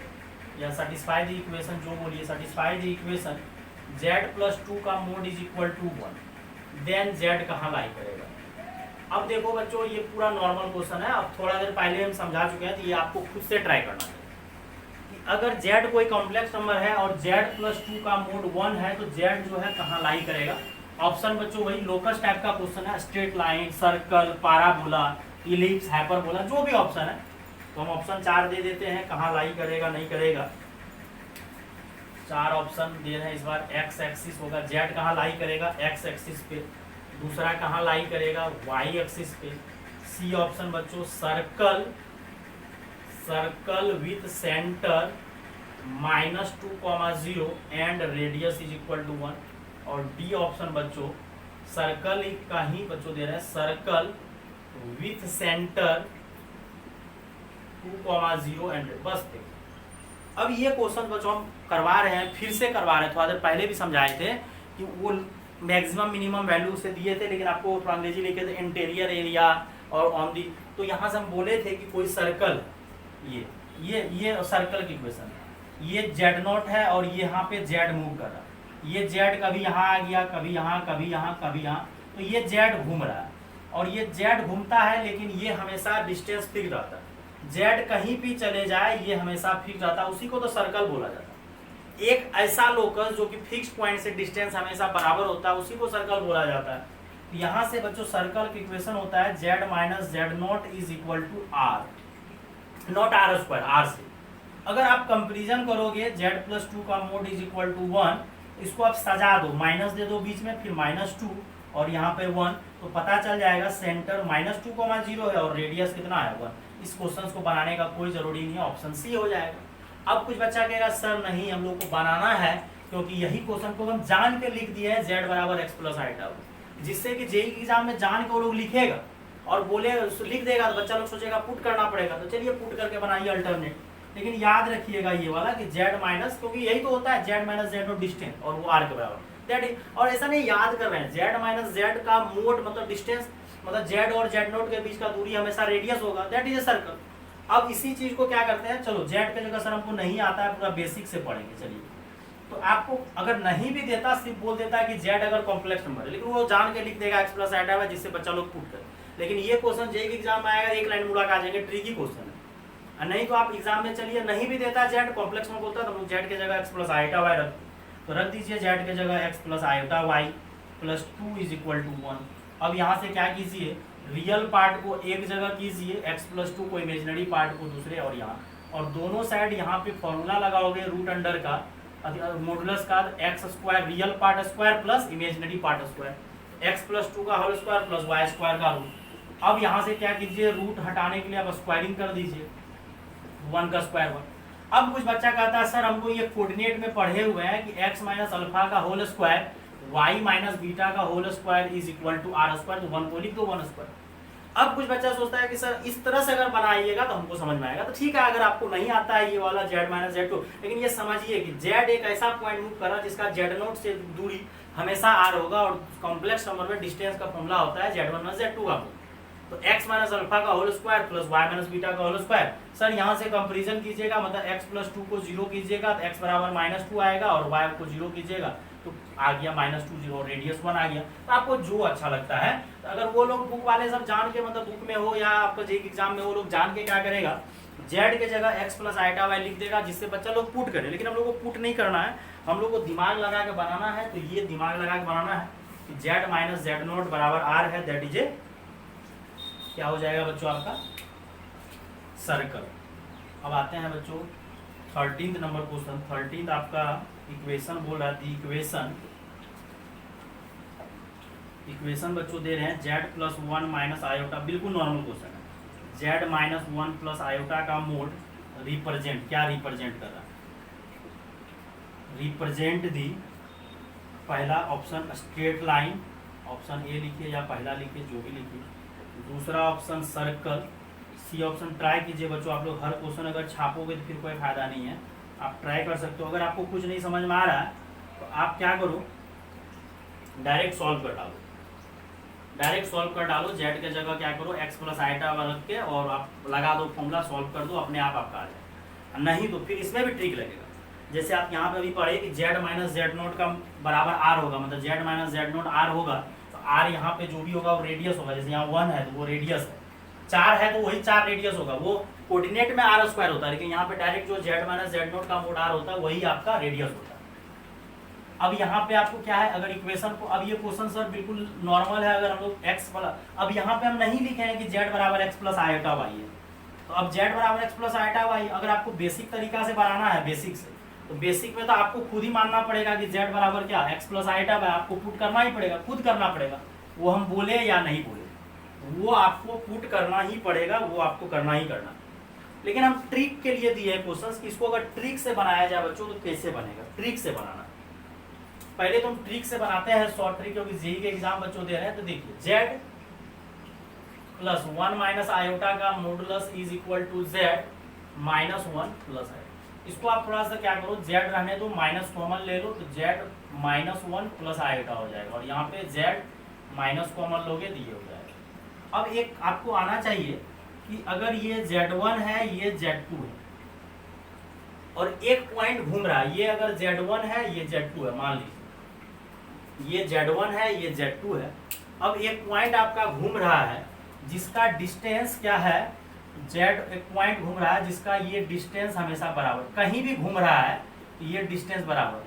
या सेटिस्फाई द इक्वेशन, जो बोलिए, satisfy the equation z plus 2 का mod is equal to 1, then z कहाँ लाई करेगा। अब देखो बच्चों ये पूरा नॉर्मल क्वेश्चन है, अब थोड़ा देर पहले हम समझा चुके हैं, तो ये आपको खुद से ट्राई करना है। अगर z कोई कॉम्प्लेक्स नंबर है और z प्लस 2 का मोड 1 है तो z जो है कहाँ लाई करेगा। ऑप्शन बच्चों वही लोकस टाइप का क्वेश्चन है, straight line, circle, parabola, ellipse, hyperbola, जो भी ऑप्शन है। तो हम ऑप्शन 4 दे देते हैं, कहाँ लाई करेगा नहीं करेगा। 4 ऑप्शन दे रहे हैं इस बार। एक्स एक्सिस होगा, z कहाँ लाई करेगा, एक्स एक्सिस पे। दूसरा कहाँ लाई करेगा, y एक्सिस पे। सी ऑप्शन बच्चों circle, circle with centre -2,0 and radius is equal to 1। और डी ऑप्शन बच्चों सर्कल का ही बच्चों दे रहे हैं, सर्कल विथ सेंटर 2,0 एंड, बस। अब ये क्वेश्चन बच्चों हम करवा रहे हैं, फिर से करवा रहे हैं, थोड़ा देर पहले भी समझाए थे कि वो मैक्सिमम मिनिमम वैल्यू से दिए थे, लेकिन आपको थोड़ा अंग्रेजी लिखे थे इंटीरियर एरिया और ऑन दी, तो यहाँ से हम बोले थे कि कोई सर्कल, ये सर्कल की इक्वेशन है, ये z0 है और ये यहाँ पे z मूव कर रहा है, ये z कभी यहाँ आ गया, कभी यहाँ, कभी यहाँ, कभी यहाँ, तो ये z घूम रहा है। और ये z घूमता है लेकिन ये हमेशा डिस्टेंस फिक्स रहता है, z कहीं भी चले जाए ये हमेशा फिक्स रहता है, उसी को तो सर्कल बोला जाता है। एक ऐसा लोकस जो कि फिक्स पॉइंट से डिस्टेंस हमेशा बराबर होता है, उसी को सर्कल बोला जाता है। यहाँ से बच्चों सर्कल की इक्वेशन होता है z minus z0 is equal to r, not r square, r से। अगर आप कंपेरिजन करोगे z प्लस 2 का मोड इज इक्वल टू 1, इसको आप सजा दो, माइनस दे दो बीच में, फिर -2 और यहाँ पे 1, तो पता चल जाएगा सेंटर -2,0 है और रेडियस कितना है 1। इस क्वेश्चन को बनाने का कोई जरूरी नहीं है, ऑप्शन सी हो जाएगा। अब कुछ बच्चा कहेगा सर नहीं हम लोग को बनाना है, क्योंकि यही क्वेश्चन को हम जान के लिख दिए हैं z बराबर x प्लस आइटा, जिससे कि जेईई एग्जाम में जान के वो लोग लिखेगा और बोले लिख देगा तो बच्चा लोग सोचेगा पुट करना पड़ेगा, तो चलिए पुट करके बनाइए अल्टरनेट। लेकिन याद रखिएगा ये वाला कि z माइनस, क्योंकि यही तो होता है z माइनस z डिस्टेंस और वो r के बराबर, दैट इज। और ऐसा नहीं याद कर रहे हैं, z माइनस z का मोड मतलब डिस्टेंस, मतलब z और z0 के बीच का दूरी हमेशा रेडियस होगा, दैट इज ए सर्कल। अब इसी चीज को क्या करते हैं, चलो z के जगह सर हमको नहीं आता है, पूरा बेसिक से पढ़ेंगे। चलिए, तो आपको अगर नहीं भी देता, सिर्फ बोल देता है कि z अगर कॉम्प्लेक्स नंबर है, लेकिन वो जान के लिख देगा x प्लस आइटा है, जिससे बच्चा लोग पुट करे। लेकिन ये क्वेश्चन जेईई एग्जाम में आएगा, एक लाइन मुड़ा के आ जाएंगे, ट्रिकी क्वेश्चन है। नहीं तो आप एग्जाम में चलिए नहीं भी देता z कॉम्प्लेक्स में बोलता है, तो हम लोग z के जगह x प्लस आइटा y रख, तो रख दीजिए z के जगह x plus iota y plus 2 is equal to 1। अब यहाँ से क्या कीजिए, रियल पार्ट को एक जगह कीजिए, x प्लस 2 को इमेजिनरी पार्ट को दूसरे, और यहाँ, और दोनों साइड यहाँ पे फॉर्मूला लगाओगे रूट अंडर का मॉडुलस का, x square real part square plus imaginary part square, x plus 2 का whole square plus y square का रूट। अब यहाँ से क्या कीजिए, रूट हटाने के लिए आप स्क्वायरिंग कर दीजिए, 1 का स्क्वायर 1। अब कुछ बच्चा कहता है सर हमको ये कोऑर्डिनेट में पढ़े हुए हैं कि x माइनस अल्फा का whole square y minus beta का whole square is equal to r square, तो 1 को लिख दो 1 स्क्वायर। अब कुछ बच्चा सोचता है कि सर इस तरह से अगर बनाइएगा तो हमको समझ में आएगा, तो ठीक है। अगर आपको नहीं आता है ये वाला z माइनस z2, लेकिन ये समझिए कि z एक ऐसा पॉइंट मूव कर रहा है जिसका z0 से दूरी हमेशा r होगा, और कॉम्प्लेक्स नंबर में डिस्टेंस का फॉर्मूला होता है z1 माइनस z2 का। तो x माइनस अल्फा का whole square plus y minus beta का होल स्क्वायर। सर यहाँ से कंपेरिजन कीजिएगा, मतलब x प्लस 2 को 0 कीजिएगा तो x बराबर -2 आएगा, और y को 0 कीजिएगा तो आ गया -2 0, रेडियस 1 आ गया। तो आपको जो अच्छा लगता है, तो अगर वो लोग बुक वाले सब जान के, मतलब बुक में हो या आपका जेईई एग्जाम में, वो लोग जान के क्या करेगा, z के जगह x प्लस आइटा y लिख देगा, जिससे बच्चा लोग पुट करे। लेकिन हम लोग को पुट नहीं करना है, हम लोग को दिमाग लगा के बनाना है। तो ये दिमाग लगा के बनाना है कि z माइनस z0 बराबर r है, दैट इज ए क्या हो जाएगा बच्चों आपका सर्कल। अब आते हैं बच्चों 13 नंबर क्वेश्चन। 13 आपका इक्वेशन बोल रहा है। इक्वेशन बच्चों दे रहे हैं z+1 माइनस आयोटा, बिल्कुल नॉर्मल क्वेश्चन है। z-1 प्लस आयोटा का मोड रिप्रेजेंट, क्या रिप्रेजेंट कर रहा है? रिप्रेजेंट दी, पहला option straight line, option A लिखिए या पहला लिखिए, जो भी लिखिए। दूसरा option circle, C option try कीजिए बच्चों। आप लोग हर क्वेश्चन अगर छापोगे तो फिर कोई फायदा नहीं है, आप ट्राई कर सकते हो। अगर आपको कुछ नहीं समझ में आ रहा है तो आप क्या करो, डायरेक्ट सॉल्व कर डालो। डायरेक्ट सॉल्व कर डालो, जेड के जगह क्या करो x प्लस आइटा रख के और आप लगा दो फॉर्मूला, सॉल्व कर दो, अपने आप आपका आ जाए। नहीं तो फिर इसमें भी ट्रिक लगेगा। जैसे आप यहाँ पे अभी पढ़े कि z माइनस जेड नोट का बराबर r होगा, मतलब z minus Z note r होगा, तो r यहाँ पे जो भी होगा वो रेडियस होगा। जैसे यहाँ 1 है तो वो रेडियस है, 4 है तो वही 4 रेडियस होगा। वो कोऑर्डिनेट में r स्क्वायर होता है, लेकिन यहाँ पे डायरेक्ट जो z माइनस जेड नोट का मोड r होता है वही आपका रेडियस होता है। अब यहाँ पे आपको क्या है, अगर इक्वेशन को, अब ये क्वेश्चन सर बिल्कुल नॉर्मल है। अगर हम लोग x प्लस, अब यहाँ पे हम नहीं लिखे हैं कि z बराबर x प्लस आयोटा y है, तो अब z बराबर x प्लस आयोटा y अगर आपको बेसिक तरीका से बनाना है, बेसिक से, तो बेसिक में तो आपको खुद ही मानना पड़ेगा कि z बराबर क्या x प्लस आयोटा y, आपको पुट करना ही पड़ेगा, खुद करना पड़ेगा। वो हम बोले या नहीं बोले, वो आपको पुट करना ही पड़ेगा, वो आपको करना ही करना। लेकिन हम ट्रिक के लिए दिए क्वेश्चन, इसको अगर ट्रिक से बनाया जाए बच्चों तो कैसे बनेगा? ट्रिक से बनाना, पहले तो हम ट्रिक से बनाते हैं, शॉर्ट ट्रिक, क्योंकि जेई के एग्जाम बच्चों दे रहे हैं। तो देखिए z प्लस 1 माइनस आयोटा का modulus is equal to z minus 1 plus iota. इसको आप थोड़ा सा क्या करो, z रहने दो, माइनस कॉमन ले लो, तो z माइनस 1 प्लस आयोटा हो जाएगा, और यहाँ पे z माइनस कॉमन लोगे तो ये हो जाएगा। अब एक आपको आना चाहिए कि अगर ये z1 है, ये z2 है, और एक पॉइंट घूम रहा है, ये अगर z1 है, ये z2 है, मान लीजिए ये z1 है, ये z2 है। अब एक पॉइंट आपका घूम रहा है जिसका डिस्टेंस क्या है, z एक पॉइंट घूम रहा है जिसका ये डिस्टेंस हमेशा बराबर, कहीं भी घूम रहा है तो ये डिस्टेंस बराबर है।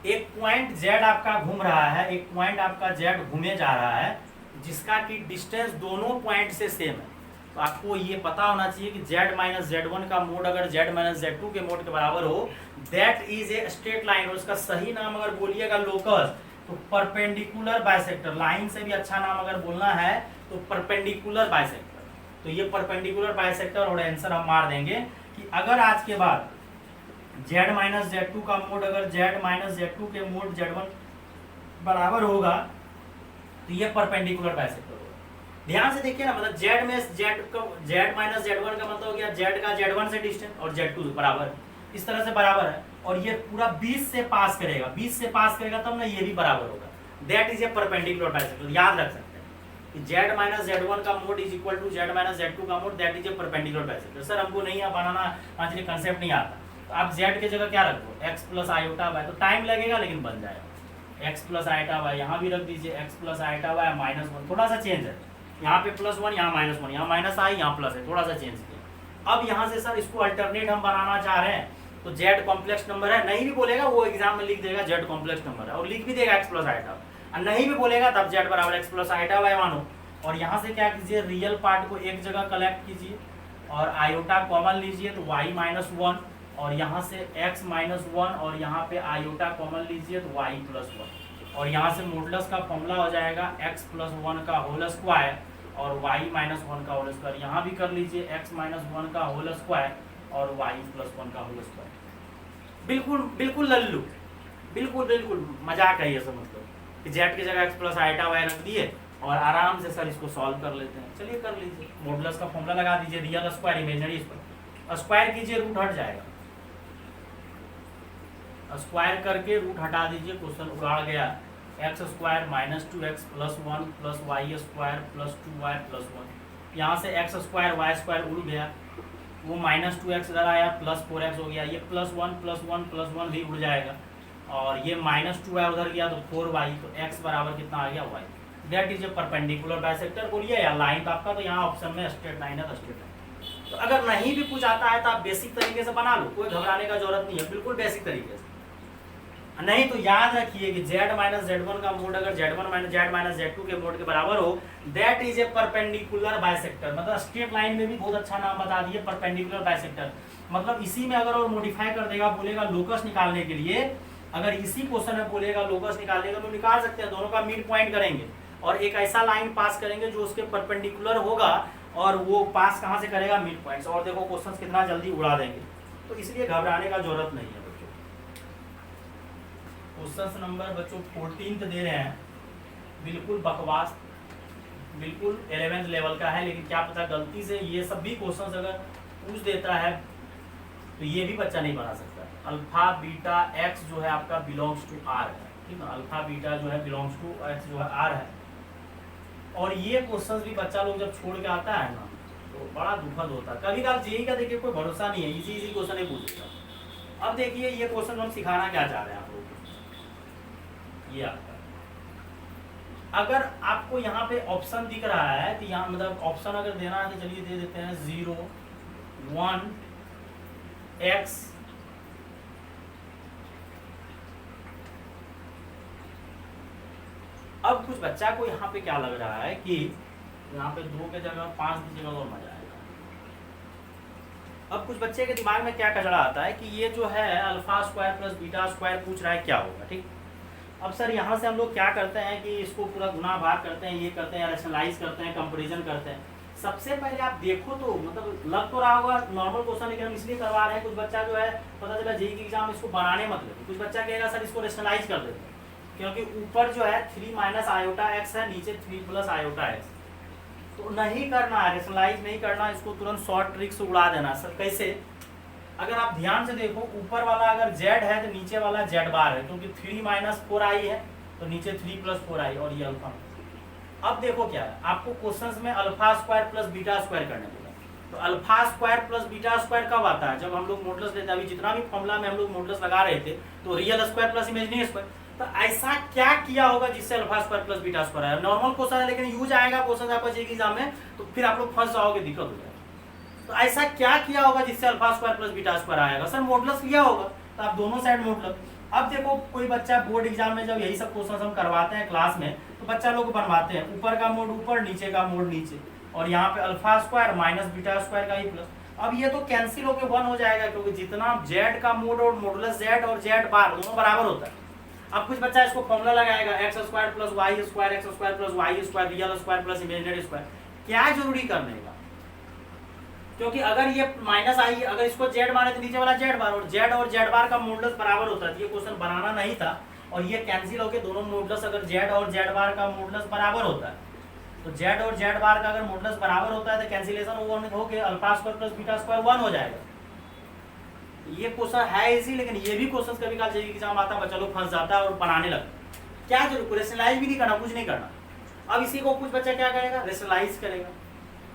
एक पॉइंट z आपका घूम रहा है, एक पॉइंट आपका z घूमे जा रहा है जिसका कि डिस्टेंस दोनों पॉइंट से सेम है। तो आपको ये पता होना चाहिए कि z माइनस z1 का मोड अगर z माइनस z2 के मोड के बराबर हो, that is a straight line. और उसका सही नाम अगर बोलिएगा लोकस, तो परपेंडिकुलर बाइसेक्टर। लाइन से भी अच्छा नाम अगर बोलना है तो परपेंडिकुलर बाइसेक्टर। तो ये परपेंडिकुलर बाइसेक्टर, और आंसर हम मार देंगे कि अगर आज के बाद z माइनस z2 का मोड अगर z माइनस z2 के मोड z1 बराबर होगा तो ये परपेंडिकुलर बाइसेक्टर होगा। ध्यान से देखिए ना, मतलब z में z माइनस z1 का मतलब हो गया z का z1 से डिस्टेंस और z2 बराबर, इस तरह से बराबर है, और ये पूरा 20 से पास करेगा, 20 से पास करेगा तब ना ये भी बराबर होगा। That is a perpendicular bisector. याद रख सकते हैं कि z माइनस z1 का mod is equal to z minus z2 का mod, that is a perpendicular bisector. Sir हमको नहीं बनाना, आज ये कंसेप्ट नहीं आता, तो आप z के जगह क्या रखो, x प्लस आयोटा y, तो टाइम लगेगा लेकिन बन जाएगा। x प्लस आयोटा y यहाँ भी रख दीजिए, x plus iota y minus 1, थोड़ा सा चेंज है, यहाँ पे +1, यहाँ -1, यहाँ माइनस आई, यहाँ प्लस है, थोड़ा सा चेंज किया। अब यहाँ से सर इसको अल्टरनेट हम बनाना चाह रहे हैं, तो z कॉम्प्लेक्स नंबर है, नहीं भी बोलेगा वो एग्जाम में लिख देगा z कॉम्प्लेक्स नंबर है, और लिख भी देगा x प्लस आयोटा, और नहीं भी बोलेगा तब z बराबर x प्लस आयोटा y मानो। और यहाँ से क्या कीजिए, रियल पार्ट को एक जगह कलेक्ट कीजिए और आयोटा कॉमन लीजिए, तो y माइनस 1, और यहाँ से x माइनस 1, और यहाँ पे आयोटा कॉमन लीजिए तो y प्लस 1, और यहाँ से मॉडुलस का फॉर्मूला हो जाएगा x प्लस 1 का होल स्क्वायर और y माइनस 1 का होल स्क्वायर। यहाँ भी कर लीजिए x माइनस 1 का होल स्क्वायर और y प्लस 1 का होल स्क्वायर। बिल्कुल बिल्कुल लल्लू, बिल्कुल बिल्कुल मजाक है ये सब, मतलब कि z की जगह x प्लस आयोटा y रख दिए और आराम से सर इसको सॉल्व कर लेते हैं। चलिए कर लीजिए, मॉडुलस का फॉर्मूला लगा दीजिए, रियल स्क्वायर इमेजिनरी स्क्वायर कीजिए, रूट हट जाएगा, स्क्वायर करके रूट हटा दीजिए, क्वेश्चन उड़ा गया। X square minus 2x plus 1 plus y square plus 2y plus 1, यहाँ से एक्स स्क्वायर वाई स्क्वायर उड़ गया, वो माइनस 2x इधर आया, प्लस 4x हो गया, ये प्लस 1 प्लस 1 प्लस 1 भी उड़ जाएगा, और ये माइनस 2y उधर गया तो 4y, तो x बराबर कितना आ गया y। That is a perpendicular bisector बोलिए या लाइन, तो आपका तो यहाँ ऑप्शन में स्ट्रेट लाइन है, तो स्ट्रेट लाइन। तो अगर नहीं भी कुछ आता है तो आप बेसिक तरीके से बना लो, कोई घबराने का जरूरत नहीं है, बिल्कुल बेसिक तरीके से। नहीं तो याद रखिए कि z माइनस z1 का मोड अगर z1 minus z minus z2 के मोड के बराबर हो, that is a perpendicular bisector. मतलब स्ट्रेट लाइन में भी बहुत अच्छा नाम बता दिए, परपेंडिकुलर बाइसेक्टर। मतलब इसी में अगर और मॉडिफाई कर देगा, बोलेगा लोकस निकालने के लिए, अगर इसी क्वेश्चन में बोलेगा लोकस निकालने का तो निकाल सकते हैं, दोनों का मिड पॉइंट करेंगे और एक ऐसा लाइन पास करेंगे जो उसके परपेंडिकुलर होगा, और वो पास कहाँ से करेगा, मिड पॉइंट। और देखो क्वेश्चन कितना जल्दी उड़ा देंगे, तो इसलिए घबराने का जरूरत नहीं है बच्चों। क्वेश्चन नंबर बच्चों 14 दे रहे हैं, बिल्कुल बकवास, बिल्कुल 11th लेवल का है, लेकिन क्या पता गलती से ये सब भी क्वेश्चन अगर पूछ देता है तो ये भी बच्चा नहीं बना सकता। अल्फा बीटा एक्स जो है आपका बिलोंग्स टू आर है, ठीक है, अल्फा बीटा जो है बिलोंग्स टू एक्स जो है आर है। और ये क्वेश्चन भी बच्चा लोग जब छोड़ के आता है ना तो बड़ा दुखद होता है। कभी कभी जेईई का देखिए कोई भरोसा नहीं है, इजी क्वेश्चन ही पूछेगा। अब देखिए ये क्वेश्चन हम सिखाना क्या चाह रहे हैं आप लोगों को, ये आपका अगर आपको यहाँ पे ऑप्शन दिख रहा है तो यहाँ मतलब ऑप्शन अगर देना है तो चलिए दे देते हैं 0 1 x अब कुछ बच्चा को यहाँ पे क्या लग रहा है कि यहाँ पे 2 के जगह 5 की जगह और मजा आएगा। अब कुछ बच्चे के दिमाग में क्या कचड़ा आता है कि ये जो है alpha square plus beta square पूछ रहा है क्या होगा, ठीक। अब सर यहाँ से हम लोग क्या करते हैं कि इसको पूरा गुना भाग करते हैं, ये करते हैं, रैशनलाइज करते हैं, कंपेरिजन करते हैं। सबसे पहले आप देखो तो मतलब लग तो रहा होगा नॉर्मल क्वेश्चन, लेकिन हम इसलिए करवा रहे हैं, कुछ बच्चा जो है पता चला जेईई की एग्जाम इसको बनाने मत लेते, कुछ बच्चा कहेगा सर इसको रैशनलाइज कर देते हैं, क्योंकि ऊपर जो है 3 माइनस आयोटा एक्स है, नीचे 3 प्लस आयोटा एक्स, तो नहीं करना है, रैशनलाइज नहीं करना, इसको तुरंत शॉर्ट ट्रिक से उड़ा देना। सर कैसे, अगर आप ध्यान से देखो ऊपर वाला अगर z है तो नीचे वाला z बार है, क्योंकि 3 माइनस 4i है तो नीचे 3 प्लस 4i और ये अल्फा। अब देखो क्या है, आपको क्वेश्चंस में alpha square plus beta square करने बोला, तो alpha square plus beta square कब आता है, जब हम लोग मॉडुलस लेते हैं। अभी जितना भी फॉर्मूला में हम लोग मॉडुलस लगा रहे थे तो real square plus imaginary square, तो ऐसा क्या किया होगा जिससे alpha square plus beta square आया। नॉर्मल क्वेश्चन है लेकिन यूज आएगा क्वेश्चन आपका जेईई एग्जाम में, तो फिर आप लोग फंस जाओगे, दिक्कत हो जाएगा। तो ऐसा क्या किया होगा जिससे alpha square plus beta square आएगा, सर मॉडुलस लिया होगा, तो आप दोनों साइड मॉडुलस। अब देखो कोई बच्चा बोर्ड एग्जाम में जब यही सब क्वेश्चन हम करवाते हैं क्लास में, तो बच्चा लोग बनवाते हैं ऊपर का मोड ऊपर, नीचे का मोड नीचे, और यहाँ पे alpha square minus beta square का ही प्लस। अब ये तो कैंसिल होकर 1 हो जाएगा, क्योंकि जितना z का मोड और मॉडुलस z और z बार दोनों बराबर होता है। अब कुछ बच्चा इसको फॉर्मूला लगाएगा x square plus y square, x square plus y square, real square plus imaginary square. क्या जरूरी करने का, क्योंकि अगर ये माइनस आई, अगर इसको z माने तो नीचे वाला z बार, और z बार का मॉडुलस बराबर होता है। ये क्वेश्चन बनाना नहीं था, और ये कैंसिल होके दोनों मॉडुलस, अगर z और z बार का मॉडुलस बराबर होता है तो z और z बार का अगर मॉडुलस बराबर होता है तो कैंसिलेशन होके alpha square plus beta square 1 हो जाएगा। ये क्वेश्चन है इजी, लेकिन ये भी क्वेश्चन कभी कभी जेईई एग्जाम आता है, बच्चा लोग फंस जाता है और बनाने लगता है। क्या जरूर रैशनलाइज भी नहीं करना, कुछ नहीं करना। अब इसी को कुछ बच्चा क्या करेगा, रैशनलाइज करेगा,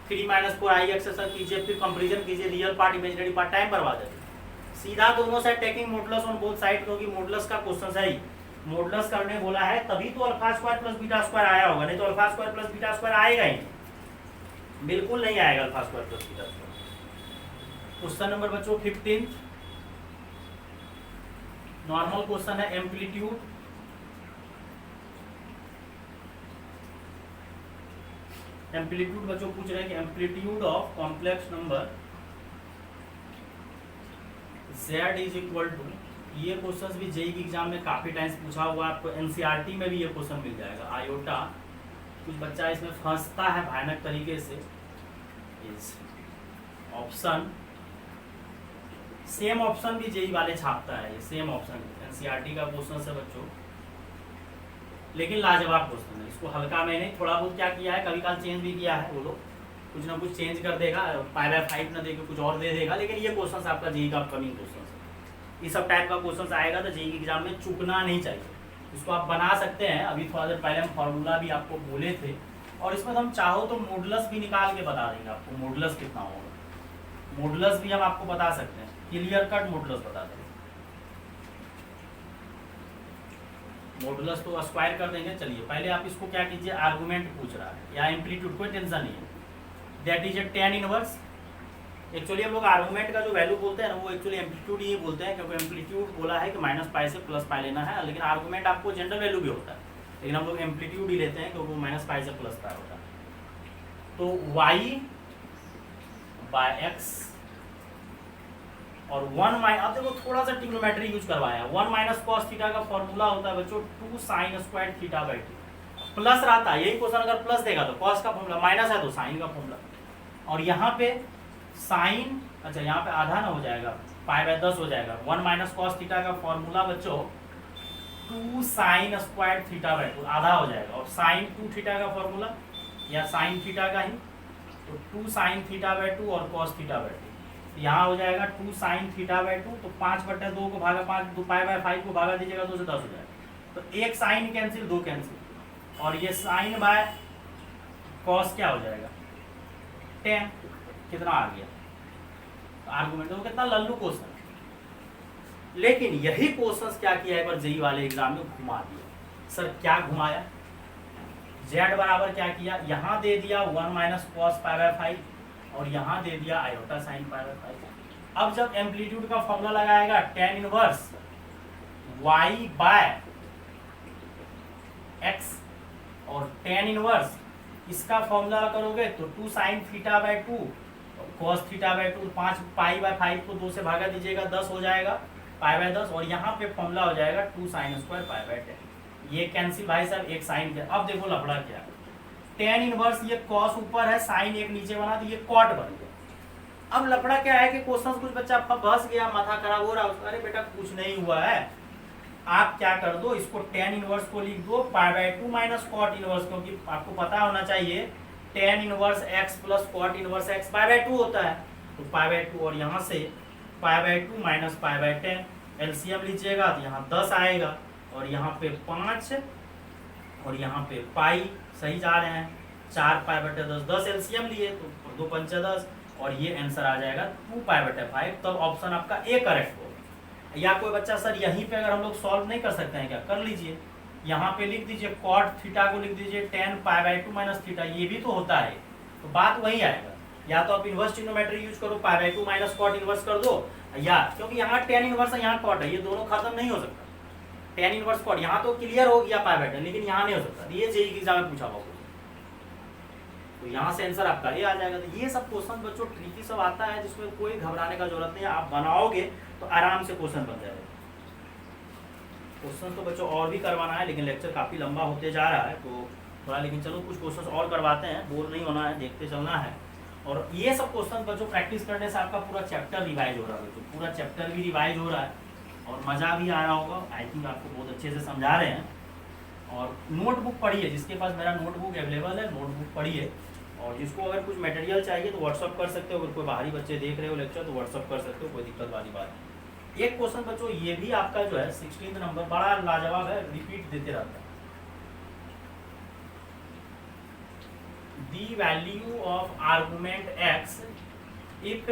3 माइनस 4i एक्सेसन कीजिए, फिर कंपेरिजन कीजिए, real part imaginary part, time बर्बाद है। सीधा दोनों side taking modulus on both side, क्योंकि मॉडुलस का क्वेश्चन है ही, मॉडुलस करने बोला है, तभी तो alpha square plus beta square आया होगा, नहीं तो alpha square plus beta square आएगा ही बिल्कुल नहीं आएगा alpha square plus beta square. Question number बच्चों 15 नॉर्मल क्वेश्चन है, एम्पलीट्यूड बच्चों पूछ रहे हैं कि amplitude of complex number z is equal to, ये क्वेश्चन भी जेईई एग्जाम में काफी टाइम्स पूछा हुआ, आपको एनसीईआरटी में भी ये क्वेश्चन मिल जाएगा। आयोटा, कुछ बच्चा इसमें फंसता है भयानक तरीके से। इस ऑप्शन, सेम ऑप्शन भी जेईई वाले छापता है, ये सेम ऑप्शन एनसीईआरटी का क्वेश्चन है बच्चों, लेकिन लाजवाब क्वेश्चन है। इसको हल्का में नहीं, थोड़ा बहुत क्या किया है, कभी काल चेंज भी किया है, वो लोग कुछ ना कुछ चेंज कर देगा, π/5 ना देके कुछ और दे देगा, लेकिन ये क्वेश्चन आपका जेईई का अपकमिंग क्वेश्चन है। इस सब टाइप का क्वेश्चन आएगा तो जेईई एग्जाम में चूकना नहीं चाहिए। इसको आप बना सकते हैं, अभी थोड़ा देर पहले हम फॉर्मूला भी आपको बोले थे, और इसमें हम चाहो तो मॉडुलस भी निकाल के बता देंगे आपको, मॉडुलस कितना होगा, मॉडुलस भी हम आपको बता सकते हैं, क्लियर कट मॉडुलस बता देंगे। मॉडुलस तो स्क्वायर कर देंगे। चलिए पहले आप इसको क्या कीजिए, आर्गुमेंट पूछ रहा है या एम्पलीट्यूड, कोई टेंशन नहीं है, that is a tan inverse actually हम लोग आर्गूमेंट का जो वैल्यू बोलते हैं ना वो एक्चुअली एम्पलीट्यूड ही बोलते हैं, क्योंकि एम्पलीट्यूड बोला है कि -π से +π लेना है, लेकिन आर्गूमेंट आपको जनरल वैल्यू भी होता है, लेकिन हम लोग एम्पलीट्यूड ही लेते हैं क्योंकि वो -π से +π होता है। तो y/x और 1 अब देखो थोड़ा सा ट्रिग्नोमेट्री यूज करवाया। 1 - cos थीटा का फॉर्मूला होता है बच्चों 2 sin² θ/2। प्लस रहता है, यही क्वेश्चन अगर प्लस देगा तो cos का फॉर्मूला, माइनस है तो sin का फॉर्मूला। और यहाँ पे साइन, अच्छा यहाँ पे आधा ना हो जाएगा, π/10 हो जाएगा। 1 - cos थीटा का फॉर्मूला बच्चों 2 sin² θ/2 आधा हो जाएगा। और sin 2 थीटा का फॉर्मूला या sin थीटा का ही, तो 2 sin θ/2 और cos θ/2। यहाँ हो जाएगा 2 sin θ/2, तो 5/2 को भागा 5, 2 π/5 को भागा दीजिएगा 2 से 10 हो जाएगा। तो एक साइन कैंसिल, 2 कैंसिल, और ये sin बाय cos क्या हो जाएगा 10, कितना आ गया आर्गुमेंट। तो कितना लल्लू क्वेश्चन, लेकिन यही क्वेश्चन क्या किया एक बार जेई वाले एग्जाम में घुमा दिया। सर क्या घुमाया, z बराबर क्या किया, यहाँ दे दिया 1 - cos π/5 और यहाँ दे दिया आयोटा sin π/5। अब जब एम्पलीट्यूड का फॉर्मूला लगाएगा tan इनवर्स y/x और tan इनवर्स इसका फॉर्मूला करोगे तो 2 sin θ/2 और cos θ/2, 5 π/5 को 2 से भागा दीजिएगा 10 हो जाएगा π/10, और यहाँ पे फॉर्मूला हो जाएगा 2 sin² π/10। ये कैंसिल भाई साहब, एक साइन के। अब देखो लफड़ा क्या, tan इनवर्स ये cos ऊपर है, sin एक नीचे बना तो ये cot बन गया। अब लफड़ा क्या है कि क्वेश्चन कुछ बच्चा फंस गया, माथा खराब हो रहा है, अरे बेटा कुछ नहीं हुआ है, आप क्या कर दो, इसको tan इनवर्स को लिख दो π/2 - cot इनवर्स, क्योंकि आपको पता होना चाहिए tan inverse x + cot inverse x π/2 होता है, तो π/2 और यहाँ से π/2 - π/10 एलसीएम लीजिएगा तो यहाँ 10 आएगा, और यहाँ पे 5 और यहाँ पे पाई सही जा रहे हैं, 4 π/10, 10 एलसीएम लिए तो 2 × 5 = 10, और ये आंसर आ जाएगा 2 π/5। तब ऑप्शन आपका ए करेक्ट होगा। या कोई बच्चा सर यहीं पे अगर हम लोग सॉल्व नहीं कर सकते हैं क्या, कर लीजिए, यहाँ पे लिख दीजिए cot थीटा को लिख दीजिए tan π/2 - थीटा, ये भी तो होता है, तो बात वही आएगा। या तो आप इनवर्स ट्रिग्नोमेट्री यूज करो, π/2 - cot इनवर्स कर दो, या क्योंकि यहाँ tan इनवर्स है यहाँ cot है, ये दोनों खत्म नहीं हो सकता। tan इनवर्स cot यहाँ तो क्लियर हो गया π/2, लेकिन यहाँ नहीं हो सकता, ये जेईई के एग्जाम में पूछा होगा, तो यहाँ से आंसर आपका ये आ जाएगा। तो ये सब क्वेश्चन बच्चों ट्रिकी सब आता है, जिसमें कोई घबराने का जरूरत नहीं है, आप बनाओगे तो आराम से क्वेश्चन बन जाएगा। क्वेश्चन तो बच्चों और भी करवाना है, लेकिन लेक्चर काफ़ी लंबा होते जा रहा है, तो थोड़ा, लेकिन चलो कुछ क्वेश्चन और करवाते हैं, बोर नहीं होना है, देखते चलना है। और ये सब क्वेश्चन बच्चों प्रैक्टिस करने से आपका पूरा चैप्टर रिवाइज हो रहा है बच्चों, पूरा चैप्टर भी रिवाइज हो रहा है और मज़ा भी आ रहा होगा। आई थिंक आपको बहुत अच्छे से समझा रहे हैं। और नोटबुक पढ़िए, जिसके पास मेरा नोटबुक अवेलेबल है, नोटबुक पढ़िए। और जिसको अगर कुछ मटेरियल चाहिए तो व्हाट्सअप कर सकते हो, अगर कोई बाहरी बच्चे देख रहे हो लेक्चर तो व्हाट्सअप कर सकते हो, कोई दिक्कत वाली बात नहीं। एक क्वेश्चन बच्चों ये भी आपका जो है 16 नंबर बड़ा लाजवाब है, रिपीट देते रहता है। The value of argument x if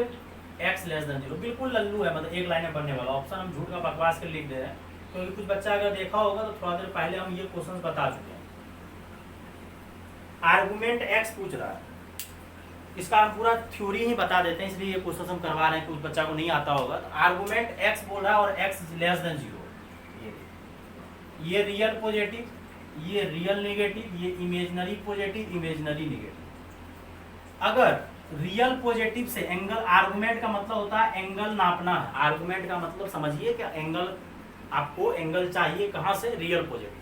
x <0, बिल्कुल लल्लू है, मतलब एक लाइन में बनने वाला ऑप्शन, हम झूठ का बकवास कर लिख दे रहे हैं, क्योंकि कुछ बच्चा अगर देखा होगा तो थोड़ा देर पहले हम ये क्वेश्चन बता चुके हैं। आर्गुमेंट x पूछ रहा है, इसका हम पूरा थ्योरी ही बता देते हैं, इसलिए ये क्वेश्चन हम करवा रहे हैं, कुछ बच्चा को नहीं आता होगा। तो आर्गुमेंट x बोल रहा है और x <0, ये रियल पॉजिटिव, ये रियल नेगेटिव, ये इमेजिनरी पॉजिटिव, इमेजिनरी नेगेटिव। अगर रियल पॉजिटिव से एंगल, आर्गुमेंट का मतलब होता है एंगल नापना है, आर्गुमेंट का मतलब समझिए कि एंगल, आपको एंगल चाहिए कहाँ से, रियल पॉजिटिव।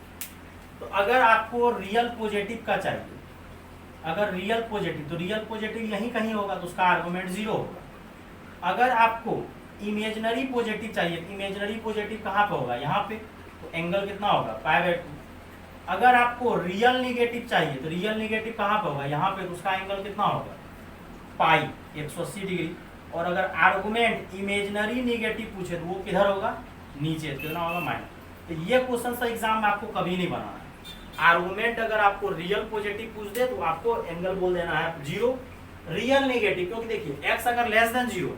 तो अगर आपको रियल पॉजिटिव का चाहिए, अगर रियल पॉजिटिव, तो रियल पॉजिटिव यहीं कहीं होगा, तो उसका आर्गुमेंट 0 होगा। अगर आपको इमेजिनरी पॉजिटिव चाहिए, तो इमेजिनरी पॉजिटिव कहाँ पे होगा, यहाँ पे, तो एंगल कितना होगा, π/2। अगर आपको रियल नेगेटिव चाहिए, तो रियल नेगेटिव कहाँ पे होगा, यहाँ पे, तो उसका एंगल कितना होगा, पाई, 180 डिग्री। और अगर आर्गुमेंट इमेजिनरी नेगेटिव पूछे तो वो किधर होगा, नीचे, कितना होगा, माइनस। तो ये क्वेश्चन सा एग्जाम में आपको कभी नहीं बनाना है। आर्गुमेंट अगर आपको रियल पॉजिटिव पूछ दे तो आपको एंगल बोल देना है 0, रियल नेगेटिव, क्योंकि देखिए x अगर लेस देन 0,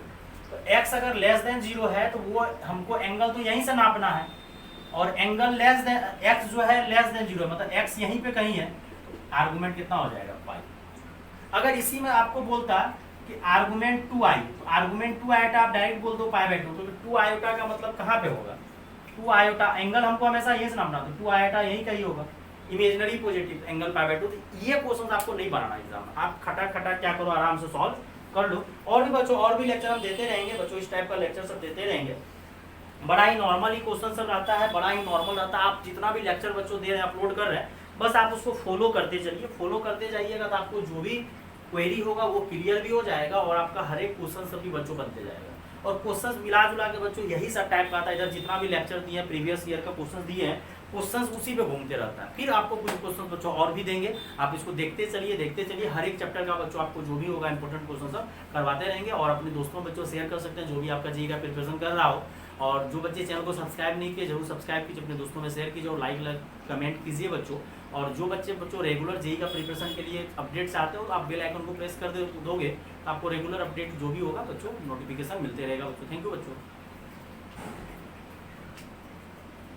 तो x अगर लेस देन 0 है तो वो हमको एंगल तो यहीं से नापना है, और एंगल लेस देन x जो है लेस देन 0, मतलब x यहीं पे कहीं है, तो आर्गुमेंट कितना हो जाएगा, पाई। अगर इसी में आपको बोलता कि आर्गुमेंट 2i, तो आर्गुमेंट 2 आयोटा आप डायरेक्ट बोल दो पाई बाई 2, तो 2 आयोटा का मतलब कहाँ पे होगा, 2 आयोटा एंगल हमको हमेशा ये से नापना, तो 2 आयोटा यही का ही होगा, imaginary positive angle pi by 2। तो ये क्वेश्चन आपको नहीं बनाना एग्जाम में, आप खटा खटा क्या करो, आराम से सॉल्व कर लो। और भी बच्चों और भी लेक्चर हम देते रहेंगे बच्चों, इस टाइप का लेक्चर सब देते रहेंगे, बड़ा ही नॉर्मल ही क्वेश्चन सब रहता है, बड़ा ही नॉर्मल रहता है। आप जितना भी लेक्चर बच्चों दे रहे हैं, अपलोड कर रहे हैं, बस आप उसको फॉलो करते चलिए, फॉलो करते जाइएगा, तो आपको जो भी क्वेरी होगा वो क्लियर भी हो जाएगा, और आपका हर एक क्वेश्चन सब भी बच्चों बनते जाएगा। और क्वेश्चन मिला जुला के बच्चों यही सब टाइप का आता है, इधर जितना भी लेक्चर दिए हैं, प्रीवियस ईयर का क्वेश्चन दिए हैं, क्वेश्चन उसी पे घूमते रहता है। फिर आपको कुछ क्वेश्चन बच्चों और भी देंगे, आप इसको देखते चलिए, हर एक चैप्टर का बच्चों आपको जो भी होगा इंपॉर्टेंट क्वेश्चन सब करवाते रहेंगे, और अपने दोस्तों बच्चों शेयर कर सकते हैं जो भी आपका जेईई का प्रिपरेशन कर रहा हो। और जो बच्चे चैनल को सब्सक्राइब नहीं किए, जरूर सब्सक्राइब कीजिए, अपने दोस्तों में शेयर कीजिए, और लाइक कमेंट कीजिए बच्चों। और जो बच्चों रेगुलर जेईई का प्रिपरेशन के लिए अपडेट चाहते हो, तो आप बेल आइकन को प्रेस कर दोगे, तो आपको रेगुलर अपडेट जो भी होगा बच्चों नोटिफिकेशन मिलते रहेगा बच्चों। थैंक यू बच्चों।